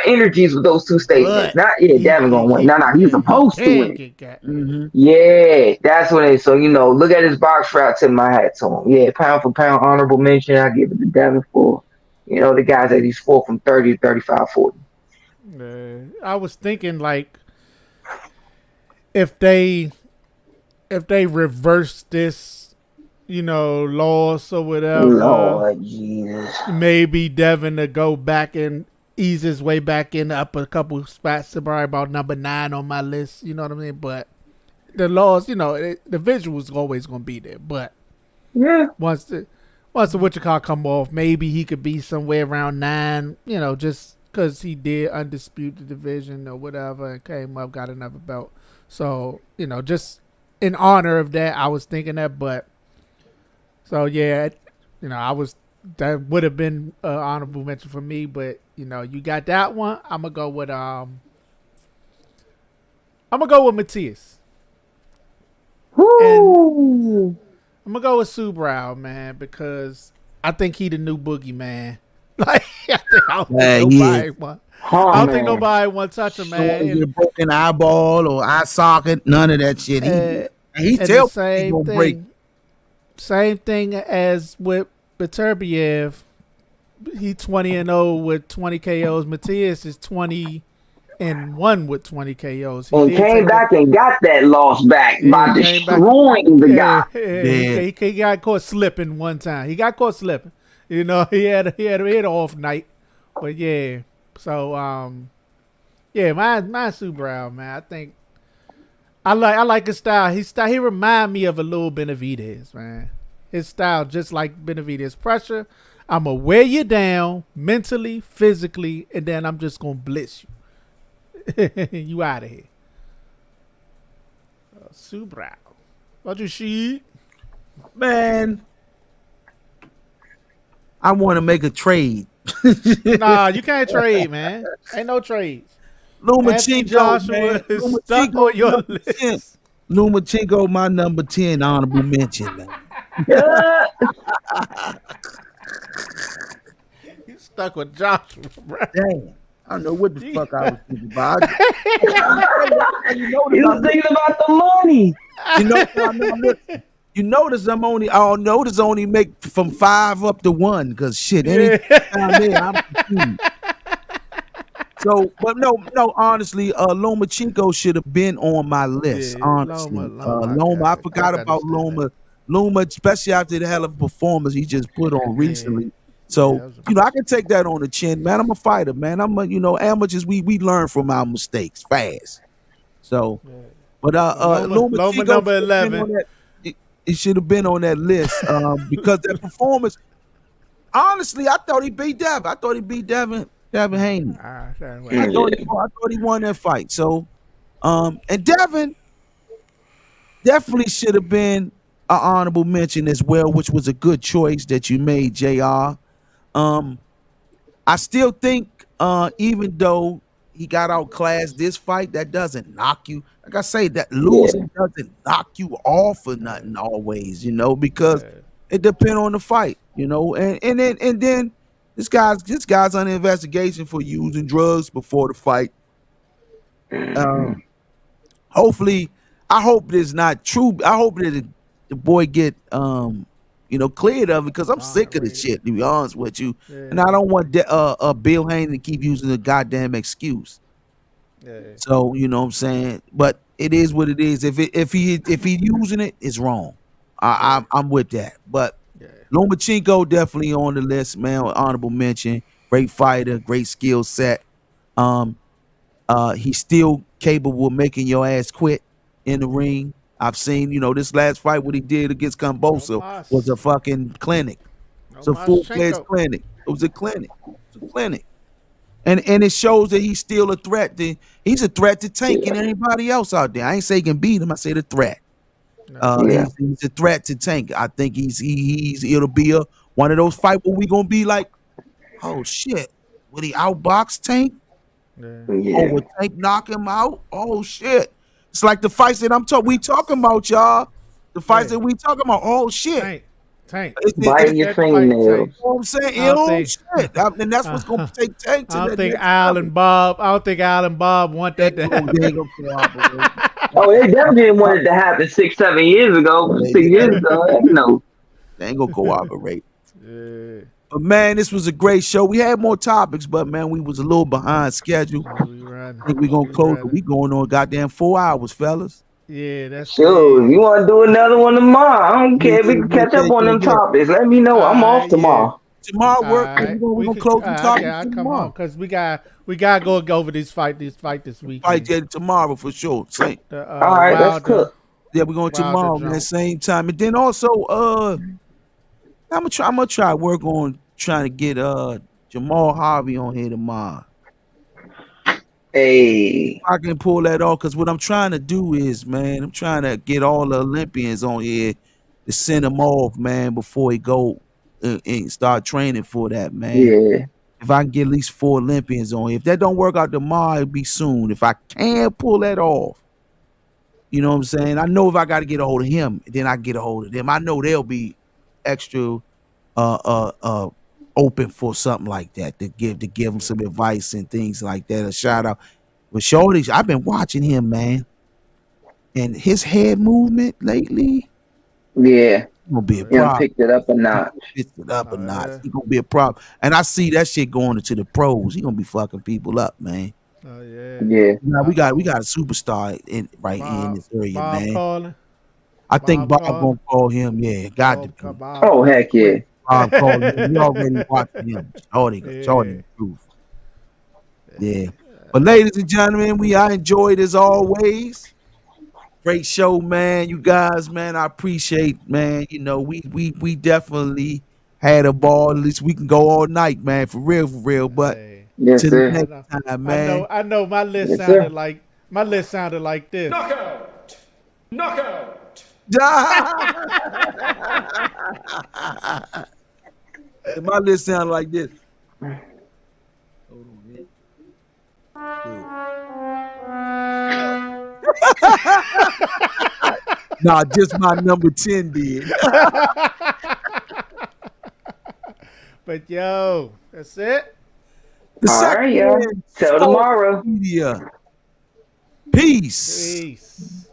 energies with those two statements. Devin gonna win. No, he's supposed to win. Yeah, that's what it is. So, look at his box route, tip my hat to him. Yeah, pound for pound, honorable mention. I give it to Devin for, the guys that he's fought from 30 to 35, 40. I was thinking, like, if they reverse this, loss or whatever, Lord Jesus, maybe Devin to go back and ease his way back in up a couple spots to probably about number 9 on my list. You know what I mean? But the loss, the visual's always going to be there. But once the whatchamacallit come off, maybe he could be somewhere around 9. Just because he did undisputed the division or whatever and came up, got another belt. So, just in honor of that, I was thinking that. But so that would have been an honorable mention for me. But you got that one. I'm gonna go with Matias. And I'm gonna go with Subaru, man, because I think he the new boogeyman. Like, I don't think nobody want to touch him, man. Get a broken eyeball or eye socket, none of that shit. He tells same thing. Break. Same thing as with Beterbiev. he 20-0 with 20 KOs. Matias is 20-1 with 20 KOs. He And did came take back and got that loss back by came back. destroying the guy. He got caught slipping one time. He got caught slipping. You know, he had an off night. But yeah. So yeah, mine's Sue Brown, man. I think I like his style. He remind me of a little Benavidez, man. His style just like Benavidez. Pressure. I'm gonna wear you down mentally, physically, and then I'm just gonna blitz you. You out of here. Sue Brown. What you see? Man, I want to make a trade. Nah, you can't trade, man. Ain't no trades. Lomachenko, Joshua man. is stuck on your list. Lomachenko, my number 10 honorable mention, man. You stuck with Joshua, bro. Damn. I don't know what the fuck I was thinking about. You was thinking about the money. You notice I'll notice only make from 5 up to 1 because shit, anytime there, I'm confused. So, but no, honestly, Lomachenko should have been on my list. Yeah, honestly, Loma, I forgot about Loma. Loma, especially after the hell of a performance he just put on recently. So, I can take that on the chin, man. I'm a fighter, man. Amateurs, we learn from our mistakes fast. So, but Loma number 11. It should have been on that list because that performance. Honestly, I thought he beat Devin. I thought he beat Devin Haney. I thought he won that fight. So, and Devin definitely should have been an honorable mention as well, which was a good choice that you made, JR. I still think, even though he got outclassed this fight, that doesn't knock you. Like I say, that losing doesn't knock you off or nothing always, because it depends on the fight, and then this guy's under investigation for using drugs before the fight. Hopefully, I hope it's not true. I hope that the boy get cleared of it because I'm sick of this shit, to be honest with you. And I don't want Bill Haney to keep using the goddamn excuse. So you know what I'm saying, but it is what it is. If he using it, it's wrong. I'm with that. But Lomachenko definitely on the list, man. Honorable mention. Great fighter, great skill set. He's still capable of making your ass quit in the ring. I've seen, this last fight, what he did against Kambosos was a fucking clinic. It's a full-fledged clinic. It was a clinic. And it shows that he's still a threat. He's a threat to Tank and anybody else out there. I ain't say he can beat him. I say the threat. He's a threat to Tank. I think it'll be one of those fights where we gonna be like, oh shit, will he outbox Tank? Oh, will Tank knock him out? Oh shit. It's like the fights that we talking about, y'all. The fights that we talking about. Oh shit. Tank. Biting your fingernails. You know what I'm saying? Shit. And that's what's going to take Tank to I don't think Al and Bob want that to happen. Oh, they definitely didn't want it to happen 6-7 years ago. 6 years ago, no. They ain't going to cooperate. But, man, this was a great show. We had more topics, but, man, we was a little behind schedule. I think we're going to close. We going on goddamn 4 hours, fellas. Yeah, that's sure. If you want to do another one tomorrow, I don't care if we can catch up on them topics. Let me know. I'm off tomorrow. Tomorrow work. We're gonna close the topics. Yeah, come on, because we got go over this fight this week. Fight tomorrow for sure. All right, let's cook. Yeah, we're going tomorrow, man. Same time, and then also, I'm gonna try work on trying to get Jamal Harvey on here tomorrow. Hey, I can pull that off because what I'm trying to do is, man, I'm trying to get all the Olympians on here to send them off, man, before he go and start training for that, man. Yeah. If I can get at least 4 Olympians on here. If that don't work out tomorrow, it'll be soon. If I can't pull that off, you know what I'm saying? I know if I got to get a hold of him, then I get a hold of them. I know they'll be extra open for something like that to give them some advice and things like that. A shout out. But Shorty, I've been watching him, man, and his head movement lately. Yeah, gonna be a You done problem. picked it up a notch. Picked it up a notch. Yeah. He gonna be a problem. And I see that shit going into the pros. He gonna be fucking people up, man. Oh yeah. Yeah. Now we got a superstar in right here in this area, Bob man. calling. I think Bob calling. gonna call him. Yeah, got to be. Bob Oh heck yeah. Bob called him. We already watching him. Shorty the truth. Yeah. But ladies and gentlemen, I enjoyed as always. Great show, man. You guys, man, I appreciate, man. You know, we definitely had a ball. At least we can go all night, man. For real. But Yes, to sir. the next time, man. I know my list Yes, sounded sir. like this. Knockout! My list sound like this. Hold on, man. Nah, just my number 10 did. But yo, that's it. The All second right, y'all. one, Till Sports tomorrow. Media. Peace. Peace.